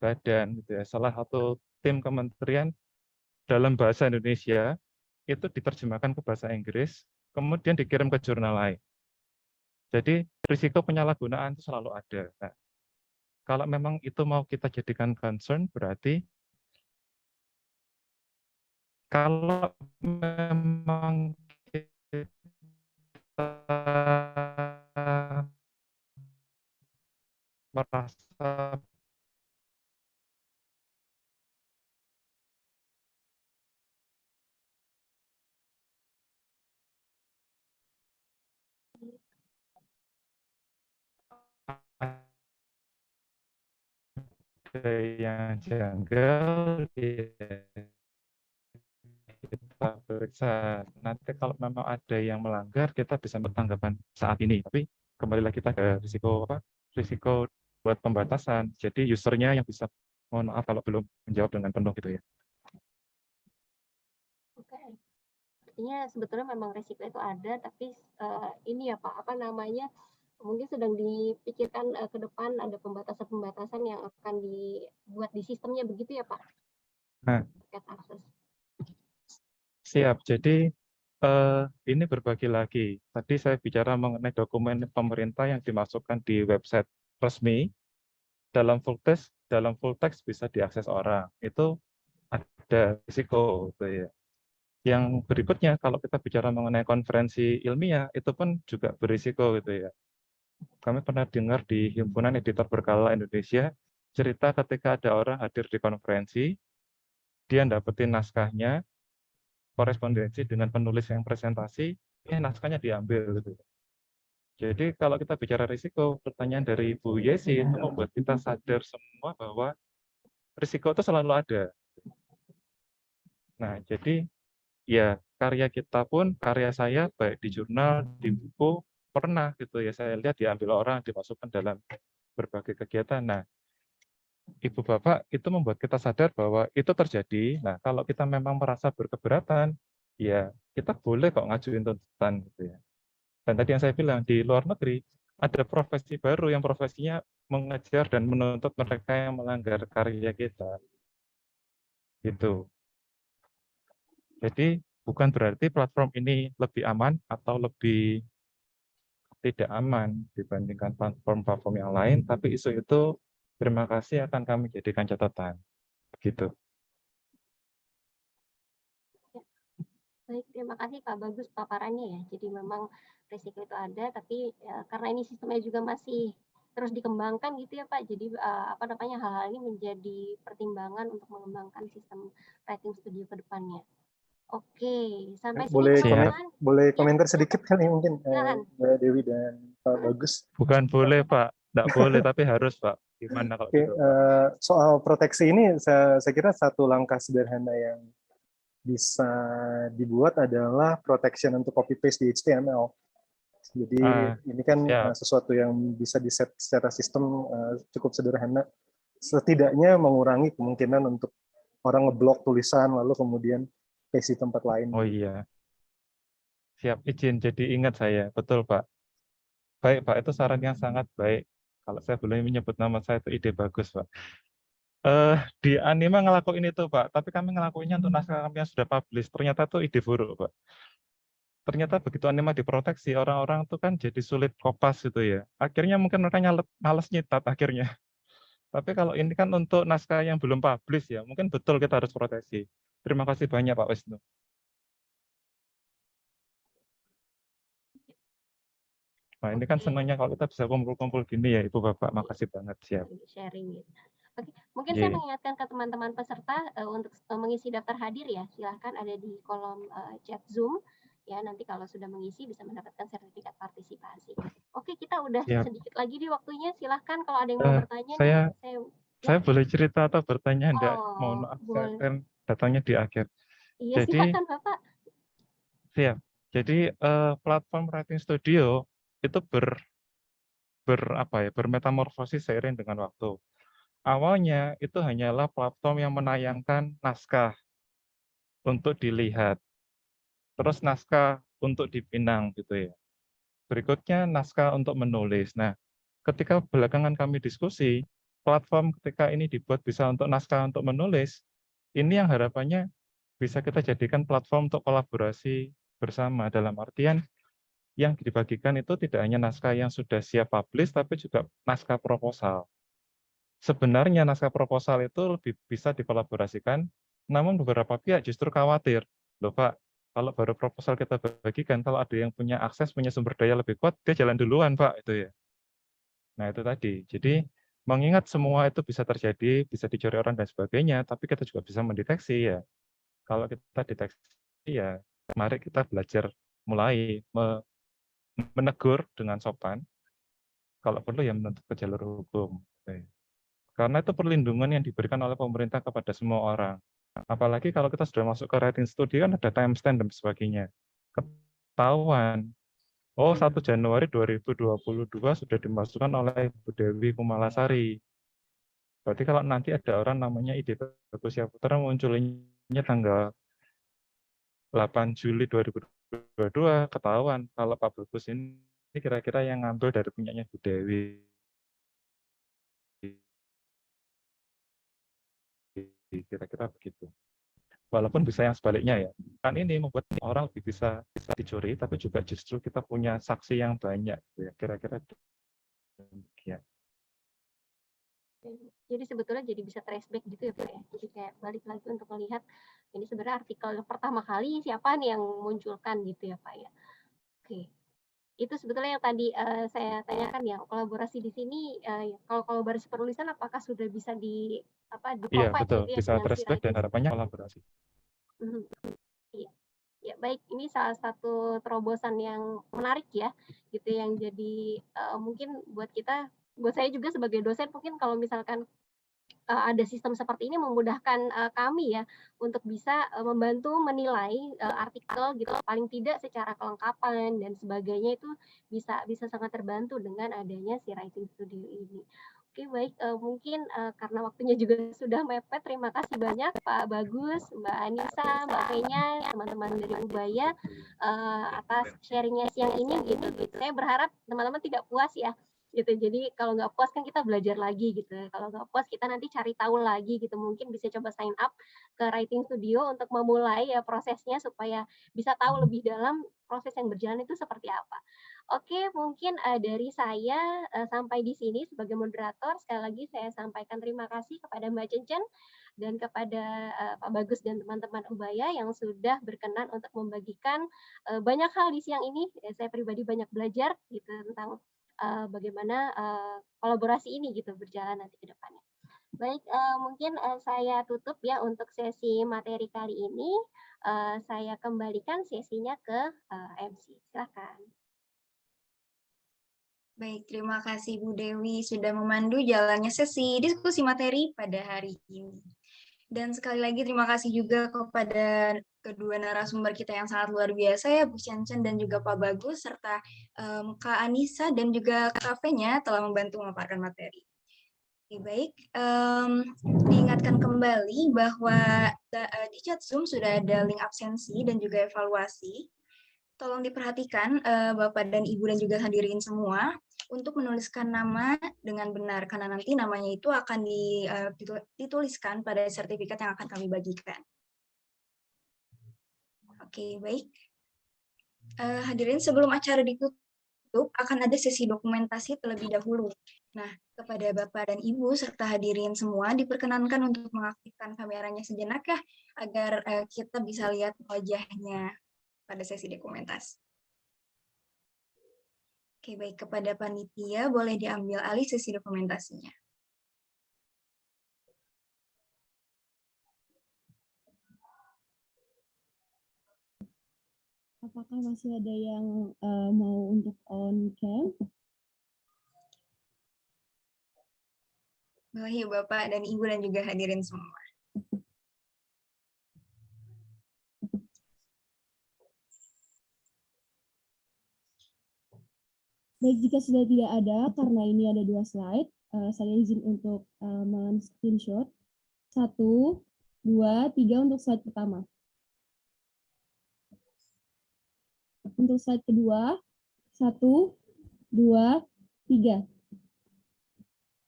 badan, gitu ya, salah satu tim kementerian dalam bahasa Indonesia itu diterjemahkan ke bahasa Inggris, kemudian dikirim ke jurnal lain. Jadi risiko penyalahgunaan itu selalu ada. Nah, kalau memang itu mau kita jadikan concern, berarti kalau memang kita merasa ada yang janggal, kita periksa. Nanti kalau memang ada yang melanggar, kita bisa bertanggapan saat ini. Tapi kembali lagi kita ke risiko apa? Risiko buat pembatasan. Jadi usernya yang bisa, mohon maaf kalau belum menjawab dengan penuh gitu ya. Oke. Artinya sebetulnya memang resiko itu ada, tapi ini ya Pak, apa namanya, mungkin sedang dipikirkan ke depan ada pembatasan-pembatasan yang akan dibuat di sistemnya, begitu ya Pak? Nah, Terkait akses. siap. Jadi ini berbagi lagi. Tadi saya bicara mengenai dokumen pemerintah yang dimasukkan di website resmi. Dalam full text bisa diakses orang. Itu ada risiko gitu ya. Yang berikutnya kalau kita bicara mengenai konferensi ilmiah itu pun juga berisiko gitu ya. Kami pernah dengar di Himpunan Editor Berkala Indonesia cerita ketika ada orang hadir di konferensi, dia dapetin naskahnya, korespondensi dengan penulis yang presentasi, naskahnya diambil gitu. Jadi kalau kita bicara risiko, pertanyaan dari Bu Yesi itu membuat kita sadar semua bahwa risiko itu selalu ada. Nah, jadi ya karya kita pun, karya saya baik di jurnal, di buku, pernah gitu ya saya lihat diambil orang, dimasukkan dalam berbagai kegiatan. Nah, Ibu Bapak itu membuat kita sadar bahwa itu terjadi. Nah, kalau kita memang merasa berkeberatan, ya kita boleh kok ngajuin tuntutan gitu ya. Dan tadi yang saya bilang di luar negeri ada profesi baru yang profesinya mengejar dan menuntut mereka yang melanggar karya kita. Gitu. Jadi bukan berarti platform ini lebih aman atau lebih tidak aman dibandingkan platform-platform yang lain, tapi isu itu terima kasih akan kami jadikan catatan. Begitu. Baik, terima kasih Pak Bagus paparannya ya. Jadi memang risiko itu ada, tapi ya, karena ini sistemnya juga masih terus dikembangkan gitu ya Pak. Jadi apa namanya hal-hal ini menjadi pertimbangan untuk mengembangkan sistem writing studio ke depannya. Oke, sampai sini teman-teman. Boleh Ya, komentar sedikit kali mungkin silakan. Mbak Dewi dan Pak Bagus. Bukan boleh Pak, tidak boleh tapi harus Pak. Gimana kalau gitu Pak? Soal proteksi ini saya kira satu langkah sederhana yang bisa dibuat adalah protection untuk copy paste di HTML. Jadi ini kan sesuatu yang bisa di-set secara sistem cukup sederhana. Setidaknya mengurangi kemungkinan untuk orang ngeblok tulisan lalu kemudian paste di tempat lain. Oh iya. Siap, izin. Jadi ingat saya. Betul Pak. Baik Pak, itu saran yang sangat baik. Kalau saya boleh menyebut nama saya itu ide bagus Pak. Di Anima ngelakuin itu Pak, tapi kami ngelakuinnya untuk naskah kami yang sudah publish. Ternyata itu ide buruk Pak. Ternyata begitu Anima diproteksi, orang-orang itu kan jadi sulit kopas gitu ya. Akhirnya mungkin mereka males nyitat akhirnya. Tapi kalau ini kan untuk naskah yang belum publish ya, mungkin betul kita harus proteksi. Terima kasih banyak Pak Wisnu. Nah ini kan senangnya kalau kita bisa kumpul-kumpul gini ya Ibu Bapak, makasih banget siap. Sharing gitu. Oke, mungkin saya mengingatkan ke teman-teman peserta untuk mengisi daftar hadir ya, silahkan ada di kolom chat Zoom ya. Nanti kalau sudah mengisi bisa mendapatkan sertifikat partisipasi. Oke, kita udah Siap. sedikit lagi di waktunya. Silahkan kalau ada yang mau bertanya nih. Saya boleh cerita atau bertanya enggak? Oh, Mohon maaf, saya boleh. kan datangnya di akhir. Iya, Jadi, silakan Bapak. siap. Jadi platform Writing Studio itu bermetamorfosis seiring dengan waktu. Awalnya itu hanyalah platform yang menayangkan naskah untuk dilihat, terus naskah untuk dipinang gitu ya. Berikutnya naskah untuk menulis. Nah, ketika belakangan kami diskusi, platform ketika ini dibuat bisa untuk naskah untuk menulis, ini yang harapannya bisa kita jadikan platform untuk kolaborasi bersama, dalam artian yang dibagikan itu tidak hanya naskah yang sudah siap publish, tapi juga naskah proposal. Sebenarnya naskah proposal itu lebih bisa dikolaborasikan, namun beberapa pihak justru khawatir, loh Pak, kalau baru proposal kita bagikan, kalau ada yang punya akses, punya sumber daya lebih kuat, dia jalan duluan Pak, itu ya. Nah itu tadi, jadi mengingat semua itu bisa terjadi, bisa dicuri orang dan sebagainya, tapi kita juga bisa mendeteksi ya. Kalau kita deteksi ya, mari kita belajar mulai menegur dengan sopan, kalau perlu ya menuntut ke jalur hukum. Karena itu perlindungan yang diberikan oleh pemerintah kepada semua orang. Apalagi kalau kita sudah masuk ke Writing Studio kan ada timestamp dan sebagainya. Ketahuan, oh 1 Januari 2022 sudah dimasukkan oleh Ibu Dewi Kumalasari. Berarti kalau nanti ada orang namanya Ide Bagus Yaputra munculnya tanggal 8 Juli 2022, ketahuan kalau Pak Bagus ini kira-kira yang ngambil dari punyanya Bu Dewi. Kira-kira begitu. Walaupun bisa yang sebaliknya ya. Kan ini membuat orang lebih bisa dicuri, tapi juga justru kita punya saksi yang banyak. Gitu ya. Kira-kira demikian. Jadi sebetulnya jadi bisa traceback gitu ya Pak ya. Jadi kayak balik lagi untuk melihat ini sebenarnya artikel yang pertama kali siapa nih yang munculkan gitu ya Pak ya. Oke. Itu sebetulnya yang tadi saya tanyakan ya, kolaborasi di sini kalau kolaborasi penulisan apakah sudah bisa di Iya provide betul, gitu ya bisa dengan si traceback dan writing harapannya studio. kolaborasi. Iya. Ya baik, ini salah satu terobosan yang menarik ya, gitu yang jadi mungkin buat saya juga sebagai dosen mungkin kalau misalkan ada sistem seperti ini memudahkan kami ya untuk bisa membantu menilai artikel gitu paling tidak secara kelengkapan dan sebagainya itu bisa bisa sangat terbantu dengan adanya si Writing Studio ini. Oke baik, mungkin karena waktunya juga sudah mepet, terima kasih banyak Pak Bagus, Mbak Anissa, Mbak Fenya, teman-teman dari Ubaya atas sharingnya siang ini gitu. Saya berharap teman-teman tidak puas ya gitu. Jadi kalau nggak puas kan kita belajar lagi gitu. Kalau nggak puas kita nanti cari tahu lagi gitu. Mungkin bisa coba sign up ke Writing Studio untuk memulai ya prosesnya supaya bisa tahu lebih dalam proses yang berjalan itu seperti apa. Oke, mungkin dari saya sampai di sini sebagai moderator. Sekali lagi saya sampaikan terima kasih kepada Mbak Cencen dan kepada Pak Bagus dan teman-teman Ubaya yang sudah berkenan untuk membagikan banyak hal di siang ini. Saya pribadi banyak belajar gitu tentang bagaimana kolaborasi ini gitu berjalan nanti ke depannya. Baik, mungkin saya tutup ya untuk sesi materi kali ini. Saya kembalikan sesinya ke MC. Silakan. Baik, terima kasih Bu Dewi sudah memandu jalannya sesi diskusi materi pada hari ini. Dan sekali lagi terima kasih juga kepada kedua narasumber kita yang sangat luar biasa ya, Bu Cencen dan juga Pak Bagus, serta Kak Anissa dan juga Kak Fenya telah membantu memaparkan materi. Oke, baik, diingatkan kembali bahwa di chat Zoom sudah ada link absensi dan juga evaluasi. Tolong diperhatikan Bapak dan Ibu dan juga hadirin semua untuk menuliskan nama dengan benar, karena nanti namanya itu akan dituliskan pada sertifikat yang akan kami bagikan. Oke, baik. Hadirin, sebelum acara ditutup, akan ada sesi dokumentasi terlebih dahulu. Nah, kepada Bapak dan Ibu serta hadirin semua diperkenankan untuk mengaktifkan kameranya sejenak ya, agar kita bisa lihat wajahnya pada sesi dokumentasi. Oke, baik, kepada panitia boleh diambil alih sesi dokumentasinya. Apakah masih ada yang mau untuk on cam? Boleh ya Bapak dan Ibu dan juga hadirin semua. Baik, jika sudah tidak ada, karena ini ada 2 slide, saya izin untuk men-screenshot. 1, 2, 3 untuk slide pertama. Untuk slide kedua, 1, 2, 3.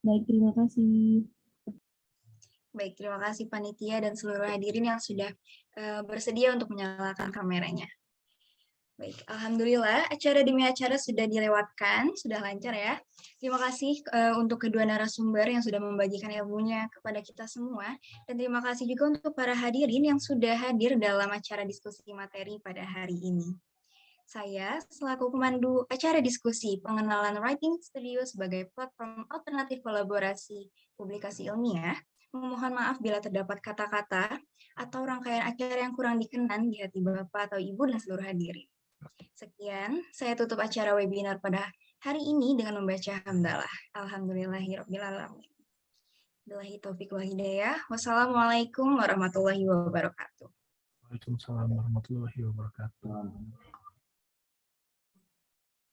Baik, terima kasih. Baik, terima kasih panitia dan seluruh hadirin yang sudah bersedia untuk menyalakan kameranya. Baik, alhamdulillah acara demi acara sudah dilewatkan, sudah lancar ya. Terima kasih untuk kedua narasumber yang sudah membagikan ilmunya kepada kita semua, dan terima kasih juga untuk para hadirin yang sudah hadir dalam acara diskusi materi pada hari ini. Saya selaku pemandu acara diskusi pengenalan Writing Studio sebagai platform alternatif kolaborasi publikasi ilmiah, memohon maaf bila terdapat kata-kata atau rangkaian acara yang kurang dikenan di hati Bapak atau Ibu dan seluruh hadirin. Sekian, saya tutup acara webinar pada hari ini dengan membaca hamdalah. Alhamdulillahirrabbilalamin. Billahi taufiq wal hidayah. Wassalamualaikum warahmatullahi wabarakatuh. Waalaikumsalam warahmatullahi wabarakatuh.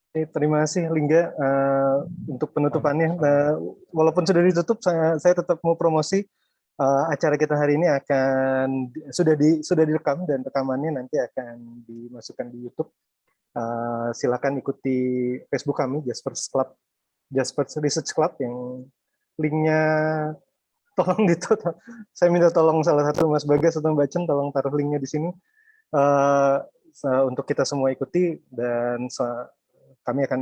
Terima kasih Lingga untuk penutupannya. Walaupun sudah ditutup, saya tetap mau promosi acara kita hari ini akan sudah direkam dan rekamannya nanti akan dimasukkan di YouTube. Silakan ikuti Facebook kami Jaspers Research Club yang linknya tolong ditutup. Saya minta tolong salah satu Mas Bagas atau Mbak Cen tolong taruh linknya di sini untuk kita semua ikuti dan kami akan